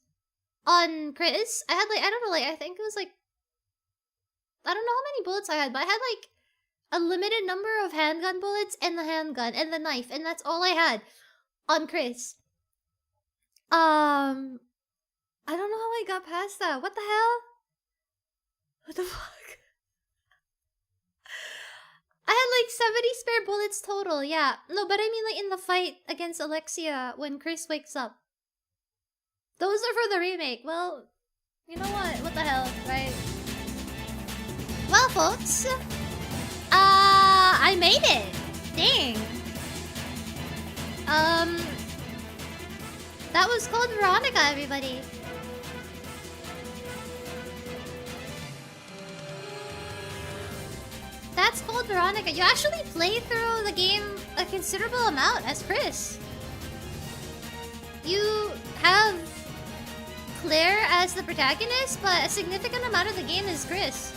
on Chris. I had I think it was I don't know how many bullets I had, but I had a limited number of handgun bullets and the handgun and the knife, and that's all I had on Chris. I don't know how I got past that. What the hell? What the fuck? I had 70 spare bullets total, yeah. No, but I mean in the fight against Alexia when Chris wakes up. Those are for the remake. Well, you know what? What the hell, right? Well, folks, I made it. Dang. That was Code Veronica, everybody. That's Code Veronica. You actually play through the game a considerable amount as Chris. You have Claire as the protagonist, but a significant amount of the game is Chris.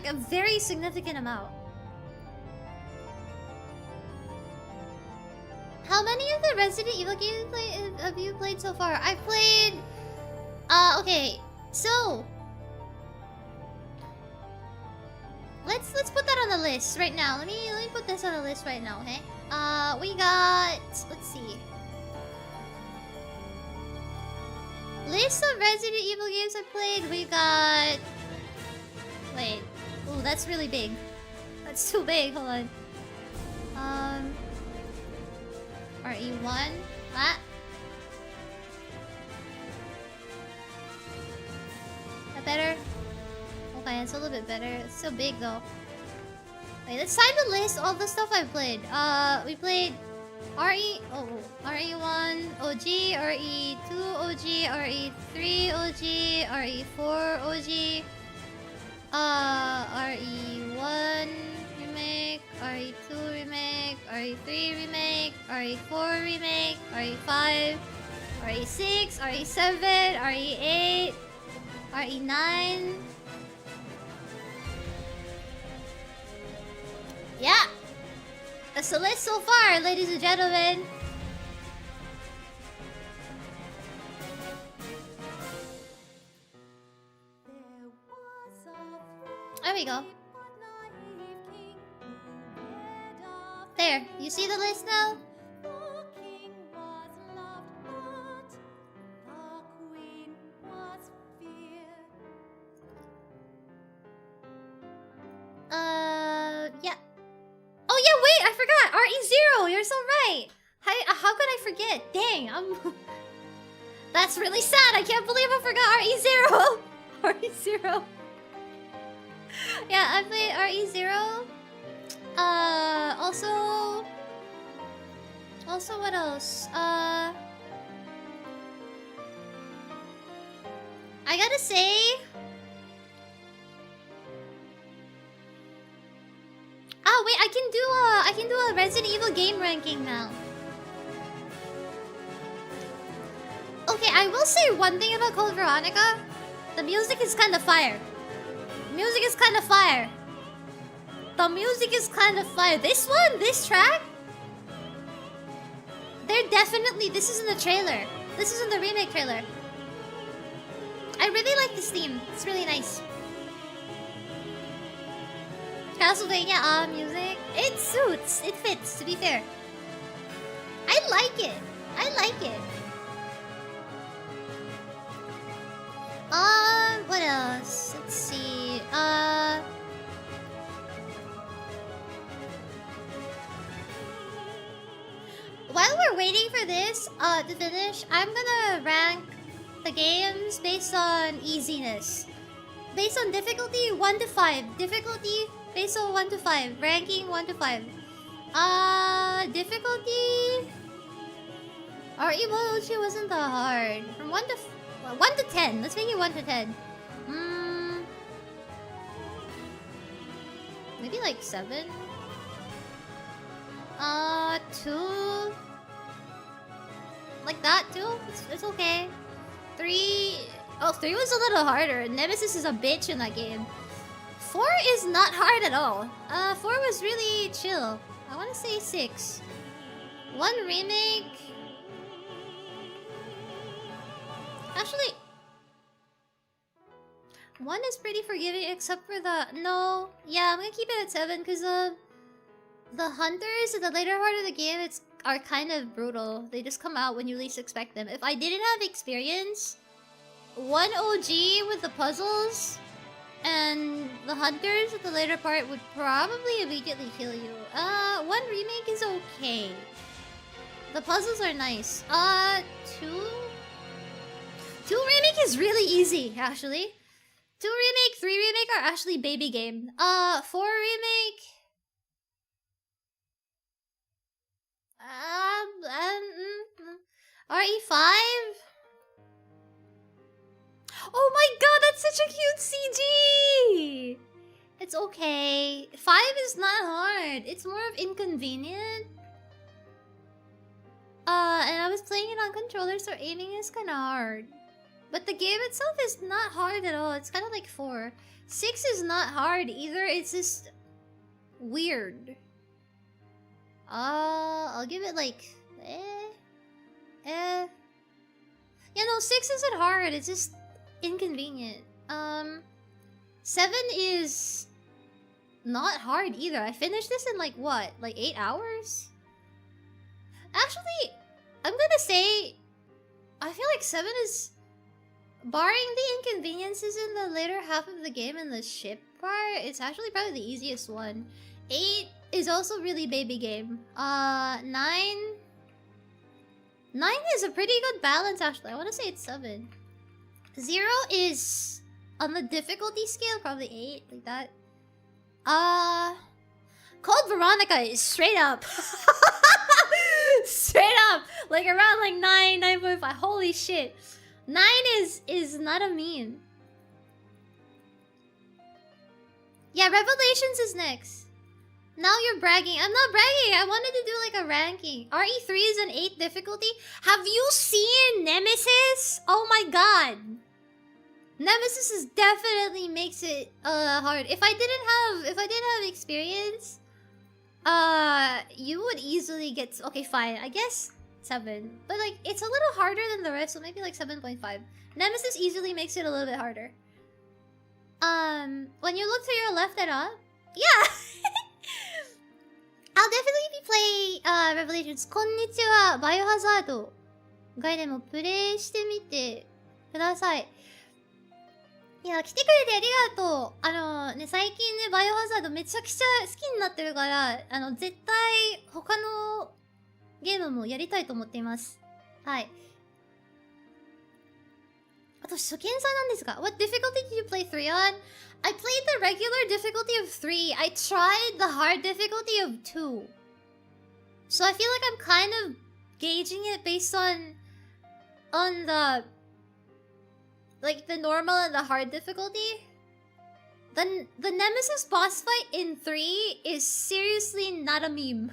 A very significant amount. How many of the Resident Evil games have you played so far? I've played... okay. So... Let's put that on the list right now. Let me put this on the list right now, okay? We got... Let's see. List of Resident Evil games I've played. We got... Wait. Ooh, that's really big. That's too big. Hold on. RE1. Ah. That better? Okay, it's a little bit better. It's still big though. Wait, let's time to list all the stuff I've played. We played RE1 OG, RE2 OG, RE3 OG, RE4 OG. RE1 remake, RE2 remake, RE3 remake, RE4 remake, RE5, RE6, RE7, RE8, RE9. Yeah! That's the list so far, ladies and gentlemen. we go. There, you see the list now? Yeah. Oh yeah, wait, I forgot. RE0, you're so right. How could I forget? Dang, That's really sad. I can't believe I forgot RE0. RE0. Yeah, I played RE0. Also, what else? I gotta say, oh wait, I can do a Resident Evil game ranking now. Okay, I will say one thing about Code Veronica. The music is kind of fire. Music is kind of fire. The music is kind of fire. This one, this track, they're definitely. This is in the trailer. This is in the remake trailer. I really like this theme. It's really nice. Castlevania music. It suits. It fits, to be fair. I like it. I like it. What else? Let's see. While we're waiting for this to finish, I'm gonna rank the games based on easiness. Based on difficulty, 1 to 5. Difficulty based on 1 to 5. Ranking 1 to 5. Difficulty. RE102 wasn't that hard. From 1 to 10. Let's make it 1 to 10. Maybe like 7. 2. Like that too. It's okay. 3. Oh, 3 was a little harder. Nemesis is a bitch in that game. 4 is not hard at all. 4 was really chill. I want to say 6. 1 remake. Actually, 1 is pretty forgiving except for the... No. Yeah, I'm gonna keep it at 7 because the hunters in the later part of the game are kind of brutal. They just come out when you least expect them. If I didn't have experience, 1 OG with the puzzles and the hunters at the later part would probably immediately kill you. 1 remake is okay. The puzzles are nice. 2 remake is really easy, actually. 2 remake, 3 remake are actually baby game. 4 remake... RE5? Oh my god, that's such a cute CG! It's okay. 5 is not hard. It's more of inconvenient. And I was playing it on controller, so aiming is kind of hard. But the game itself is not hard at all. It's kind of like 4. 6 is not hard either. It's just weird. I'll give it like Yeah, no, 6 isn't hard. It's just inconvenient. 7 is not hard either. I finished this in like what? Like 8 hours? Actually, I'm gonna say I feel like 7 is, barring the inconveniences in the later half of the game and the ship part, it's actually probably the easiest one. 8 is also really baby game. 9 is a pretty good balance actually. I want to say it's 7. 0 is on the difficulty scale probably 8, like that. Code Veronica is straight up. Straight up, like around like 9, 9.5. Holy shit. 9 is not a meme. Yeah, Revelations is next. Now you're bragging. I'm not bragging. I wanted to do like a ranking. RE3 is an 8 difficulty. Have you seen Nemesis? Oh my god. Nemesis is definitely makes it hard. If I didn't have experience, you would easily get, okay, fine. I guess 7. But like it's a little harder than the rest, so maybe like 7.5. Nemesis easily makes it a little bit harder. when you look to your left and up, yeah. I'll definitely be playing Revelations. こんにちは、バイオハザードがでもプレイしてみてください。いや、来てくれてありがとう。最近ね、バイオハザードめちゃくちゃ好きになってるから、絶対他のゲームもやりたいと思っています。はい。あと、初見さんなんですが、What difficulty did you play 3 on? I played the regular difficulty of 3. I tried the hard difficulty of 2. So I feel like I'm kind of gauging it based on the like the normal and the hard difficulty. The Nemesis boss fight in 3 is seriously not a meme.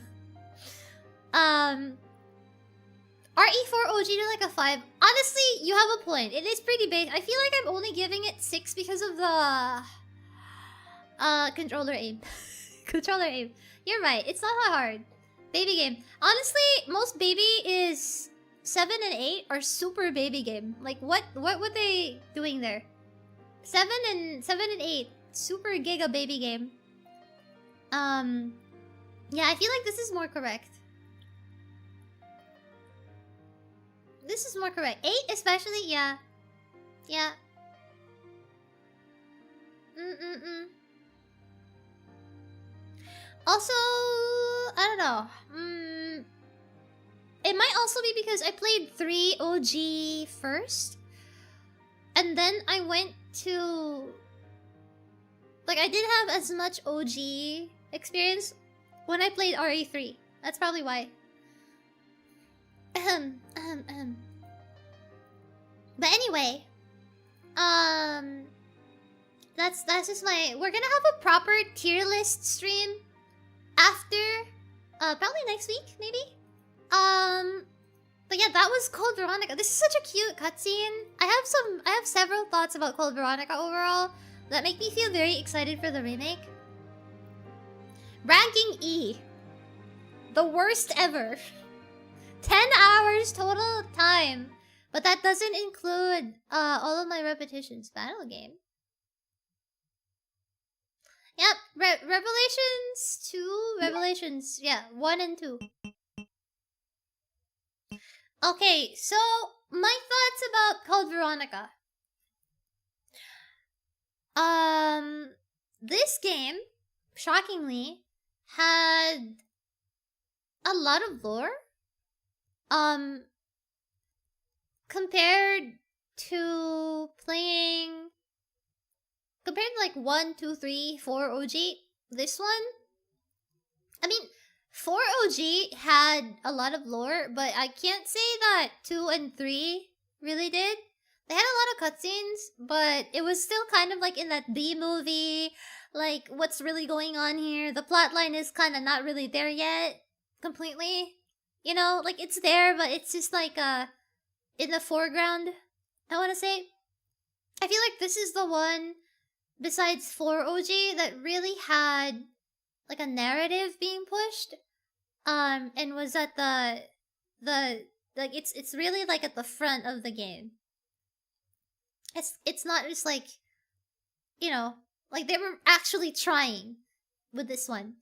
RE4 OG to like a 5. Honestly, you have a point. It is pretty big. I feel like I'm only giving it 6 because of the controller aim. Controller aim. You're right. It's not that hard. Baby game. Honestly, most baby is 7 and 8 are super baby game. Like what were they doing there? 7 and 8 super giga baby game. Yeah, I feel like this is more correct. This is more correct. 8 especially, yeah. Yeah. Also, I don't know. It might also be because I played 3 OG first. And then I went to... Like, I didn't have as much OG experience when I played RE3. That's probably why. But anyway, that's just my. We're gonna have a proper tier list stream after, probably next week, maybe. But yeah, that was Cold Veronica. This is such a cute cutscene. I have several thoughts about Cold Veronica overall that make me feel very excited for the remake. Ranking E, the worst ever. 10 hours total time. But that doesn't include all of my repetitions. Battle game. Yep, Revelations 2, Revelations, yeah, 1 and 2. Okay, so my thoughts about Code Veronica. This game, shockingly, had a lot of lore. Compared to like 1, 2, 3, 4 OG, this one, I mean, 4 OG had a lot of lore, but I can't say that 2 and 3 really did. They had a lot of cutscenes, but it was still kind of like in that B movie, like what's really going on here. The plotline is kind of not really there yet, completely. You know, like it's there, but it's just like in the foreground, I want to say. I feel like this is the one, besides 4 OG, that really had like a narrative being pushed, and was at the like it's really like at the front of the game. It's not just like, you know, like they were actually trying with this one,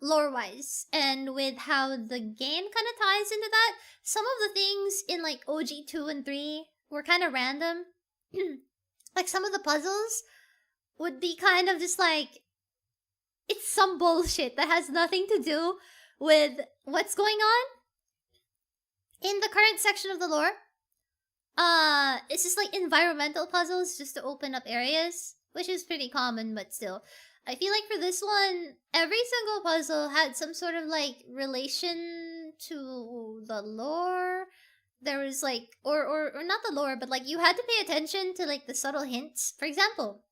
lore-wise, and with how the game kind of ties into that. Some of the things in like OG 2 and 3 were kind of random. Like some of the puzzles would be kind of just like, it's some bullshit that has nothing to do with what's going on in the current section of the lore. It's just like environmental puzzles just to open up areas, which is pretty common, but still. I feel like for this one, every single puzzle had some sort of like relation to the lore. There was like, or not the lore, but like you had to pay attention to like the subtle hints. For example,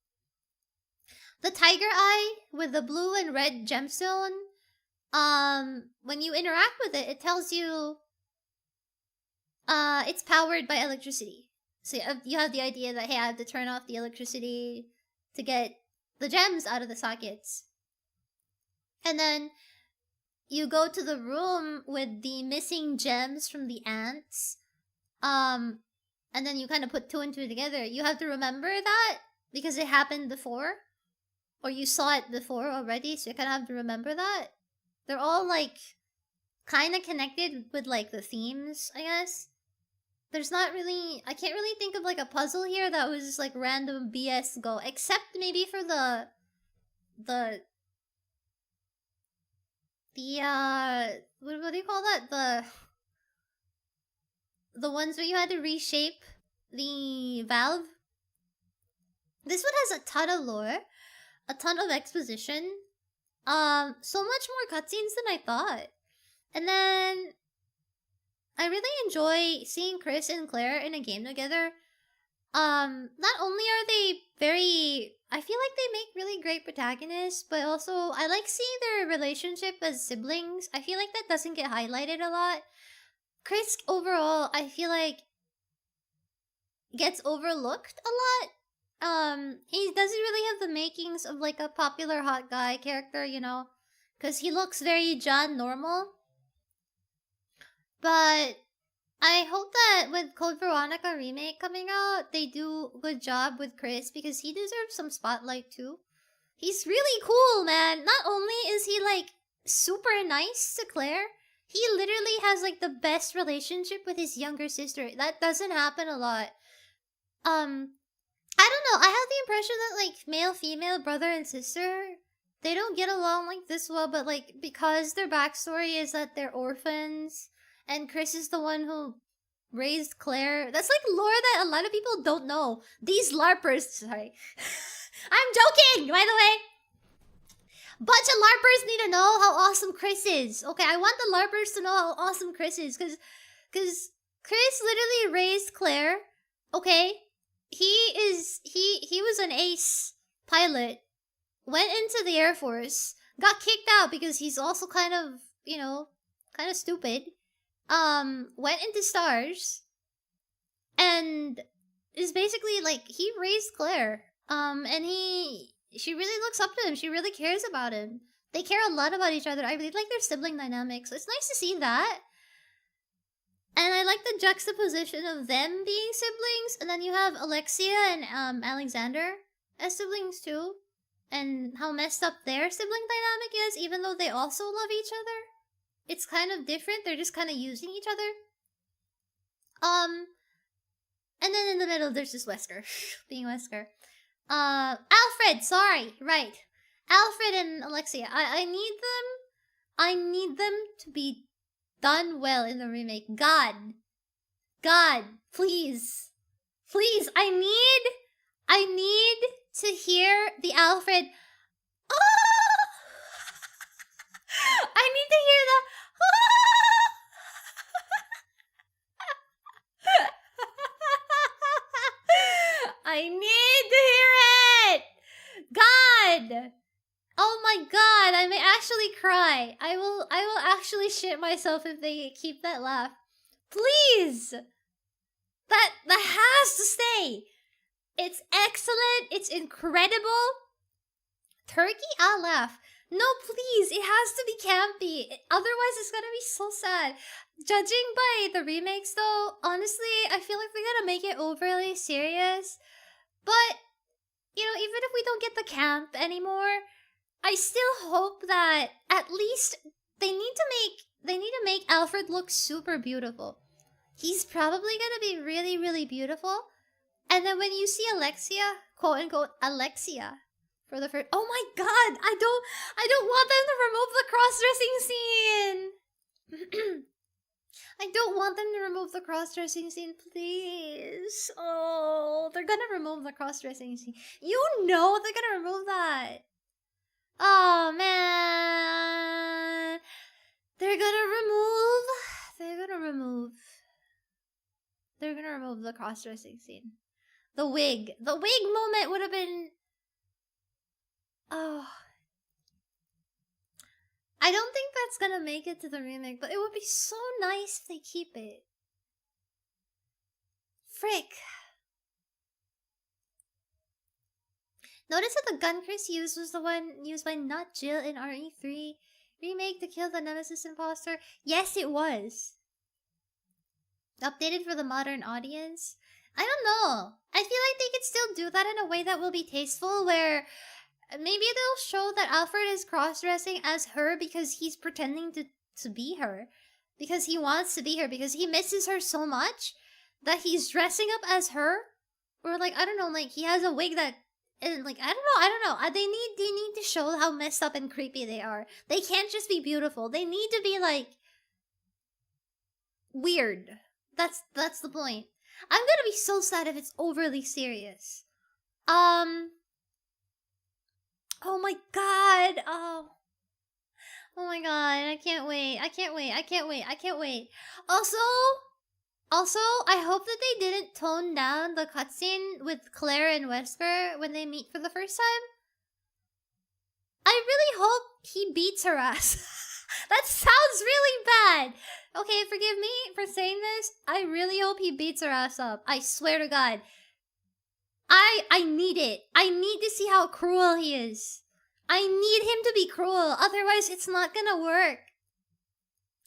the tiger eye with the blue and red gemstone, when you interact with it, it tells you it's powered by electricity. So you have the idea that, hey, I have to turn off the electricity to get the gems out of the sockets. And then you go to the room with the missing gems from the ants. And then you kind of put 2 and 2 together. You have to remember that because it happened before, or you saw it before already, so you kind of have to remember that. They're all like kind of connected with like the themes, I guess. There's not really, I can't really think of like a puzzle here that was just like random BS go, except maybe for the what do you call that? The ones where you had to reshape the valve. This one has a ton of lore, a ton of exposition, so much more cutscenes than I thought. And then I really enjoy seeing Chris and Claire in a game together. Not only are they very, I feel like they make really great protagonists, but also I like seeing their relationship as siblings. I feel like that doesn't get highlighted a lot. Chris overall, I feel like gets overlooked a lot. He doesn't really have the makings of like a popular hot guy character, you know, because he looks very John normal. But I hope that with Code Veronica remake coming out, they do a good job with Chris, because he deserves some spotlight too. He's really cool, man. Not only is he like super nice to Claire, he literally has like the best relationship with his younger sister. That doesn't happen a lot. I don't know. I have the impression that like male, female, brother and sister, they don't get along like this well, but like because their backstory is that they're orphans and Chris is the one who raised Claire. That's like lore that a lot of people don't know. These LARPers, sorry. I'm joking, by the way. Bunch of LARPers need to know how awesome Chris is. Okay, I want the LARPers to know how awesome Chris is, because Chris literally raised Claire. Okay, he was an ace pilot, went into the Air Force, got kicked out because he's also kind of, you know, kind of stupid. Went into stars, and is basically like, he raised Claire. And she really looks up to him. She really cares about him. They care a lot about each other. I really like their sibling dynamics. So it's nice to see that. And I like the juxtaposition of them being siblings. And then you have Alexia and Alexander as siblings too. And how messed up their sibling dynamic is, even though they also love each other. It's kind of different. They're just kind of using each other. And then in the middle, there's just Wesker. Being Wesker. Alfred, sorry, right. Alfred and Alexia. I need them to be done well in the remake. God, please. Please, I need to hear the Alfred. Oh! I need to hear the. I need to hear it! God! Oh my god, I may actually cry. I will actually shit myself if they keep that laugh. Please! That has to stay! It's excellent, it's incredible. Turkey? I'll laugh. No, please, it has to be campy. Otherwise, it's gonna be so sad. Judging by the remakes, though, honestly, I feel like they're gonna make it overly serious. But, you know, even if we don't get the camp anymore, I still hope that at least they need to make Alfred look super beautiful. He's probably gonna be really, really beautiful. And then when you see Alexia, quote unquote Alexia, for the first, oh my god, I don't want them to remove the cross-dressing scene. I don't want them to remove the cross-dressing scene, please. Oh, they're gonna remove the cross-dressing scene. You know they're gonna remove that. Oh man, they're gonna remove the cross-dressing scene. The wig moment would have been. Oh, I don't think that's gonna make it to the remake, but it would be so nice if they keep it. Frick. Notice that the gun Chris used was the one used by Not Jill in RE3 remake to kill the Nemesis imposter. Yes, it was. Updated for the modern audience. I don't know. I feel like they could still do that in a way that will be tasteful, where maybe they'll show that Alfred is cross-dressing as her because he's pretending to be her. Because he wants to be her, because he misses her so much that he's dressing up as her. Or like, I don't know, like he has a wig that, and like, I don't know. They need to show how messed up and creepy they are. They can't just be beautiful. They need to be like weird. That's the point. I'm gonna be so sad if it's overly serious. Oh my god. Oh my god. I can't wait. Also, I hope that they didn't tone down the cutscene with Claire and Wesker when they meet for the first time. I really hope he beats her ass. That sounds really bad. Okay, forgive me for saying this. I really hope he beats her ass up. I swear to God. I need it. I need to see how cruel he is. I need him to be cruel. Otherwise, it's not gonna work.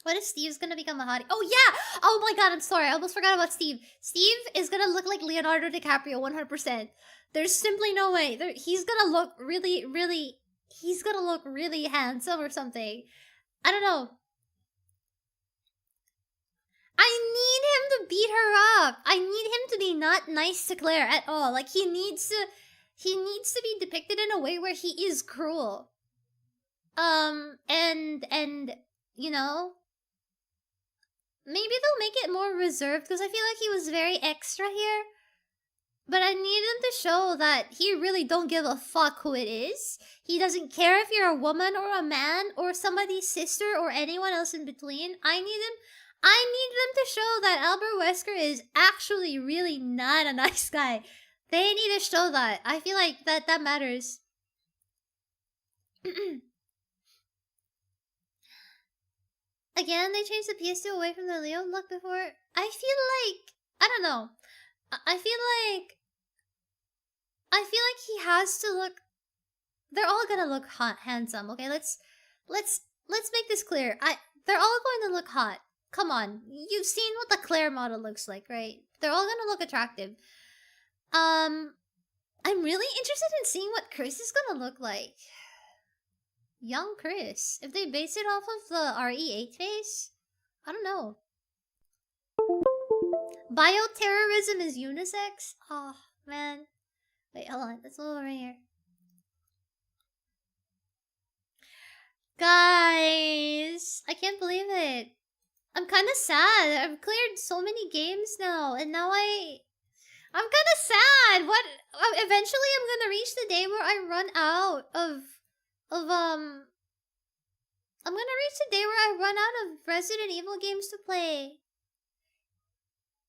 What if Steve's gonna become a hottie? Oh yeah! Oh my god, I'm sorry. I almost forgot about Steve. Steve is gonna look like Leonardo DiCaprio 100%. There's simply no way. He's gonna look really, really... He's gonna look really handsome or something. I don't know. I need him to beat her up. I need him to be not nice to Claire at all. Like, he needs to be depicted in a way where he is cruel. And you know, maybe they'll make it more reserved, because I feel like he was very extra here. But I need them to show that he really don't give a fuck who it is. He doesn't care if you're a woman or a man or somebody's sister or anyone else in between. I need them to show that Albert Wesker is actually really not a nice guy. They need to show that. I feel like that matters. Again, they changed the PS2 away from the Leo look before. I feel like, I don't know. I feel like he has to look. They're all gonna look hot, handsome. Okay, let's make this clear. They're all going to look hot. Come on, you've seen what the Claire model looks like, right? They're all gonna look attractive. I'm really interested in seeing what Chris is gonna look like. Young Chris. If they base it off of the RE8 face, I don't know. Bioterrorism is unisex? Oh, man. Wait, hold on. Let's move over here. Guys, I can't believe it. I'm kind of sad. I've cleared so many games now, and now I'm kind of sad. What? Eventually, I'm gonna reach the day where I run out of I'm gonna reach the day where I run out of Resident Evil games to play.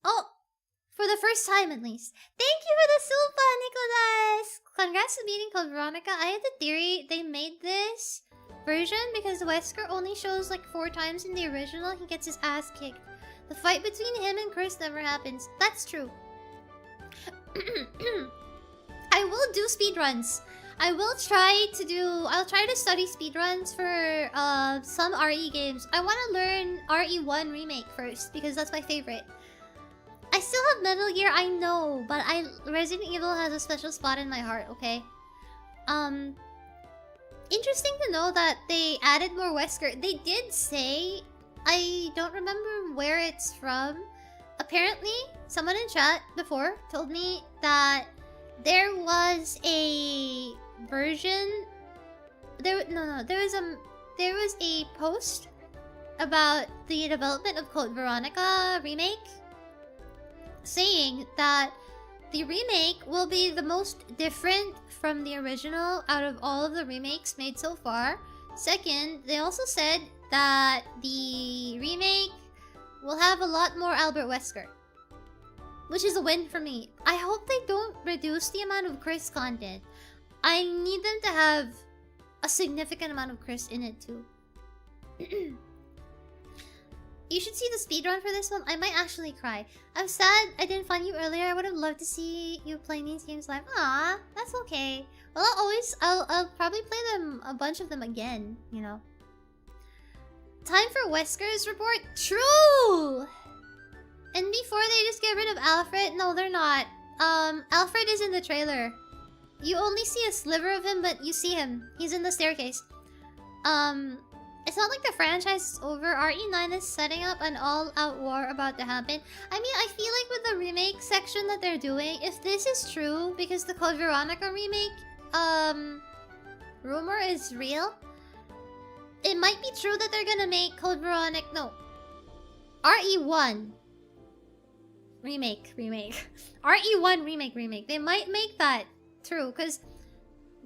Oh, for the first time at least. Thank you for the Supa, Nicholas! Congrats to beating Code Veronica. I had the theory they made this version because Wesker only shows like 4 times in the original. He gets his ass kicked. The fight between him and Chris never happens. That's true. I will do speedruns. I'll try to study speedruns for some RE games. I want to learn RE1 Remake first because that's my favorite. I still have Metal Gear, I know, but Resident Evil has a special spot in my heart, okay? Interesting to know that they added more Wesker. They did say, I don't remember where it's from. Apparently, someone in chat before told me that there was a version. There was a post about the development of Code Veronica remake, saying that the remake will be the most different from the original out of all of the remakes made so far. Second, they also said that the remake will have a lot more Albert Wesker, which is a win for me. I hope they don't reduce the amount of Chris content. I need them to have a significant amount of Chris in it too. You should see the speedrun for this one. I might actually cry. I'm sad I didn't find you earlier. I would have loved to see you playing these games live. Aw, that's okay. Well, I'll probably play them, a bunch of them again, you know. Time for Wesker's report. True! And before they just get rid of Alfred, no, they're not. Alfred is in the trailer. You only see a sliver of him, but you see him. He's in the staircase. It's not like the franchise is over. RE9 is setting up an all-out war about to happen. I mean, I feel like with the remake section that they're doing, if this is true, because the Code Veronica remake, rumor is real, it might be true that they're gonna make Code Veronica... No. RE1 remake. RE1 remake. They might make that true, because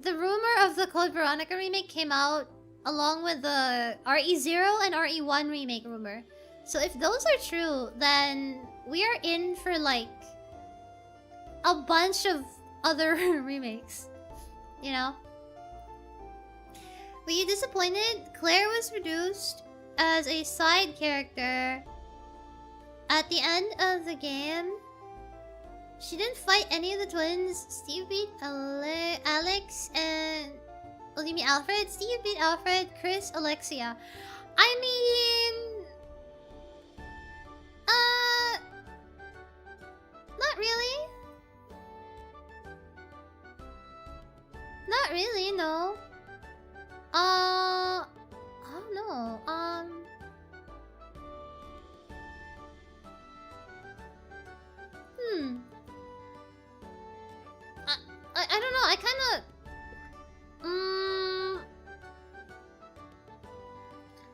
the rumor of the Code Veronica remake came out along with the RE0 and RE1 remake rumor. So if those are true, then we are in for like a bunch of other remakes. You know? Were you disappointed? Claire was reduced as a side character at the end of the game. She didn't fight any of the twins. Steve beat Alex and... Oh, you mean Alfred? Steve beat Alfred, Chris, Alexia. I mean... Not really. Not really, no. I don't know. I don't know. I kind of...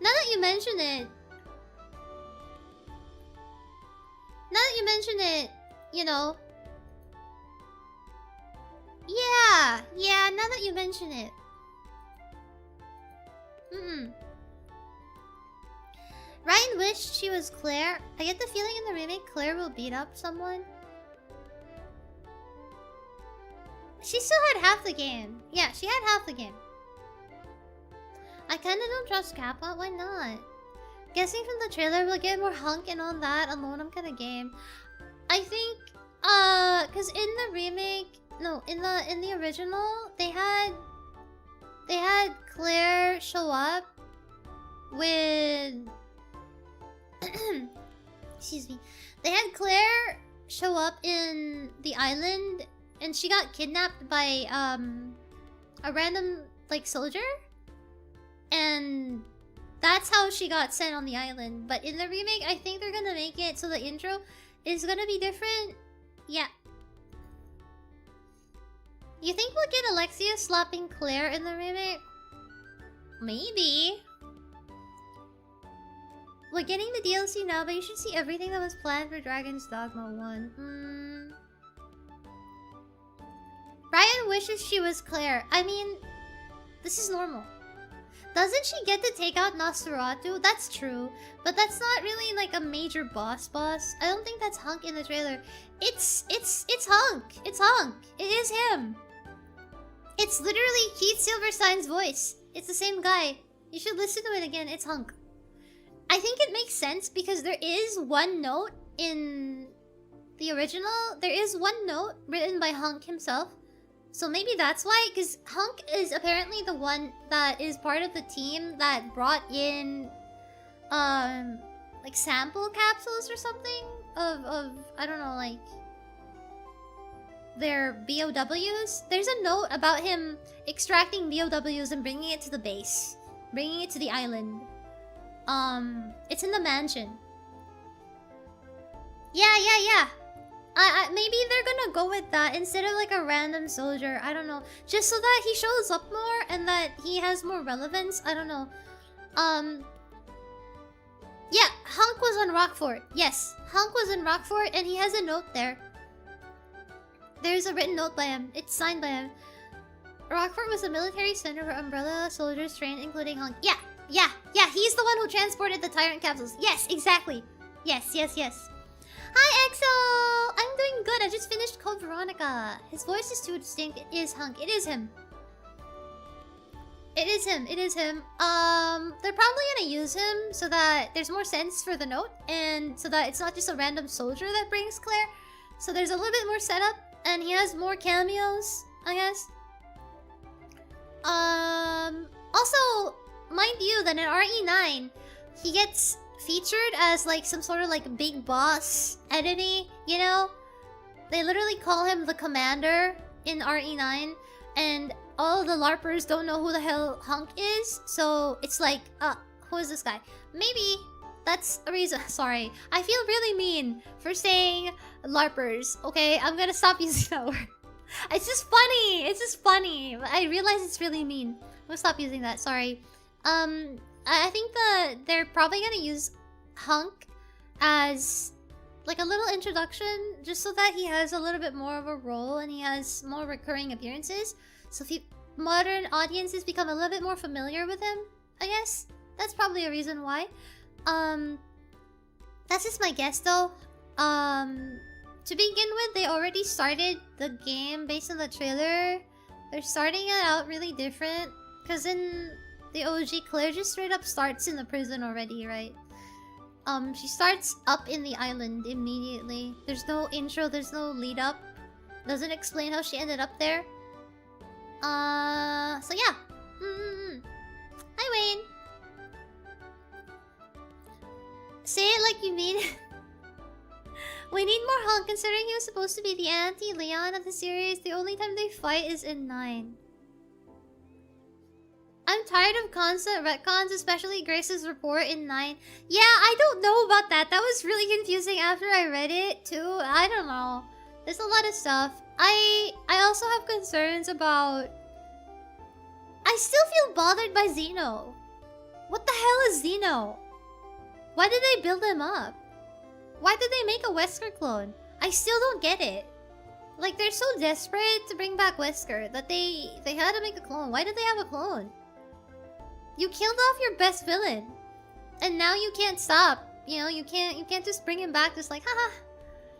Now that you mention it, you know. Yeah, now that you mention it. Ryan wished she was Claire. I get the feeling in the remake Claire will beat up someone. She still had half the game. Yeah, she had half the game. I kinda don't trust Kappa. Why not? Guessing from the trailer we'll get more hunk and all that alone. I'm kinda game. I think, cause in the remake, no, in the original, they had Claire show up with, excuse me, they had Claire show up in the island, and she got kidnapped by a random like soldier, and that's how she got sent on the island. But in the remake, I think they're gonna make it so the intro is gonna be different. Yeah. You think we'll get Alexia slapping Claire in the remake? Maybe. We're getting the DLC now, but you should see everything that was planned for Dragon's Dogma 1. Ryan wishes she was Claire. I mean, this is normal. Doesn't she get to take out Nosferatu? That's true, but that's not really like a major boss. I don't think that's Hunk in the trailer. It's Hunk. It's Hunk. It is him. It's literally Keith Silverstein's voice. It's the same guy. You should listen to it again. It's Hunk. I think it makes sense because there is one note in the original. There is one note written by Hunk himself. So maybe that's why, because Hunk is apparently the one that is part of the team that brought in, like sample capsules or something of I don't know, like their BOWs. There's a note about him extracting BOWs and bringing it to the base, bringing it to the island. It's in the mansion. Yeah. Maybe they're gonna go with that instead of like a random soldier. I don't know. Just so that he shows up more and that he has more relevance. I don't know. Yeah, Hunk was on Rockfort. Yes, Hunk was in Rockfort and he has a note there. There's a written note by him. It's signed by him. Rockfort was a military center where Umbrella soldiers trained, including Hunk. Yeah. He's the one who transported the Tyrant capsules. Yes, exactly. Yes. Hi, EXO! I'm doing good. I just finished Code Veronica. His voice is too distinct. It is Hunk. It is him. They're probably gonna use him so that there's more sense for the note, and so that it's not just a random soldier that brings Claire. So there's a little bit more setup, and he has more cameos, I guess. Also, mind you that in RE9, he gets featured as like some sort of like big boss enemy, you know? They literally call him the commander in RE9, and all the LARPers don't know who the hell Hunk is, so it's like, who is this guy? Maybe that's a reason. Sorry, I feel really mean for saying LARPers, okay? I'm gonna stop using that word. It's just funny. It's just funny. I realize it's really mean. I'm gonna stop using that. Sorry. I think they're probably gonna use Hunk as like a little introduction, just so that he has a little bit more of a role and he has more recurring appearances. So if modern audiences become a little bit more familiar with him, I guess that's probably a reason why. That's just my guess though. To begin with, they already started the game based on the trailer. They're starting it out really different. Because in the OG, Claire just straight up starts in the prison already, right? She starts up in the island immediately. There's no intro, there's no lead up. Doesn't explain how she ended up there. So yeah. Hi, Wayne. Say it like you mean it. We need more Hunk, considering he was supposed to be the anti-Leon of the series. The only time they fight is in 9. I'm tired of constant retcons, especially Grace's report in 9. Yeah, I don't know about that. That was really confusing after I read it, too. I don't know. There's a lot of stuff. I also have concerns about... I still feel bothered by Xeno. What the hell is Xeno? Why did they build him up? Why did they make a Wesker clone? I still don't get it. Like, they're so desperate to bring back Wesker that they had to make a clone. Why did they have a clone? You killed off your best villain, and now you can't stop. You know, you can't just bring him back just like, haha,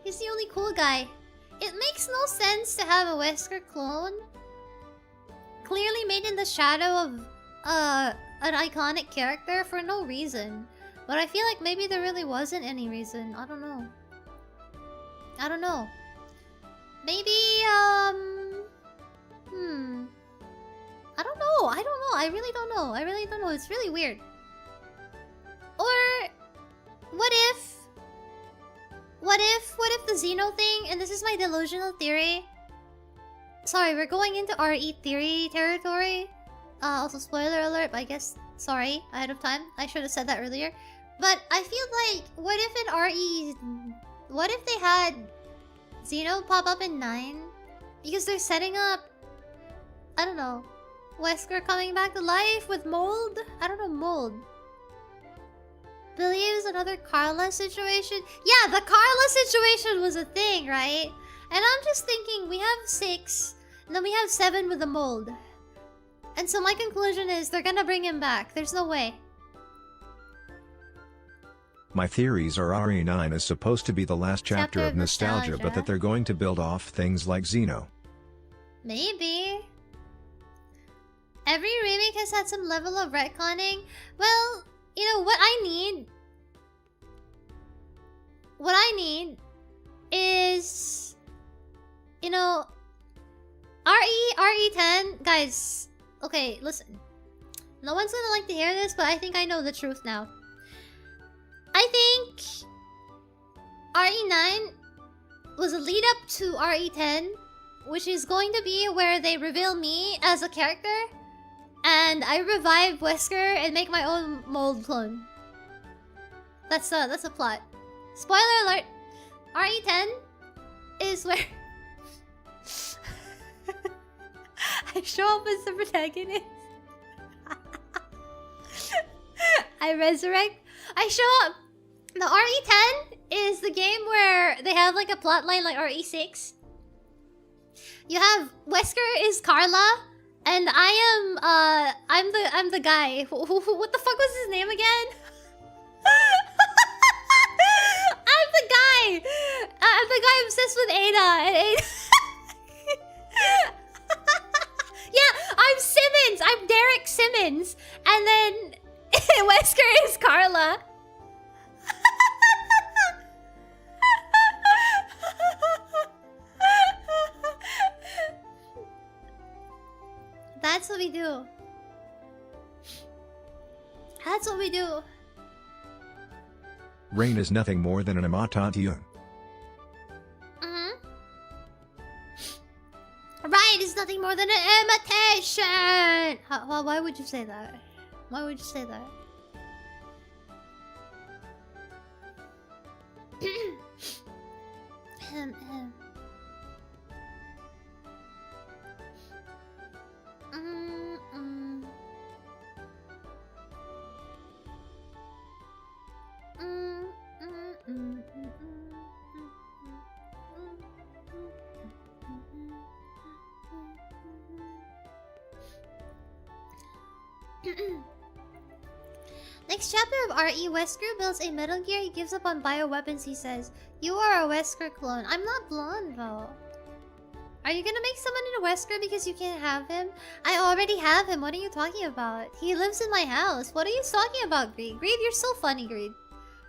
he's the only cool guy. It makes no sense to have a Wesker clone. Clearly made in the shadow of an iconic character for no reason. But I feel like maybe there really wasn't any reason. I don't know. I don't know. Maybe, I don't know. I don't know. I really don't know. I really don't know. It's really weird. Or, what if the Xeno thing, and this is my delusional theory. Sorry, we're going into RE theory territory. Also spoiler alert, but I guess, sorry, ahead of time. I should have said that earlier. But I feel like, what if in RE... What if they had Xeno pop up in 9? Because they're setting up... I don't know. Wesker coming back to life with mold? I don't know, mold. Believes another Carla situation? Yeah, the Carla situation was a thing, right? And I'm just thinking, we have 6, and then we have 7 with the mold. And so my conclusion is, they're gonna bring him back. There's no way. My theories are RE9 is supposed to be the last chapter of nostalgia, but that they're going to build off things like Xeno. Maybe. Every remake has had some level of retconning. Well, you know, what I need is... You know... RE10... Guys, okay, listen. No one's gonna like to hear this, but I think I know the truth now. I think RE9 was a lead up to RE10, which is going to be where they reveal me as a character, and I revive Wesker and make my own mold clone. That's a plot. Spoiler alert: RE10 is where I show up as the protagonist. I resurrect. I show up. The RE10 is the game where they have like a plotline like RE6. You have Wesker is Carla, and I'm the guy. What the fuck was his name again? I'm the guy. I'm the guy obsessed with Ada. And Ada yeah, I'm Simmons. I'm Derek Simmons, and then Wesker is Carla. That's what we do. That's what we do. Rain is nothing more than an imitation. Ryan is nothing more than an imitation! Why would you say that? Why would you say that? Next chapter of RE, Wesker builds a Metal Gear. He gives up on bioweapons, he says. You are a Wesker clone. I'm not blonde, though. Are you gonna make someone into Wesker because you can't have him? I already have him. What are you talking about? He lives in my house. What are you talking about, Greed? Greed, you're so funny, Greed.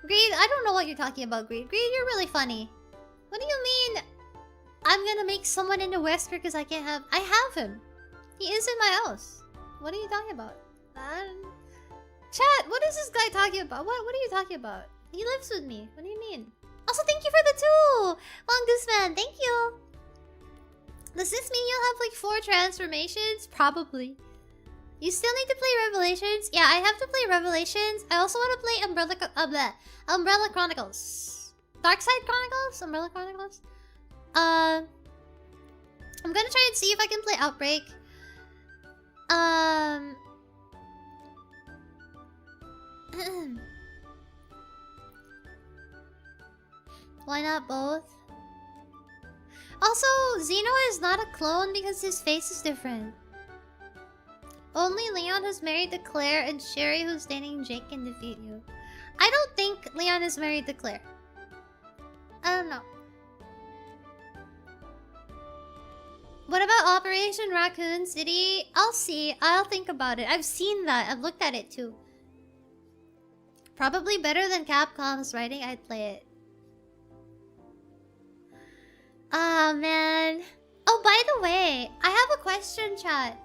Greed, I don't know what you're talking about, Greed. Greed, you're really funny. What do you mean? I'm gonna make someone into Wesker because I can't have... I have him. He is in my house. What are you talking about? Chat, what is this guy talking about? What are you talking about? He lives with me. What do you mean? Also, thank you for the 2! Long Goose Man, thank you! Does this mean you'll have like 4 transformations? Probably. You still need to play Revelations? Yeah, I have to play Revelations. I also want to play Umbrella Chronicles. Darkside Chronicles? Umbrella Chronicles? I'm gonna try and see if I can play Outbreak. Why not both? Also, Zeno is not a clone because his face is different. Only Leon who's married to Claire and Sherry who's dating Jake can defeat you. I don't think Leon is married to Claire. I don't know. What about Operation Raccoon City? I'll see. I'll think about it. I've seen that. I've looked at it too. Probably better than Capcom's writing. I'd play it. Ah, man. Oh, by the way, I have a question, chat.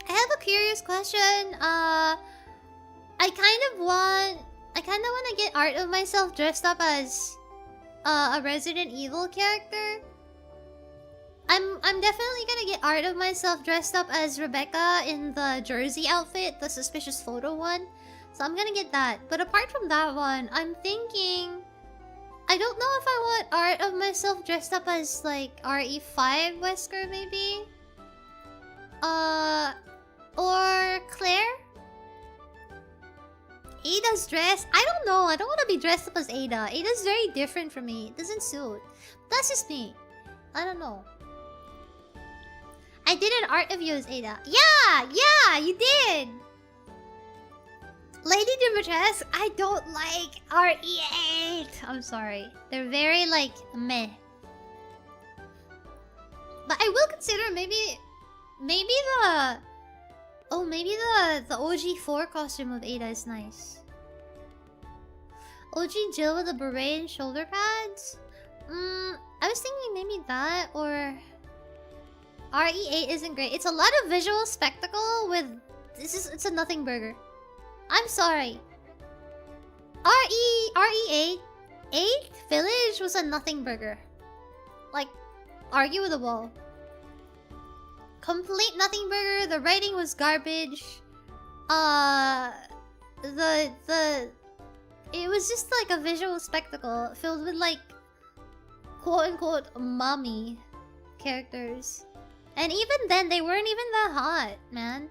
I have a curious question. I kind of want to get art of myself dressed up as a Resident Evil character. I'm definitely gonna get art of myself dressed up as Rebecca in the Jersey outfit, the suspicious photo one. So I'm gonna get that. But apart from that one, I'm thinking... I don't know if I want art of myself dressed up as, like, RE5 Wesker, maybe? Or Claire? Ada's dress? I don't know. I don't want to be dressed up as Ada. Ada's very different from me. It doesn't suit. That's just me. I don't know. I did an art of you as Ada. Yeah, you did! Lady Dimitrescu, I don't like RE8. I'm sorry. They're very, like, meh. But I will consider maybe the... Oh, maybe the OG4 costume of Ada is nice. OG Jill with the beret and shoulder pads? I was thinking maybe that or... RE8 isn't great. It's a lot of visual spectacle with... It's a nothing burger. I'm sorry. RE8 Village was a nothing burger. Like, argue with the wall. Complete nothing burger. The writing was garbage. It was just like a visual spectacle filled with like quote-unquote mommy characters. And even then, they weren't even that hot, man.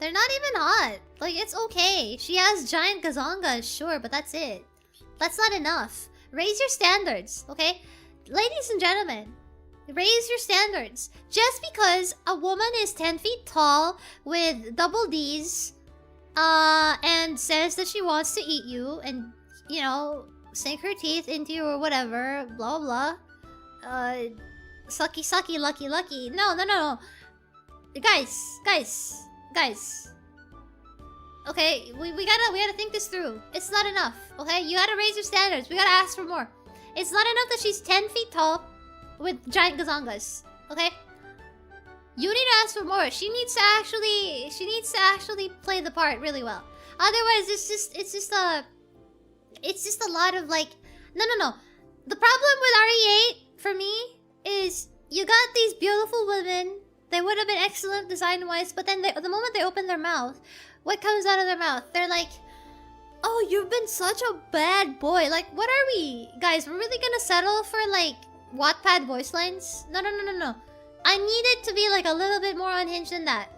They're not even hot. Like, it's okay. She has giant gazongas, sure, but that's it. That's not enough. Raise your standards, okay? Ladies and gentlemen, raise your standards. Just because a woman is 10 feet tall with double D's, and says that she wants to eat you and, you know, sink her teeth into you or whatever, blah, blah. Sucky, sucky, lucky, lucky. No. Guys. Okay, we gotta think this through. It's not enough, okay? You gotta raise your standards. We gotta ask for more. It's not enough that she's 10 feet tall with giant gazongas, okay? You need to ask for more. She needs to actually play the part really well. Otherwise, it's just a lot of like, no. The problem with RE8 for me is you got these beautiful women. They would have been excellent design-wise, but then the moment they open their mouth, what comes out of their mouth? They're like, "Oh, you've been such a bad boy." Like, what are we, guys? We're really gonna settle for like Wattpad voice lines? No. I need it to be like a little bit more unhinged than that.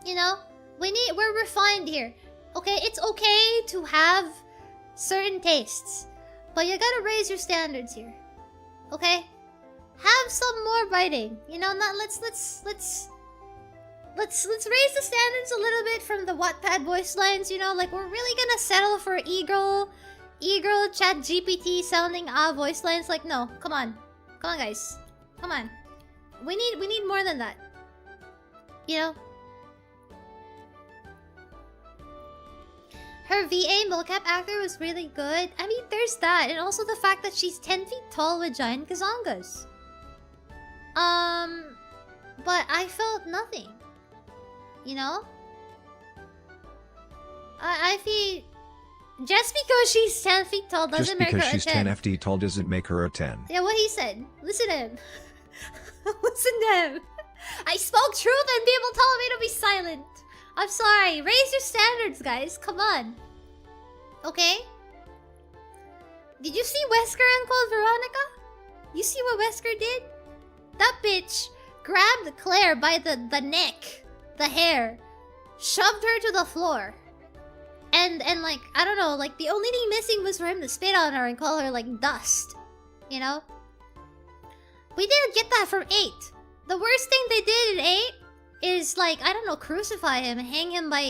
You know, we're refined here. Okay, it's okay to have certain tastes, but you gotta raise your standards here. Okay, have some more writing. You know, not let's raise the standards a little bit from the Wattpad voice lines. You know, like we're really gonna settle for e-girl, chat GPT sounding voice lines. Like, no, come on, guys, come on. We need more than that. You know. Her VA mocap actor was really good. I mean, there's that. And also the fact that she's 10 feet tall with giant gazongas. But I felt nothing. You know? I feel... Just because she's 10 feet tall doesn't make her a 10. Just because she's 10 FD tall doesn't make her a 10. Yeah, what he said. Listen to him. Listen to him. I spoke truth and people told me to be silent. I'm sorry. Raise your standards, guys. Come on. Okay? Did you see Wesker and Cold Veronica? You see what Wesker did? That bitch grabbed Claire by the neck, the hair, shoved her to the floor. And like, I don't know, like the only thing missing was for him to spit on her and call her like dust. You know? We didn't get that from 8. The worst thing they did in 8 is like, I don't know, crucify him, hang him by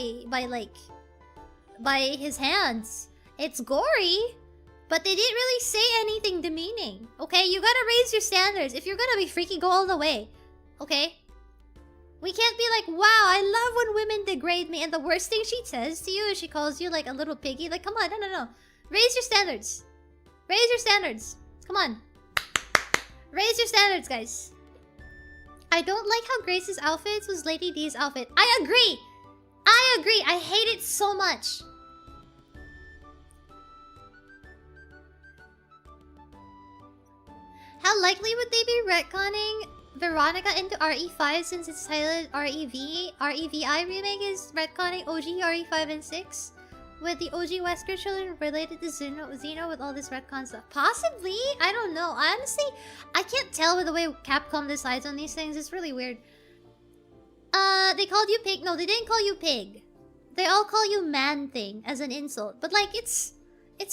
his hands. It's gory, but they didn't really say anything demeaning. Okay, you gotta raise your standards. If you're gonna be freaky, go all the way. Okay? We can't be like, wow, I love when women degrade me, and the worst thing she says to you is she calls you like a little piggy. Like, come on, no. Raise your standards. Raise your standards. Come on. Raise your standards, guys. I don't like how Grace's outfit was Lady D's outfit. I agree! I hate it so much. How likely would they be retconning Veronica into RE5 since it's titled REVI remake is retconning OG RE5 and 6? With the OG Wesker children related to Xeno with all this retcon stuff? Possibly? I don't know. Honestly, I can't tell with the way Capcom decides on these things. It's really weird. They called you pig. No, they didn't call you pig. They all call you man thing as an insult. But like, it's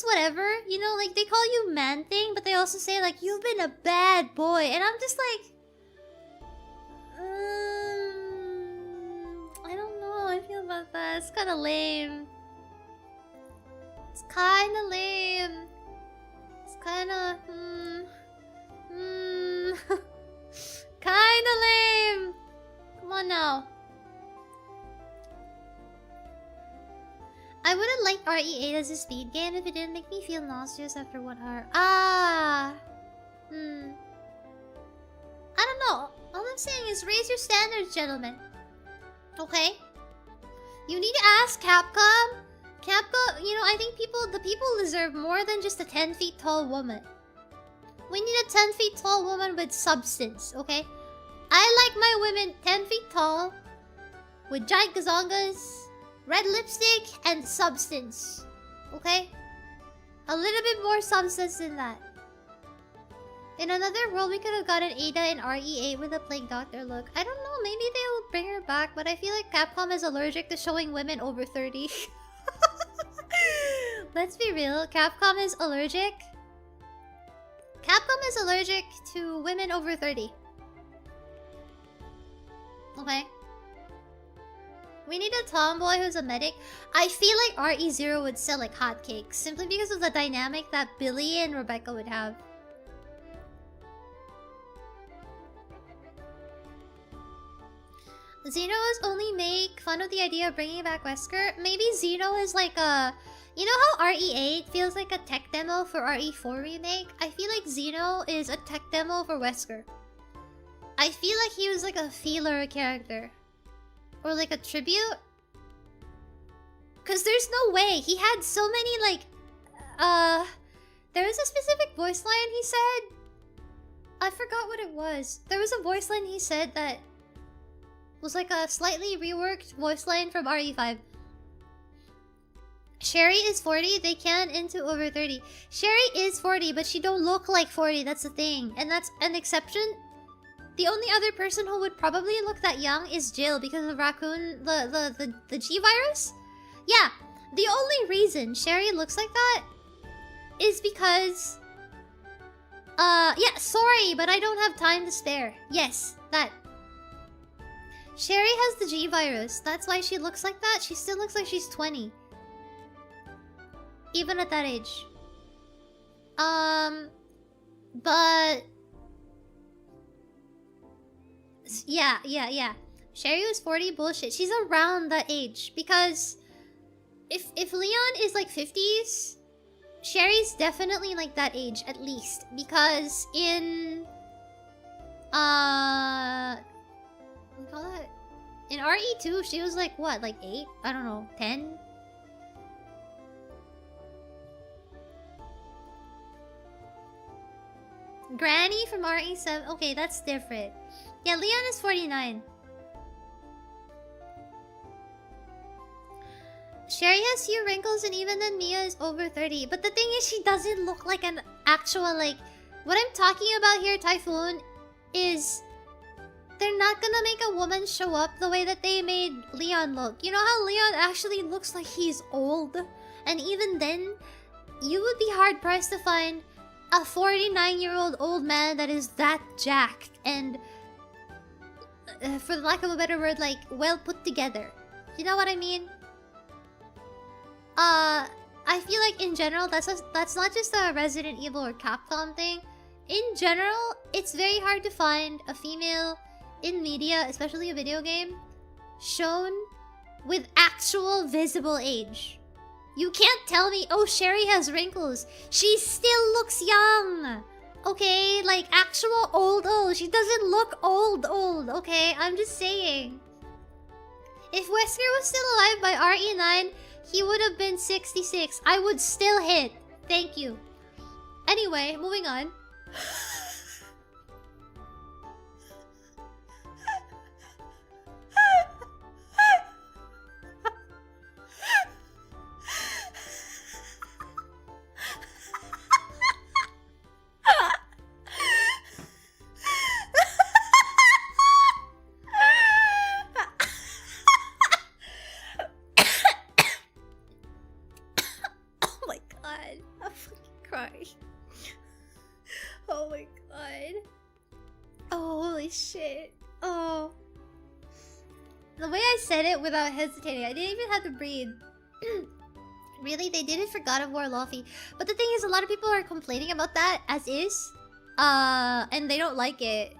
whatever. You know, like they call you man thing, but they also say like, you've been a bad boy. And I'm just like... I don't know how I feel about that. It's kind of lame. It's kind of lame. It's kind of... kind of lame. Come on now. I wouldn't like RE8 as a speed game if it didn't make me feel nauseous after 1 hour. I don't know. All I'm saying is raise your standards, gentlemen. Okay? You need to ask Capcom. Capcom, you know, I think the people deserve more than just a 10 feet tall woman. We need a 10 feet tall woman with substance, okay? I like my women 10 feet tall, with giant gazongas, red lipstick, and substance. Okay? A little bit more substance than that. In another world, we could have gotten Ada in RE8 with a Plague Doctor look. I don't know, maybe they'll bring her back, but I feel like Capcom is allergic to showing women over 30. Let's be real, Capcom is allergic. Capcom is allergic to women over 30. Okay. We need a tomboy who's a medic. I feel like RE0 would sell like hotcakes, simply because of the dynamic that Billy and Rebecca would have. Xenos only make fun of the idea of bringing back Wesker. Maybe Xeno is like a... You know how RE8 feels like a tech demo for RE4 remake? I feel like Xeno is a tech demo for Wesker. I feel like he was like a feeler character. Or like a tribute. Because there's no way. He had so many, like... There was a specific voice line he said. I forgot what it was. There was a voice line he said that was like a slightly reworked voice line from RE5. Sherry is 40, they can into over 30. Sherry is 40, but she don't look like 40, that's the thing. And that's an exception. The only other person who would probably look that young is Jill because of Raccoon, the G virus? Yeah, the only reason Sherry looks like that is because... yeah, sorry, but I don't have time to spare. Yes, that. Sherry has the G virus, that's why she looks like that. She still looks like she's 20. Even at that age. But... Yeah. Sherry was 40, bullshit. She's around that age. Because... If Leon is like 50s... Sherry's definitely like that age, at least. Because in... what do you call it? In RE2, she was like, what? Like 8? I don't know. 10? Granny from RE7. Okay, that's different. Yeah, Leon is 49. Sherry has few wrinkles and even then Mia is over 30. But the thing is, she doesn't look like an actual, like... What I'm talking about here, Typhoon, is... They're not gonna make a woman show up the way that they made Leon look. You know how Leon actually looks like he's old? And even then, you would be hard-pressed to find a 49-year-old old man that is that jacked and... for the lack of a better word, like, well put together. You know what I mean? I feel like in general, that's not just a Resident Evil or Capcom thing. In general, it's very hard to find a female in media, especially a video game, shown with actual visible age. You can't tell me, oh, Sherry has wrinkles. She still looks young. Okay, like actual old. She doesn't look old, okay? I'm just saying. If Wesker was still alive by RE9, he would have been 66. I would still hit. Thank you. Anyway, moving on. Oh my god. Oh, holy shit. Oh. The way I said it without hesitating, I didn't even have to breathe. Really? They did it for God of War Luffy. But the thing is, a lot of people are complaining about that as is. And they don't like it.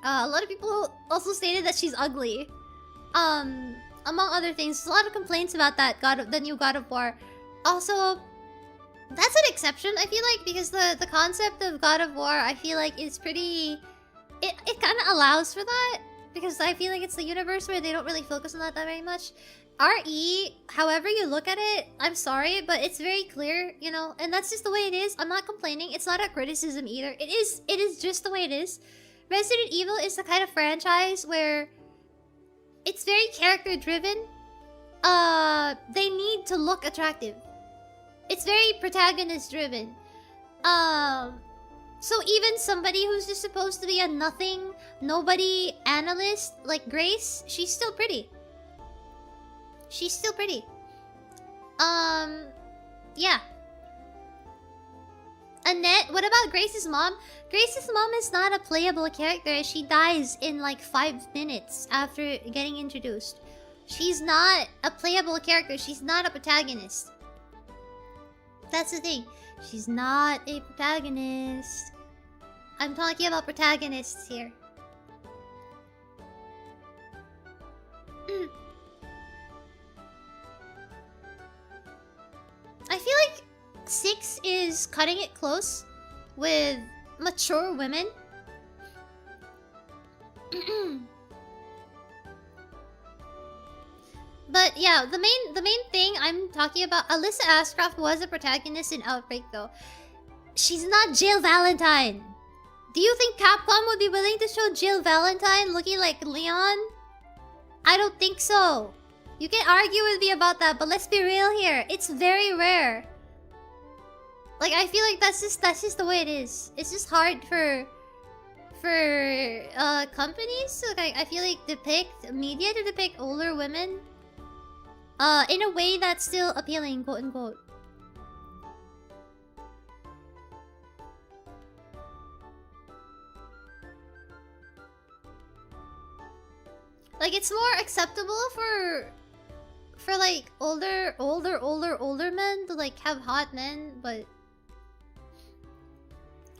A lot of people also stated that she's ugly. Among other things. There's a lot of complaints about that the new God of War. Also, that's an exception, I feel like, because the concept of God of War, I feel like, is pretty... It kind of allows for that, because I feel like it's the universe where they don't really focus on that very much. RE, however you look at it, I'm sorry, but it's very clear, you know, and that's just the way it is. I'm not complaining. It's not a criticism either. It is just the way it is. Resident Evil is the kind of franchise where it's very character-driven. They need to look attractive. It's very protagonist-driven. So even somebody who's just supposed to be a nothing, nobody analyst like Grace, she's still pretty. She's still pretty. Yeah. Annette, what about Grace's mom? Grace's mom is not a playable character. She dies in like 5 minutes after getting introduced. She's not a playable character. She's not a protagonist. That's the thing. She's not a protagonist. I'm talking about protagonists here. I feel like 6 is cutting it close with mature women. But yeah, the main thing I'm talking about, Alyssa Ashcroft was a protagonist in Outbreak though. She's not Jill Valentine. Do you think Capcom would be willing to show Jill Valentine looking like Leon? I don't think so. You can argue with me about that, but let's be real here. It's very rare. Like, I feel like that's just the way it is. It's just hard for companies to, like, I feel like media to depict older women in a way that's still appealing, quote unquote. Like, it's more acceptable for like older men to like have hot men, but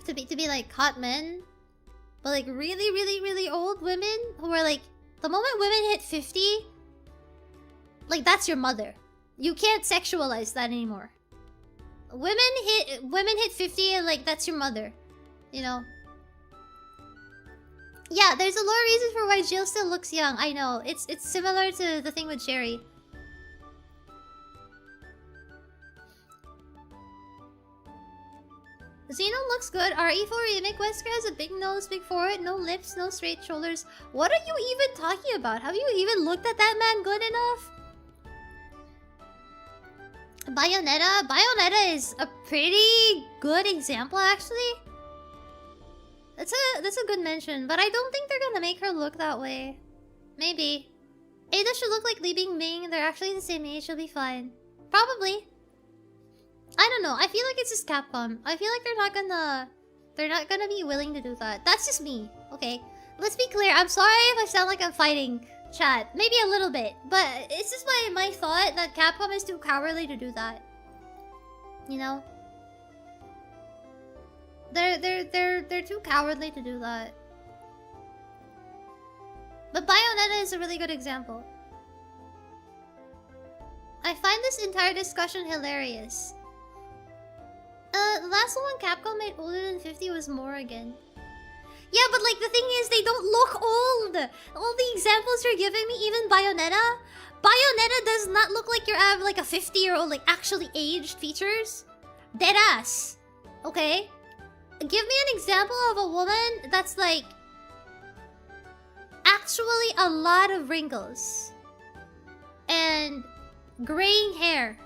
to be like hot men, but like really old women who are like, the moment women hit 50, like that's your mother. You can't sexualize that anymore. Women hit 50 and like that's your mother, you know. Yeah, there's a lot of reasons for why Jill still looks young. I know. It's similar to the thing with Jerry. Xeno looks good. RE4 remake. Wesker has a big nose, big forehead, no lips, no straight shoulders. What are you even talking about? Have you even looked at that man good enough? Bayonetta? Bayonetta is a pretty good example, actually. That's a good mention, but I don't think they're gonna make her look that way. Maybe. Ada should look like Li Bingbing. They're actually the same age. She'll be fine. Probably. I don't know. I feel like it's just Capcom. I feel like they're not gonna be willing to do that. That's just me. Okay. Let's be clear. I'm sorry if I sound like I'm fighting chat. Maybe a little bit, but it's just my thought that Capcom is too cowardly to do that. You know? They're too cowardly to do that. But Bayonetta is a really good example. I find this entire discussion hilarious. The last one Capcom made older than 50 was Morrigan. Yeah, but like the thing is, they don't look old. All the examples you're giving me, even Bayonetta. Bayonetta does not look like you're like a 50-year-old, like actually aged features. Deadass. Okay? Give me an example of a woman that's like actually a lot of wrinkles and graying hair.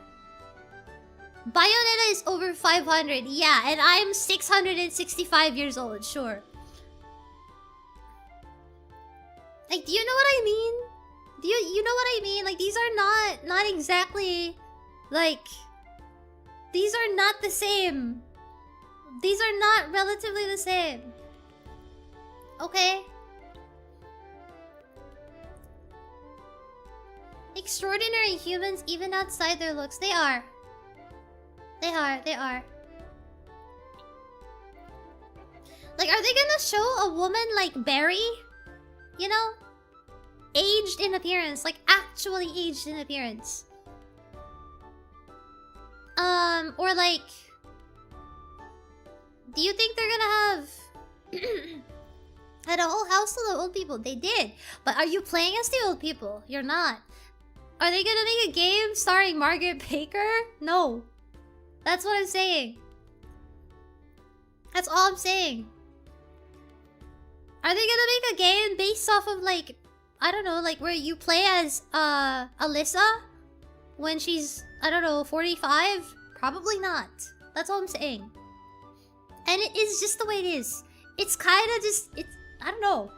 Bayonetta is over 500, yeah, and I'm 665 years old, sure. Like, do you know what I mean? Do you know what I mean? Like, these are not exactly like, these are not the same. These are not relatively the same. Okay? Extraordinary humans even outside their looks. They are. They are. Like, are they gonna show a woman like Barry? You know? Aged in appearance. Like, actually aged in appearance. Or like... Do you think they're gonna have... had a whole house full of old people? They did. But are you playing as the old people? You're not. Are they gonna make a game starring Margaret Baker? No. That's what I'm saying. That's all I'm saying. Are they gonna make a game based off of like... I don't know, like where you play as Alyssa? When she's, I don't know, 45? Probably not. That's all I'm saying. And it is just the way it is. It's kind of just... It's... I don't know.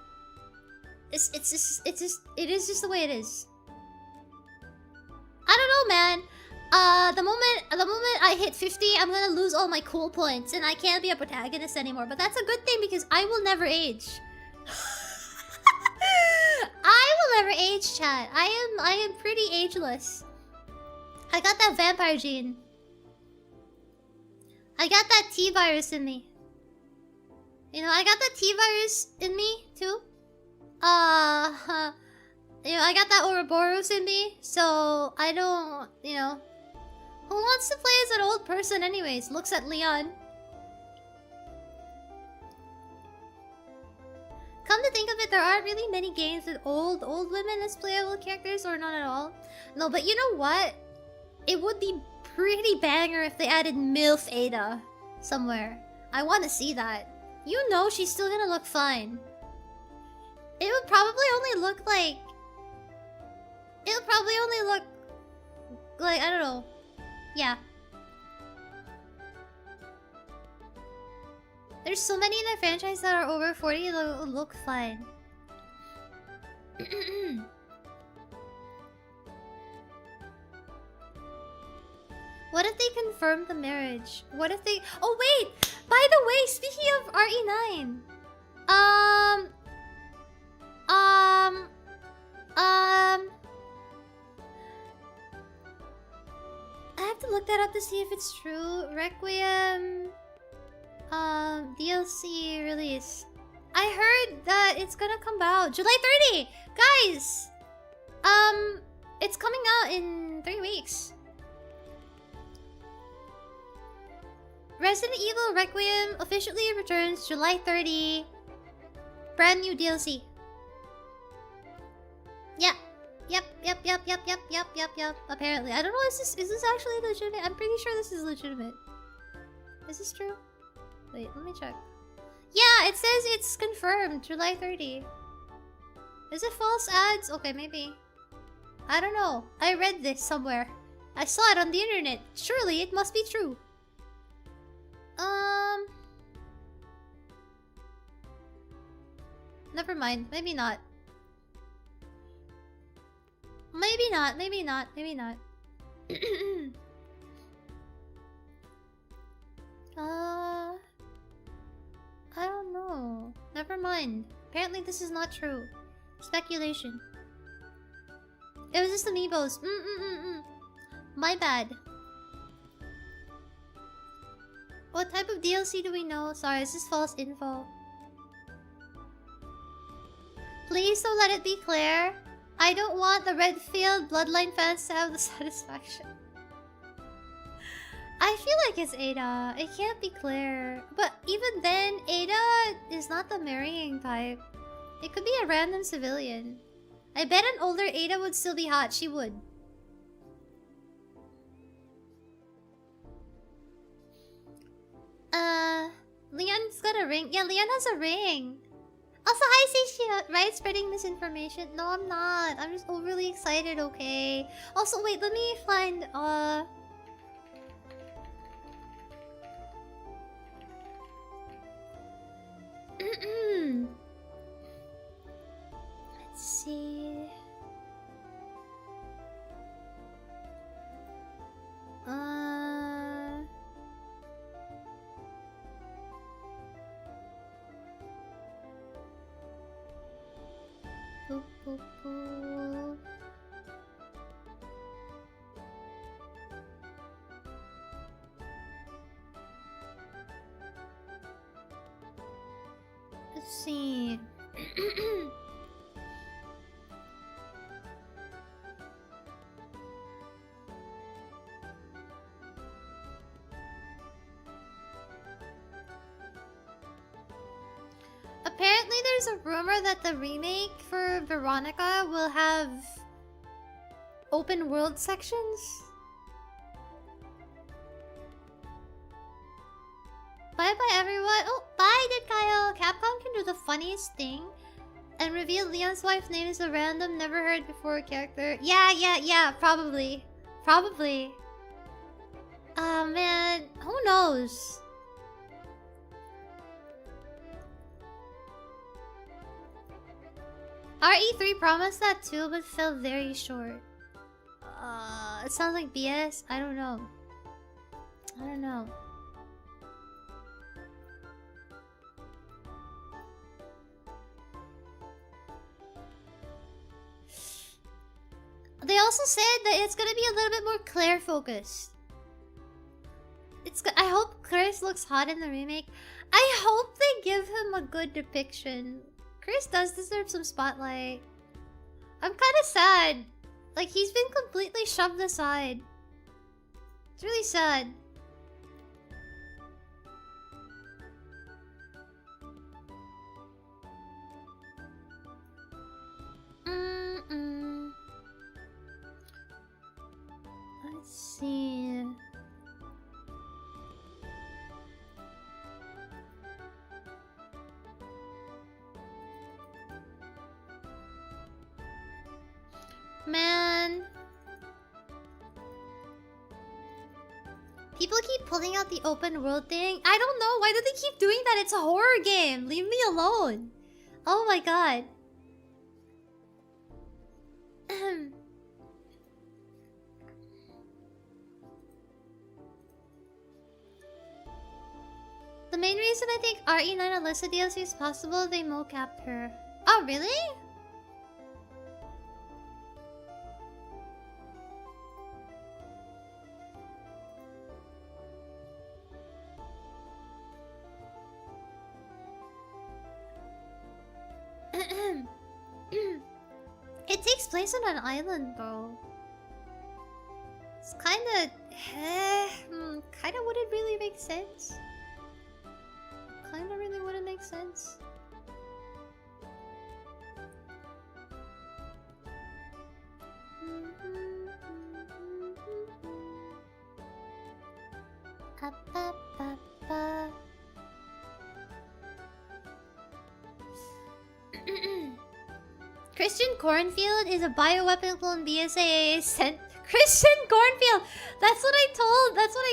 It is just the way it is. I don't know, man. The moment I hit 50, I'm gonna lose all my cool points and I can't be a protagonist anymore. But that's a good thing because I will never age. I will never age, chat. I am pretty ageless. I got that vampire gene. I got that T-virus in me. You know, I got that T-virus in me too. You know, I got that Ouroboros in me, so I don't, you know. Who wants to play as an old person anyways? Looks at Leon. Come to think of it, there aren't really many games with old women as playable characters, or not at all. No, but you know what? It would be pretty banger if they added MILF Ada somewhere. I want to see that. You know she's still gonna look fine. It would probably only look like... It'll probably only look... like, I don't know. Yeah. There's so many in the franchise that are over 40 that look fine. What if they confirmed the marriage? What if they... Oh wait! By the way, speaking of RE9... I have to look that up to see if it's true. Requiem... DLC release. I heard that it's gonna come out July 30! Guys! It's coming out in 3 weeks. Resident Evil Requiem officially returns July 30. Brand new DLC. Yeah. Yep. Apparently. I don't know, is this actually legitimate? I'm pretty sure this is legitimate. Is this true? Wait, let me check. Yeah, it says it's confirmed, July 30. Is it false ads? Okay, maybe. I don't know. I read this somewhere. I saw it on the internet. Surely it must be true. Never mind. Maybe not. Maybe not. I don't know. Never mind. Apparently this is not true. Speculation. It was just amiibos. My bad. What type of DLC do we know? Sorry, this is false info. Please don't let it be Claire. I don't want the Redfield Bloodline fans to have the satisfaction. I feel like it's Ada. It can't be Claire. But even then, Ada is not the marrying type. It could be a random civilian. I bet an older Ada would still be hot. She would. Leon's got a ring. Yeah, Leon has a ring. Also, hi, Seishia. Right? Spreading misinformation. No, I'm not. I'm just overly excited, okay? Also, wait, let me find, let's see. Boop, boop, boop. Let's see. Apparently there's a rumor that the remake for Veronica will have open world sections. Bye bye everyone. Oh, bye Kyle. Capcom can do the funniest thing and reveal Leon's wife's name is a random, never heard before character. Yeah, probably. Man, who knows? RE3 promised that too, but fell very short. It sounds like BS. I don't know. They also said that it's gonna be a little bit more Claire focused. I hope Chris looks hot in the remake. I hope they give him a good depiction. Chris does deserve some spotlight. I'm kind of sad. Like, he's been completely shoved aside. It's really sad. Man. People keep pulling out the open world thing. I don't know. Why do they keep doing that? It's a horror game. Leave me alone. Oh my god. The main reason I think RE9 Alyssa DLC is possible, they mocapped her. Oh, really? It takes place on an island, though. It's kinda... kinda wouldn't really make sense. Kinda really wouldn't make sense. Christian Cornfield is a bioweapon clone BSAA sent. Christian Cornfield! That's what I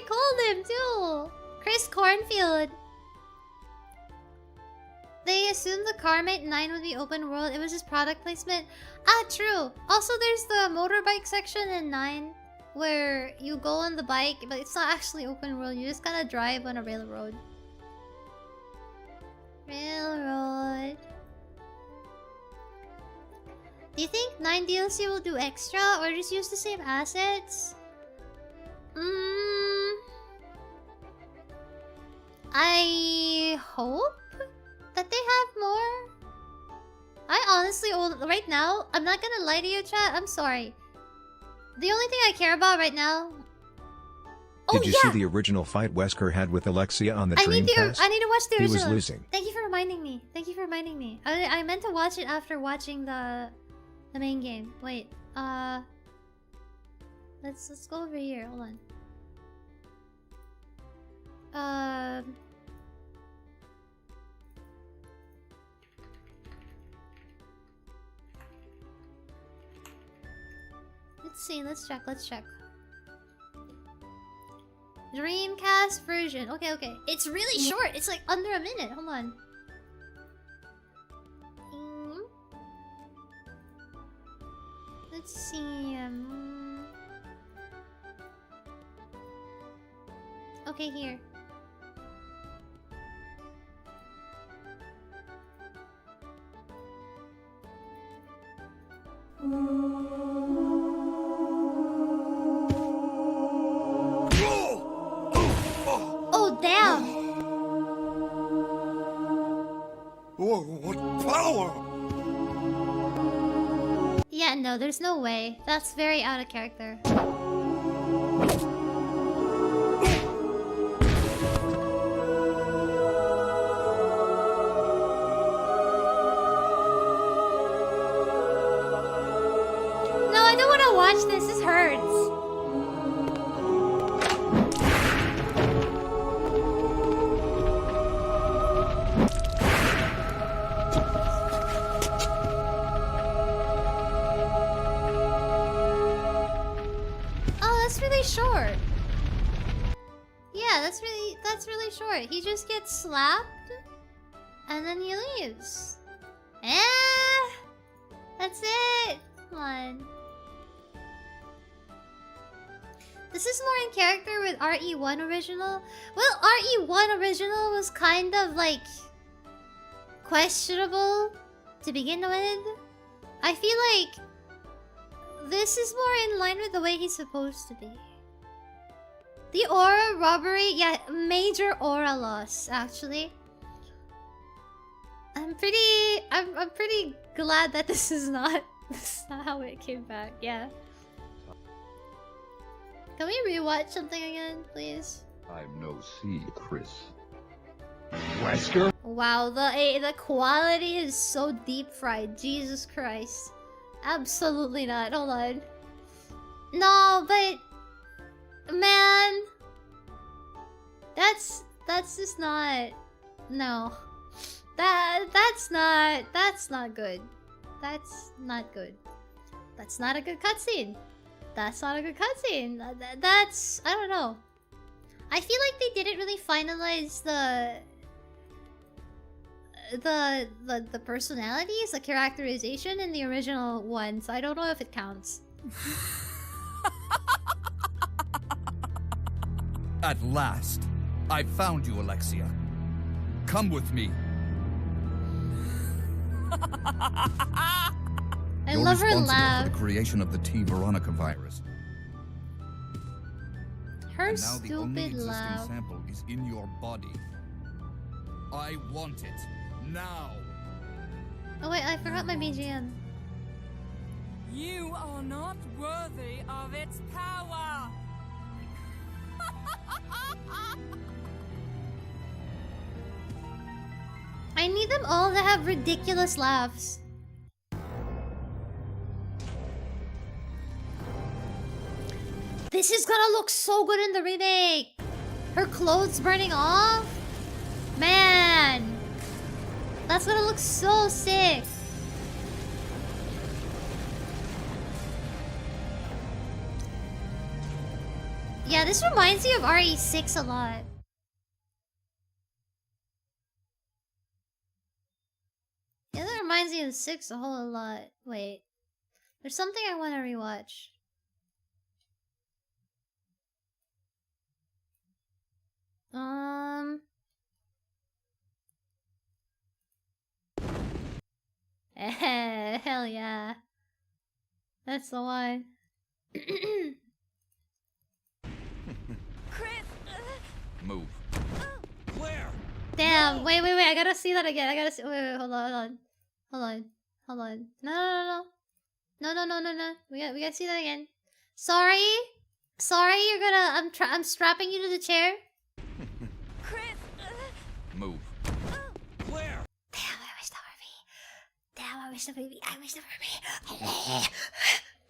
called him too! Chris Cornfield. They assumed the Carmate 9 would be open world. It was just product placement. Ah, true. Also, there's the motorbike section in 9 where you go on the bike, but it's not actually open world. You just kind of drive on a railroad. Railroad. Do you think 9 DLC will do extra or just use the same assets? I hope that they have more. I honestly, right now, I'm not gonna lie to you, chat. I'm sorry. The only thing I care about right now. Did you see the original fight Wesker had with Alexia on the Dreamcast? I need to watch the original. He was losing. Thank you for reminding me. Thank you for reminding me. I meant to watch it after watching the main game. Wait. Let's go over here. Hold on. Let's see. Let's check. Dreamcast version. Okay. It's really short. It's like under a minute. Hold on. Let's see. Okay, here. Oh, damn! Whoa, what power! Yeah, no, there's no way. That's very out of character. No, I don't want to watch this. This hurts. Short. Yeah, that's really short. He just gets slapped and then he leaves. That's it. Come on. This is more in character with RE1 original. Well, RE1 original was kind of like questionable to begin with. I feel like this is more in line with the way he's supposed to be. The aura robbery, yeah, major aura loss, actually. I'm pretty glad that this is not how it came back, yeah. Can we rewatch something again, please? I'm no C, Chris. Wesker? Wow, the quality is so deep fried. Jesus Christ. Absolutely not. Hold on. No, but man, that's just not. No, that's not good. That's not good. That's not a good cutscene. That's not a good cutscene. That's... I don't know. I feel like they didn't really finalize the personalities, the characterization in the original one, so I don't know if it counts. At last, I found you, Alexia. Come with me. I You're love her responsible laugh. for the creation of the T. Veronica virus. Her And now the only stupid existing laugh. sample is in your body. I want it now. Oh wait, I forgot my BGM. You are not worthy of its power. I need them all to have ridiculous laughs. This is gonna look so good in the remake. Her clothes burning off? Man. That's gonna look so sick. Yeah, this reminds me of RE6 a lot. Yeah, that reminds me of 6 a whole lot. Wait. There's something I want to rewatch. Hell yeah. That's the one. Chris! Move. Claire! Damn, wait, I gotta see that again. I gotta see. Wait, hold on. No. No. We gotta see that again. Sorry, you're gonna. I'm strapping you to the chair. Chris! Move. Claire! Damn, I wish that were me.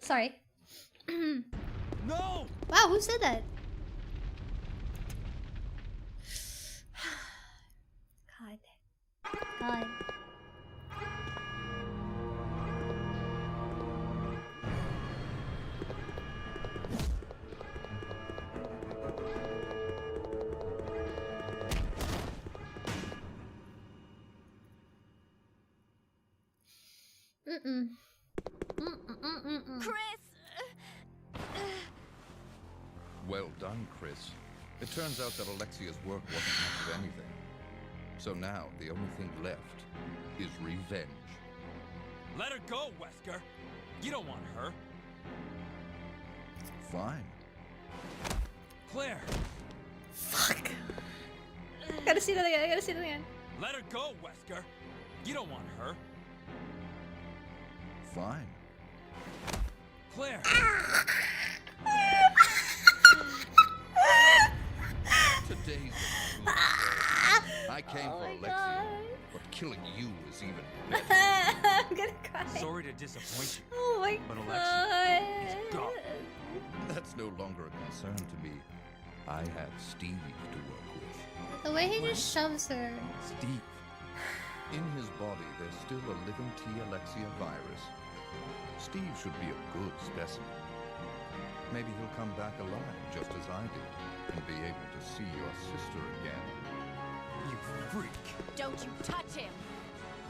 Sorry. No! Wow, who said that? God. Chris! Well done, Chris. It turns out that Alexia's work wasn't much of anything. So now, the only thing left is revenge. Let her go, Wesker! You don't want her. Fine. Claire! Fuck. I gotta see that again. Let her go, Wesker! You don't want her. Fine. Claire! Today's a fool. I came for Alexia, but killing you is even better. I'm gonna cry. Sorry to disappoint you, Oh my but god. Alexia is gone. That's no longer a concern to me. I have Steve to work with. The way he just shoves her. Steve. In his body, there's still a living T. Alexia virus. Steve should be a good specimen. Maybe he'll come back alive, just as I did, and be able to see your sister again. You freak! Don't you touch him!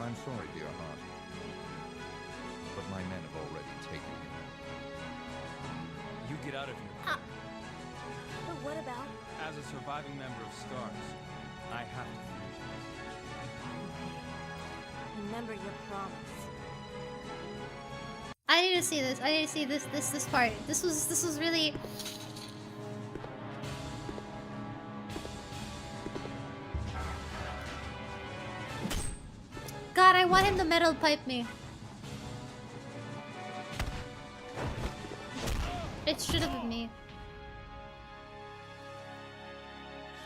I'm sorry, dear heart. But my men have already taken him. You get out of here. But what about... As a surviving member of STARS, I have to finish this. Remember your promise. I need to see this. I need to see this part. This was really. God, I want him to metal pipe me. It should have been me.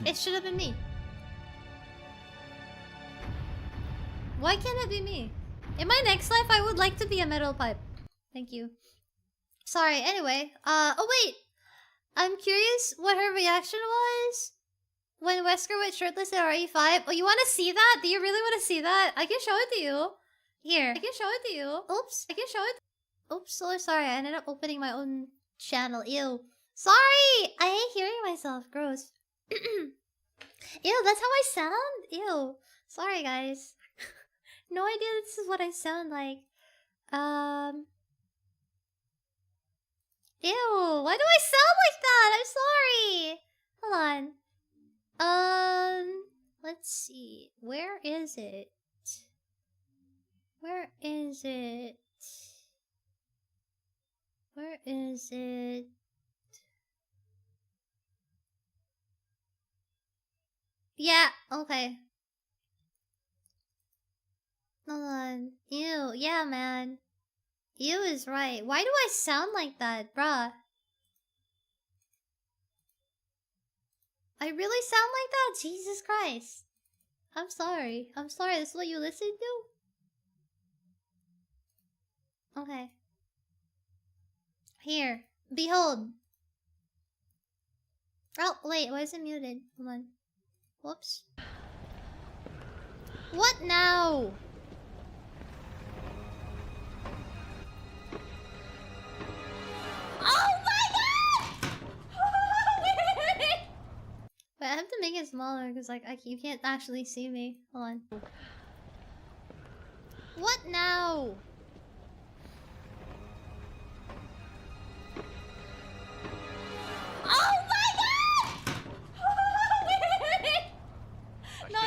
It should have been me. Why can't it be me? In my next life, I would like to be a metal pipe. Thank you. Sorry, anyway. Oh wait! I'm curious what her reaction was when Wesker went shirtless at RE5. Oh, you want to see that? Do you really want to see that? I can show it to you. Here. I can show it to you. Oops. I can show it. Oops, so sorry. I ended up opening my own channel. Ew. Sorry! I hate hearing myself. Gross. Ew, that's how I sound? Ew. Sorry, guys. No idea this is what I sound like. Ew, why do I sound like that? I'm sorry. Hold on. Let's see. Where is it? Where is it? Where is it? Yeah, okay. Hold on. Ew, yeah, man. Ew is right. Why do I sound like that, bruh? I really sound like that? Jesus Christ. I'm sorry. I'm sorry, this is what you listen to? Okay. Here. Behold. Oh, wait, why is it muted? Hold on. Whoops. What now? Oh my god! Wait, I have to make it smaller because like you can't actually see me. Hold on. What now? Oh my god! Wait. No.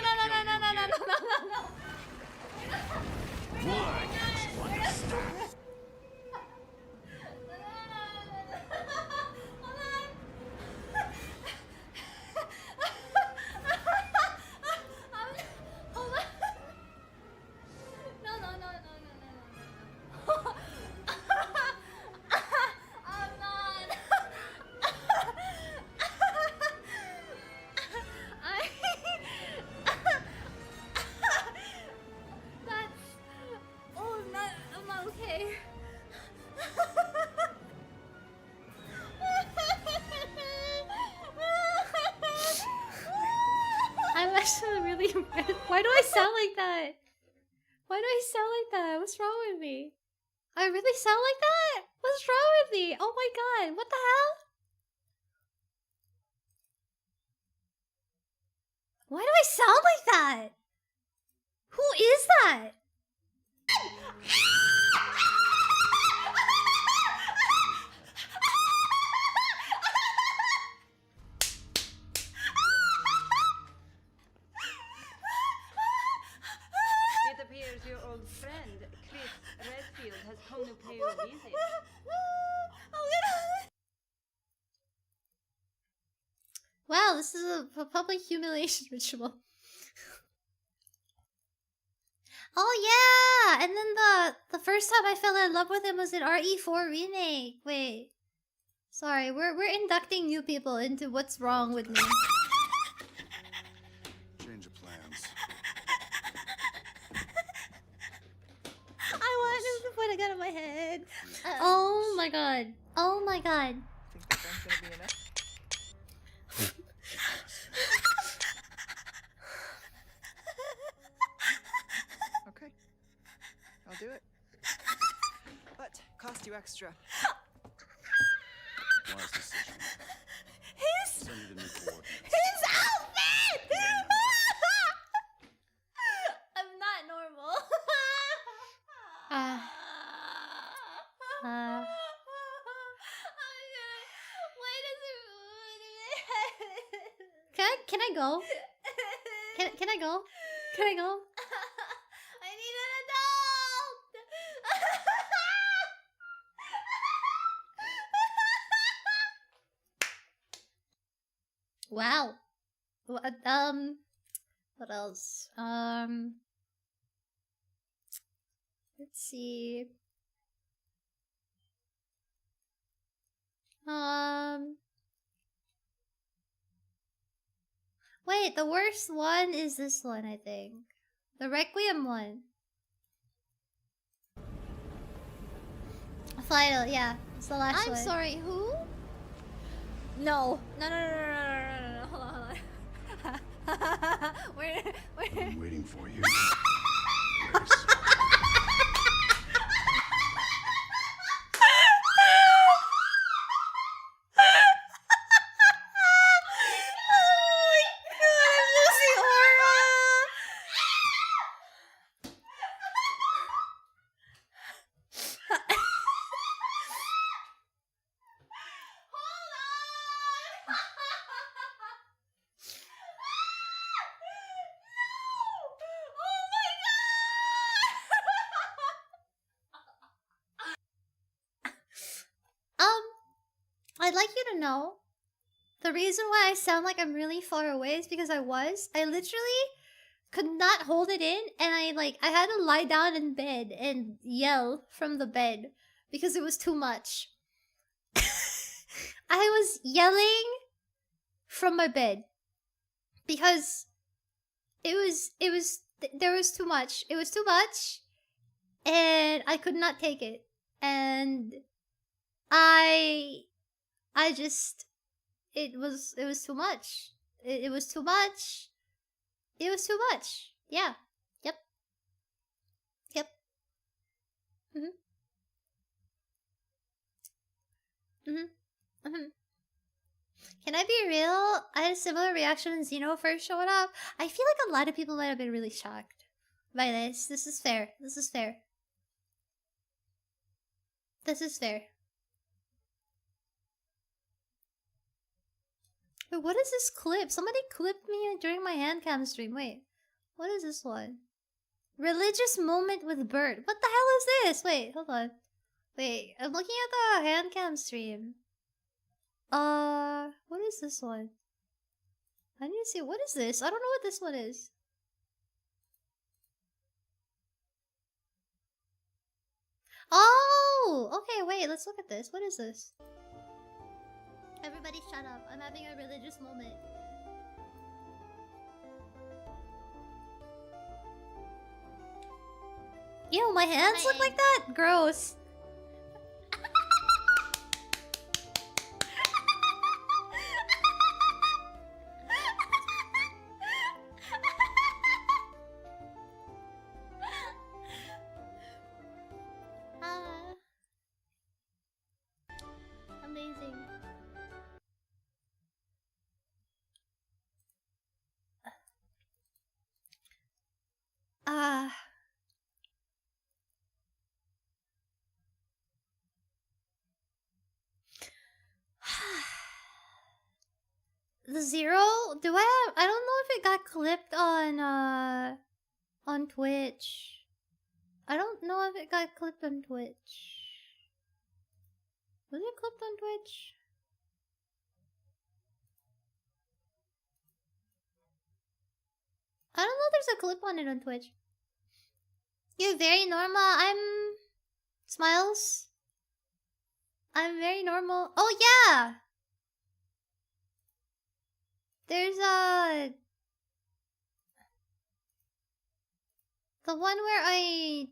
Why do I sound like that? Why do I sound like that? What's wrong with me? I really sound like that? What's wrong with me? Oh my god, what the hell? Why do I sound like that? Who is that? It appears your old friend, Chris Redfield, has come to pay you a visit. Wow, this is a public humiliation ritual. Oh yeah! And then the first time I fell in love with him was in RE4 Remake. Wait. Sorry, we're inducting new people into what's wrong with me. Change of plans. I want him to put a gun on my head. Oh my god. Oh my god. Think that one's gonna be enough? Okay. I'll do it. But cost you extra. Wise decision. Send you the new coordinates. His outfit! I'm not normal. Can I go? Can I go? Can I go? I need an adult. Wow. What else? Let's see. Wait, the worst one is this one, I think. The Requiem one. Final, yeah. It's the last one. I'm sorry, who? No. No. Hold on. I'm waiting for you. Yes. you know, the reason why I sound like I'm really far away is because I literally could not hold it in, and I had to lie down in bed and yell from the bed because it was too much. I was yelling from my bed because there was too much. It was too much, and I could not take it. And I just it was too much. It was too much. It was too much. Yeah. Yep. Yep. Mhm. Mhm. Mhm. Can I be real? I had a similar reaction when Xeno first showed up. I feel like a lot of people might have been really shocked by this. This is fair. This is fair. This is fair. Wait, what is this clip? Somebody clipped me during my handcam stream. Wait, what is this one? Religious moment with Bert. What the hell is this? Wait, hold on. Wait, I'm looking at the handcam stream. What is this one? I need to see. What is this? I don't know what this one is. Oh! Okay, wait, let's look at this. What is this? Everybody shut up. I'm having a religious moment. Ew, my hands look like that? Gross. Amazing. The zero? Do I have? I don't know if it got clipped on Twitch. I don't know if it got clipped on Twitch. Was it clipped on Twitch? I don't know if there's a clip on it on Twitch. You're very normal. I'm... Smiles? I'm very normal. Oh, yeah! There's a... The one where I...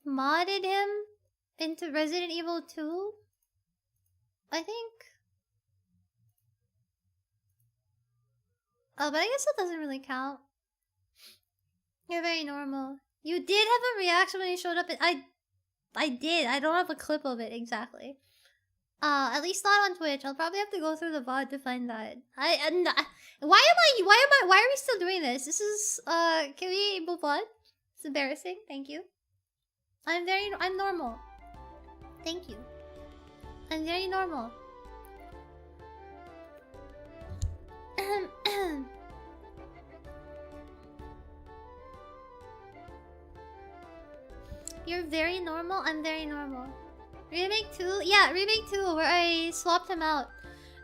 modded him into Resident Evil 2? I think... Oh, but I guess that doesn't really count. You're very normal. You did have a reaction when he showed up. I did. I don't have a clip of it exactly. At least not on Twitch. I'll probably have to go through the VOD to find that. Why are we still doing this? This is, can we move on? It's embarrassing. Thank you. I'm normal. Thank you. I'm very normal. You're very normal. I'm very normal. Remake 2? Yeah, Remake 2 where I swapped him out.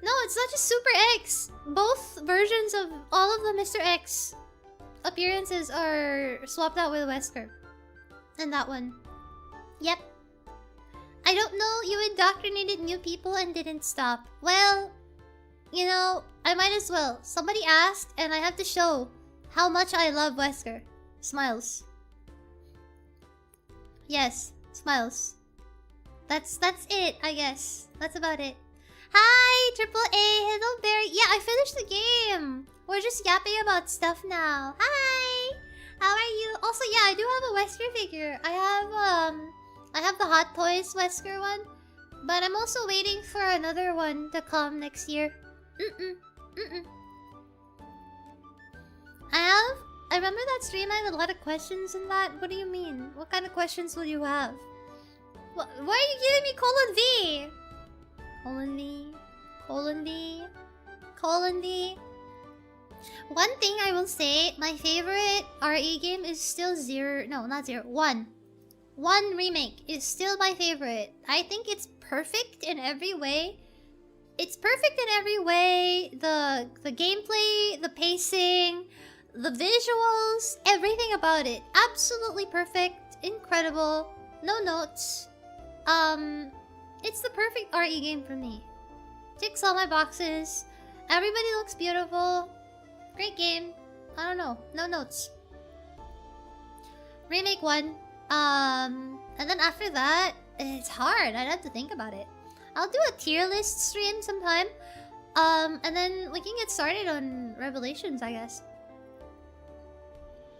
No, it's not just Super X. Both versions of all of the Mr. X appearances are swapped out with Wesker. And that one. Yep. I don't know, you indoctrinated new people and didn't stop. Well, you know, I might as well. Somebody asked and I have to show how much I love Wesker. Smiles. Yes, smiles. That's it, I guess. That's about it. Hi, Triple A. Hello, Barry. Yeah, I finished the game. We're just yapping about stuff now. Hi. How are you? Also, yeah, I do have a Wesker figure. I have the Hot Toys Wesker one, but I'm also waiting for another one to come next year. I remember that stream. I had a lot of questions in that. What do you mean? What kind of questions will you have? Why are you giving me colon V? Colon V. Colon V. Colon V. One thing I will say, my favorite RE game is still 0. No, not 0. 1. 1 remake is still my favorite. I think it's perfect in every way. It's perfect in every way. The gameplay, the pacing, the visuals, everything about it. Absolutely perfect, incredible, no notes. It's the perfect RE game for me. Ticks all my boxes. Everybody looks beautiful. Great game. I don't know, no notes. Remake 1. And then after that, it's hard. I'd have to think about it. I'll do a tier list stream sometime. And then we can get started on Revelations, I guess.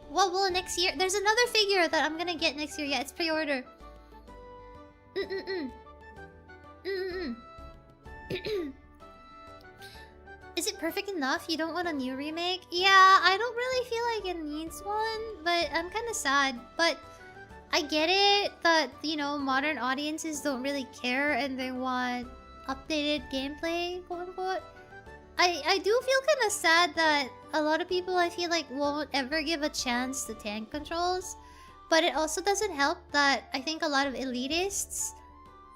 What will next year? There's another figure that I'm gonna get next year. Yeah, it's pre-order. Is it perfect enough? You don't want a new remake? Yeah, I don't really feel like it needs one, but I'm kind of sad. But I get it that, you know, modern audiences don't really care and they want updated gameplay, quote unquote. I do feel kind of sad that a lot of people, I feel like, won't ever give a chance to tank controls. But it also doesn't help that I think a lot of elitists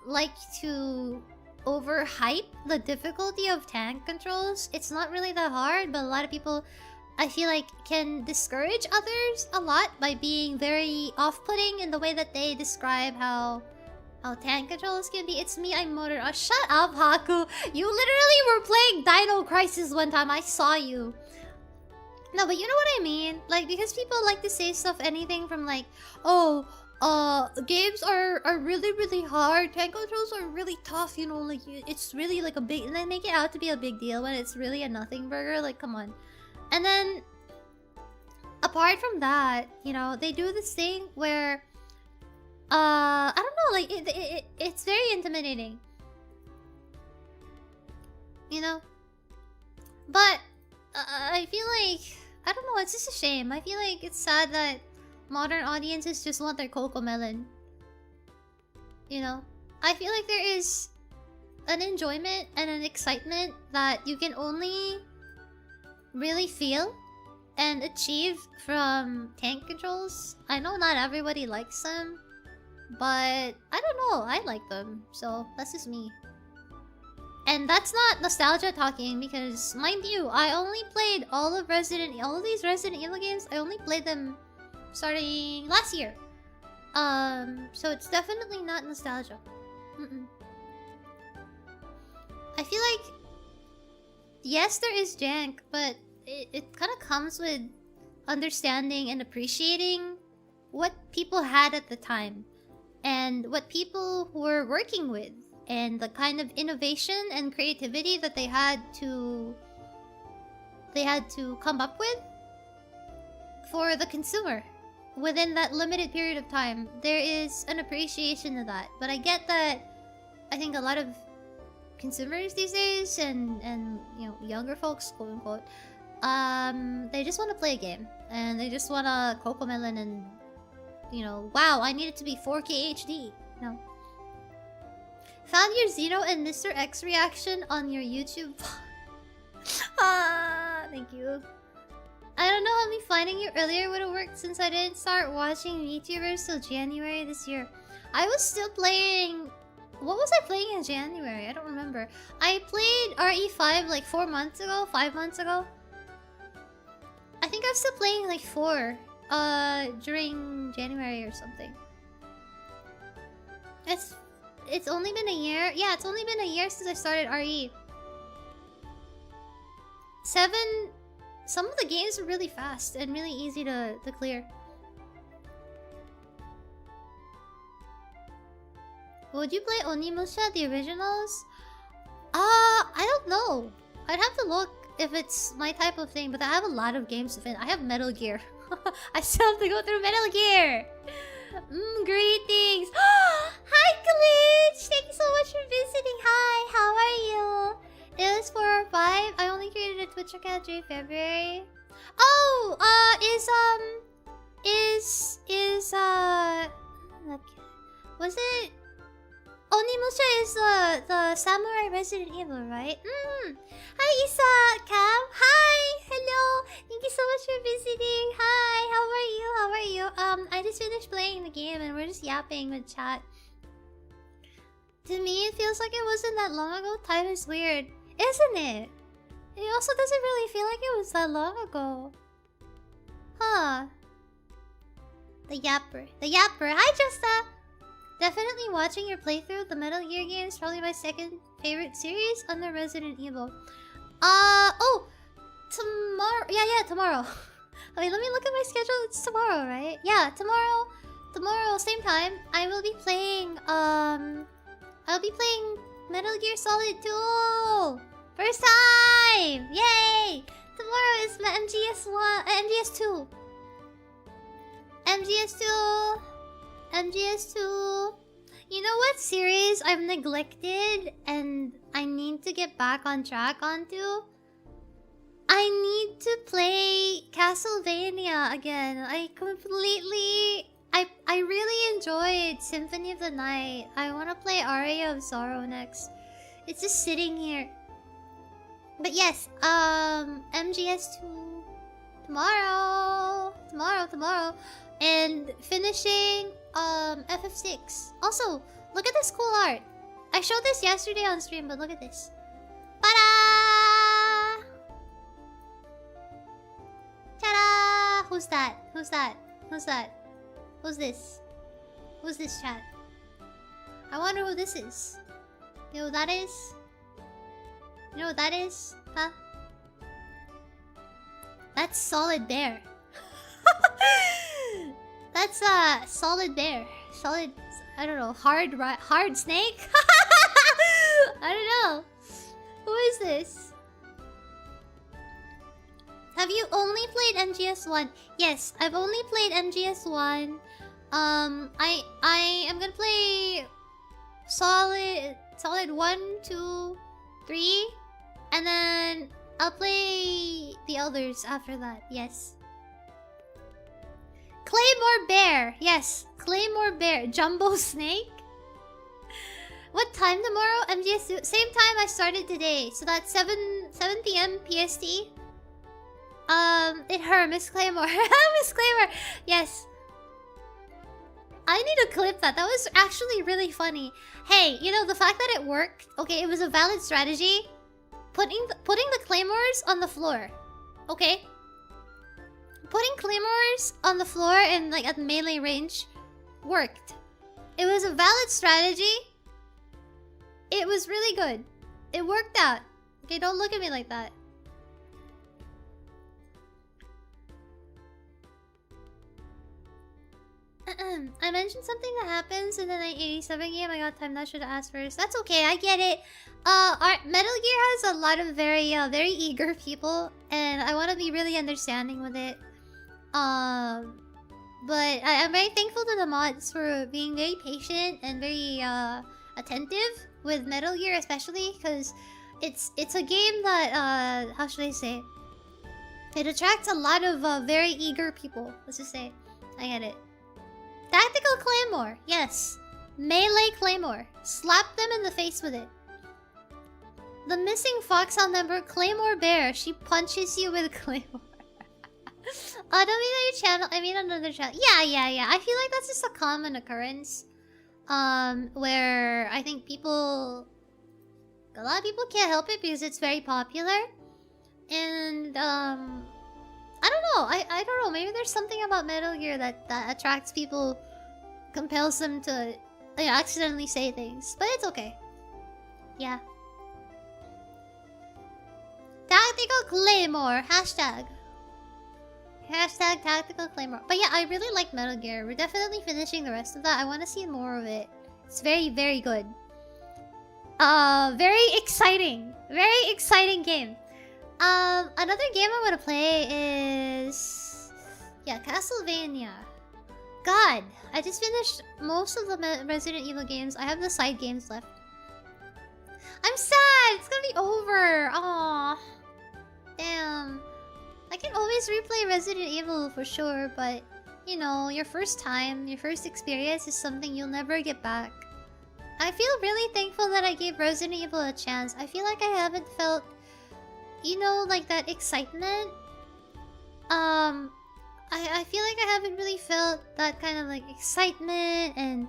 like to overhype the difficulty of tank controls. It's not really that hard, but a lot of people, I feel like, can discourage others a lot by being very off-putting in the way that they describe how tank controls can be. It's me, I'm motor. Oh, shut up, Haku. You literally were playing Dino Crisis one time. I saw you. No, but you know what I mean? Like, because people like to say stuff, anything from like, oh, games are really, really hard. Tank controls are really tough, you know, like, it's really like a big, and they make it out to be a big deal when it's really a nothing burger. Like, come on. And then, apart from that, you know, they do this thing where, I don't know, like, it's very intimidating. You know? But, I feel like, I don't know, it's just a shame. I feel like it's sad that modern audiences just want their Coco Melon. You know? I feel like there is an enjoyment and an excitement that you can only really feel and achieve from tank controls. I know not everybody likes them, but I don't know, I like them, so that's just me. And that's not nostalgia talking, because mind you, I only played all of these Resident Evil games. I only played them starting last year. So it's definitely not nostalgia. I feel like, yes, there is jank, but it kind of comes with understanding and appreciating what people had at the time and what people were working with and the kind of innovation and creativity that they had to come up with for the consumer within that limited period of time. There is an appreciation of that, but I get that. I think a lot of consumers these days and you know, younger folks, quote unquote, they just want to play a game and they just want a Coco Melon and, you know, wow, I need it to be 4K HD. No. Found your Xeno and Mr. X reaction on your YouTube. Thank you. I don't know how me finding you earlier would have worked since I didn't start watching VTubers till January this year. I was still playing... What was I playing in January? I don't remember. I played RE5 like 5 months ago. I think I was still playing like 4 during January or something. It's only been a year. Yeah, it's only been a year since I started RE. 7. Some of the games are really fast and really easy to clear. Would you play Onimusha, the originals? I don't know. I'd have to look if it's my type of thing, but I have a lot of games to finish. I have Metal Gear. I still have to go through Metal Gear. Greetings. Hi, Glitch. Thank you so much for visiting. Hi, how are you? It was 4 or 5. I only created a Twitch account during February. Oh, was it? Onimusha is the Samurai Resident Evil, right? Hi, Isa, Cam. Hi, hello. Thank you so much for visiting. Hi, how are you? I just finished playing the game and we're just yapping with chat. To me, it feels like it wasn't that long ago. Time is weird, isn't it? It also doesn't really feel like it was that long ago. Huh. The Yapper. The Yapper. Hi, Justa! Definitely watching your playthrough of the Metal Gear games. Probably my second favorite series under Resident Evil. Oh! Tomorrow. Yeah, tomorrow. Wait, let me look at my schedule. It's tomorrow, right? Yeah, tomorrow. Tomorrow, same time, I will be playing, I'll be playing Metal Gear Solid 2! First time! Yay! Tomorrow is my MGS2. MGS2. You know what series I've neglected and I need to get back on track onto? I need to play Castlevania again. I really enjoyed Symphony of the Night. I want to play Aria of Sorrow next. It's just sitting here. But yes, MGS2 tomorrow. And finishing FF6. Also, look at this cool art. I showed this yesterday on stream, but look at this. Ta-da! Ta-da! Who's that? Who's this? Who's this, chat? I wonder who this is. You know who that is? You know what that is? Huh? That's Solid Bear. That's Solid Bear. Solid, I don't know, hard snake? I don't know. Who is this? Have you only played MGS1? Yes, I've only played MGS1. I am gonna play Solid 1, 2, 3, and then I'll play the others after that. Yes. Claymore Bear. Yes, Claymore Bear. Jumbo Snake. What time tomorrow? MGS2. Same time I started today. So that's 7 p.m. PST. Miss Claymore. Miss Claymore. Yes. I need to clip that. That was actually really funny. Hey, you know, the fact that it worked. Okay, it was a valid strategy. Putting the claymores on the floor. Okay? Putting claymores on the floor and like at melee range worked. It was a valid strategy. It was really good. It worked out. Okay, don't look at me like that. I mentioned something that happens in the 987 game. I got time, not sure to ask first. That's okay, I get it. Metal Gear has a lot of very eager people, and I want to be really understanding with it. But I'm very thankful to the mods for being very patient and very attentive with Metal Gear, especially because it's a game that how should I say? It attracts a lot of very eager people. Let's just say, I get it. Tactical Claymore, yes. Melee Claymore. Slap them in the face with it. The missing Foxhound member, Claymore Bear. She punches you with Claymore. Don't mean on your channel. I mean another channel. Yeah. I feel like that's just a common occurrence. Where I think a lot of people can't help it because it's very popular. And I don't know. I don't know. Maybe there's something about Metal Gear that attracts people, compels them to accidentally say things. But it's okay. Yeah. Tactical Claymore. Hashtag Tactical Claymore. But yeah, I really like Metal Gear. We're definitely finishing the rest of that. I want to see more of it. It's very, very good. Very exciting. Very exciting game. Another game I want to play is... yeah, Castlevania. God, I just finished most of the Resident Evil games. I have the side games left. I'm sad! It's gonna be over! Aww. Damn. I can always replay Resident Evil for sure, but... you know, your first time, your first experience is something you'll never get back. I feel really thankful that I gave Resident Evil a chance. I feel like I haven't felt... you know, like that excitement. I feel like I haven't really felt that kind of like excitement and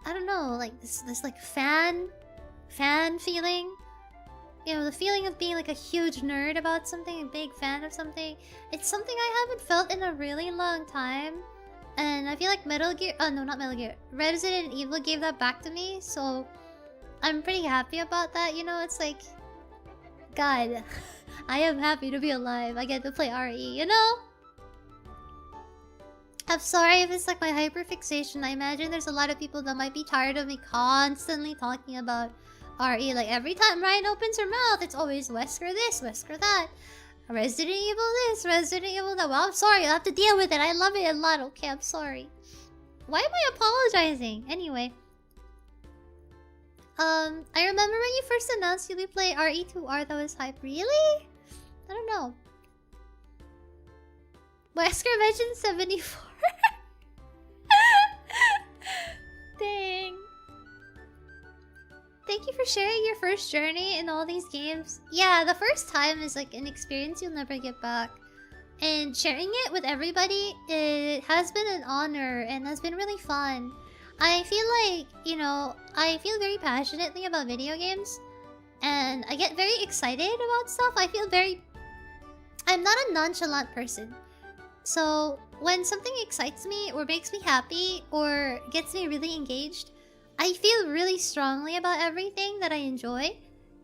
I don't know, like this like fan feeling. You know, the feeling of being like a huge nerd about something, a big fan of something. It's something I haven't felt in a really long time. And I feel like Metal Gear, oh no, not Metal Gear, Resident Evil gave that back to me, so I'm pretty happy about that, you know. It's like, God, I am happy to be alive. I get to play RE, you know? I'm sorry if it's like my hyperfixation. I imagine there's a lot of people that might be tired of me constantly talking about RE. Like every time Ryan opens her mouth, it's always Wesker this, Wesker that. Resident Evil this, Resident Evil that. Well, I'm sorry, I'll have to deal with it. I love it a lot. Okay, I'm sorry. Why am I apologizing? Anyway. I remember when you first announced you'll be playing RE2R, that was hype. Really? I don't know. Wesker mentioned 74. Dang. Thank you for sharing your first journey in all these games. Yeah, the first time is like an experience you'll never get back. And sharing it with everybody, it has been an honor and has been really fun. I feel like, you know, I feel very passionately about video games. And I get very excited about stuff. I'm not a nonchalant person. So when something excites me or makes me happy or gets me really engaged, I feel really strongly about everything that I enjoy.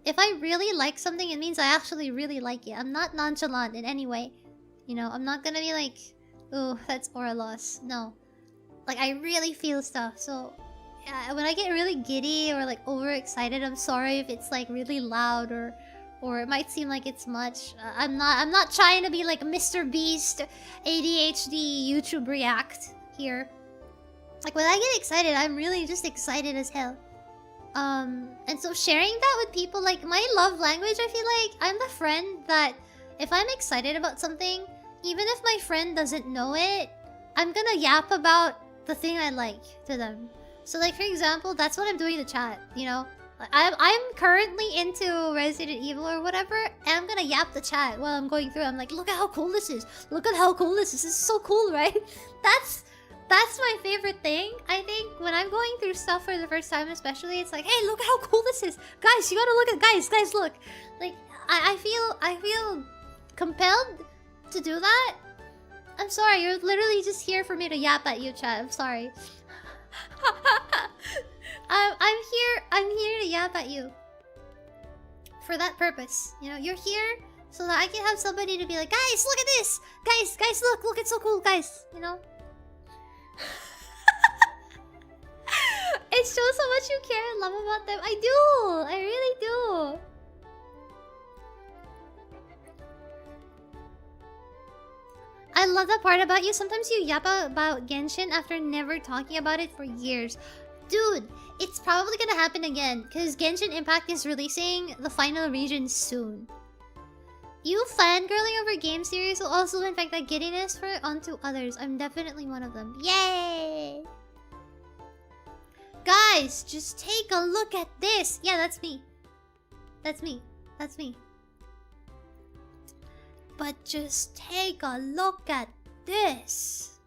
If I really like something, it means I actually really like it. I'm not nonchalant in any way. You know, I'm not gonna be like, oh, that's aura loss. No. Like, I really feel stuff. So, yeah, when I get really giddy or like overexcited, I'm sorry if it's like really loud or it might seem like it's much. I'm not trying to be like Mr. Beast ADHD YouTube react here. Like, when I get excited, I'm really just excited as hell. And so sharing that with people, like, my love language, I feel like I'm the friend that if I'm excited about something, even if my friend doesn't know it, I'm gonna yap about the thing I like to them. So, like, for example, that's what I'm doing in the chat, you know? I'm currently into Resident Evil or whatever, and I'm gonna yap the chat while I'm going through. I'm like, look at how cool this is. Look at how cool this is. This is so cool, right? That's my favorite thing. I think when I'm going through stuff for the first time especially, it's like, hey, look at how cool this is. Guys, you gotta look at guys, look. Like, I feel compelled to do that. I'm sorry, you're literally just here for me to yap at you, chat. I'm sorry. I'm here to yap at you. For that purpose. You know, you're here so that I can have somebody to be like, guys, look at this! Guys, look, it's so cool, guys. You know? It shows how much you care and love about them. I do! I really do. I love that part about you. Sometimes you yap about Genshin after never talking about it for years. Dude, it's probably gonna happen again, because Genshin Impact is releasing the final region soon. You fangirling over game series will also infect that giddiness onto others. I'm definitely one of them. Yay! Guys, just take a look at this. Yeah, that's me. That's me. But just take a look at this.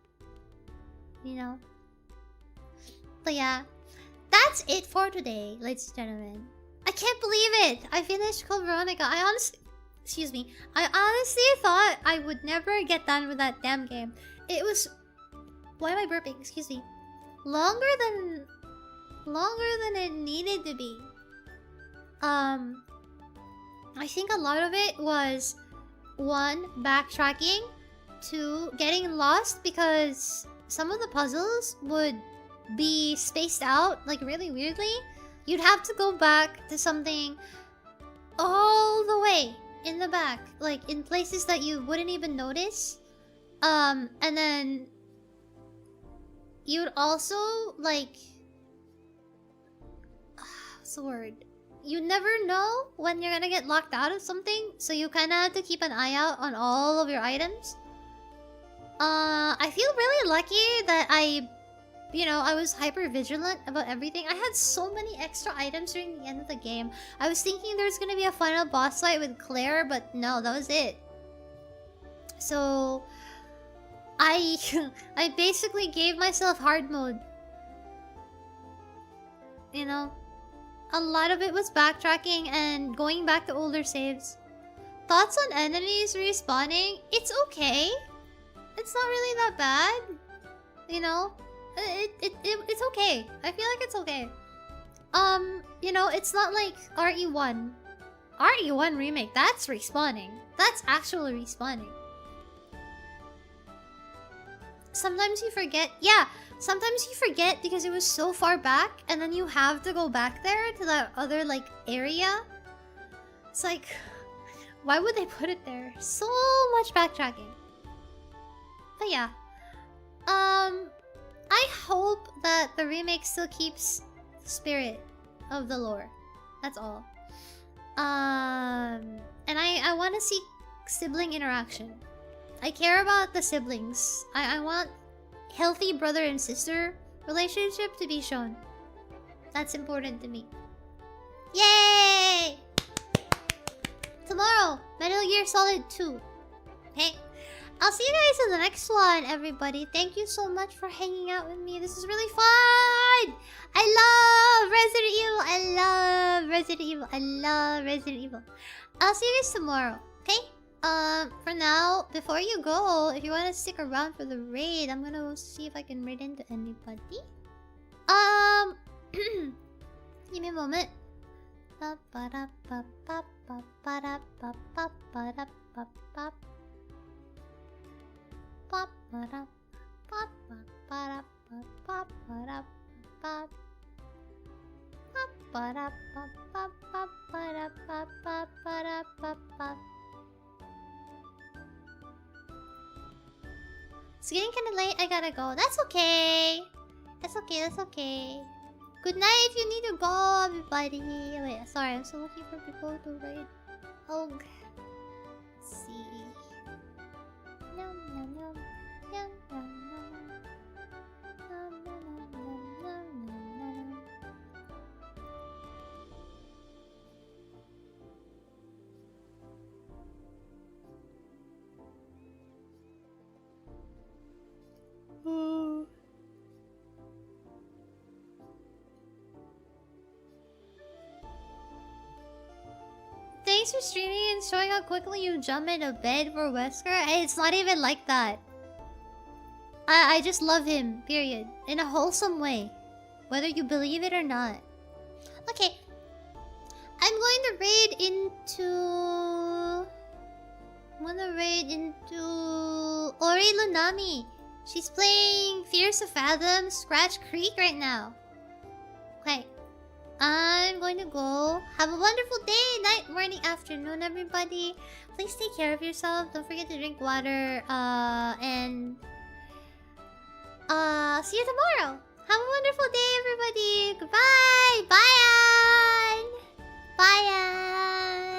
You know? But yeah, that's it for today, ladies and gentlemen. I can't believe it! I finished Code Veronica. I honestly thought I would never get done with that damn game. It was... Why am I burping? Excuse me. Longer than it needed to be. I think a lot of it was 1, backtracking, 2, getting lost because some of the puzzles would be spaced out like really weirdly. You'd have to go back to something all the way in the back, like in places that you wouldn't even notice. And then you'd also like, what's the word? You never know when you're gonna get locked out of something, so you kind of have to keep an eye out on all of your items. I feel really lucky that I was hyper vigilant about everything. I had so many extra items during the end of the game. I was thinking there was gonna be a final boss fight with Claire, but no, that was it. So I basically gave myself hard mode. you know, a lot of it was backtracking and going back to older saves. Thoughts on enemies respawning? It's okay. It's not really that bad. You know? It's okay. I feel like it's okay. You know, it's not like RE1. RE1 remake, that's respawning. That's actually respawning. Sometimes you forget. Yeah, sometimes you forget because it was so far back and then you have to go back there to that other, like, area. It's like, why would they put it there? So much backtracking. But yeah. I hope that the remake still keeps the spirit of the lore. That's all. And I want to see sibling interaction. I care about the siblings. I want healthy brother and sister relationship to be shown. That's important to me. Yay! Tomorrow, Metal Gear Solid 2. Okay? I'll see you guys in the next one, everybody. Thank you so much for hanging out with me. This is really fun! I love Resident Evil! I love Resident Evil! I love Resident Evil! I'll see you guys tomorrow, okay? For now, before you go, if you want to stick around for the raid, I'm gonna see if I can raid into anybody. Give me a moment. It's getting kind of late. I gotta go. That's okay. That's okay. That's okay. Good night if you need to go, everybody. Wait, sorry. I'm still looking for people to raid. Oh, let's see. Yum, yum, yum. Yum, yum, yum. Yum, yum, yum, yum, yum, yum, yum. Ooh. Thanks for streaming and showing how quickly you jump into bed for Wesker. It's not even like that. I just love him, period. In a wholesome way. Whether you believe it or not. Okay. I'm going to raid into... I'm gonna raid into... Ori Lunami. She's playing Fierce of Fathom, Scratch Creek right now. Okay. I'm going to go. Have a wonderful day, night, morning, afternoon, everybody. Please take care of yourself. Don't forget to drink water. And... see you tomorrow. Have a wonderful day, everybody. Goodbye. Bye, Ann. Bye, Ann.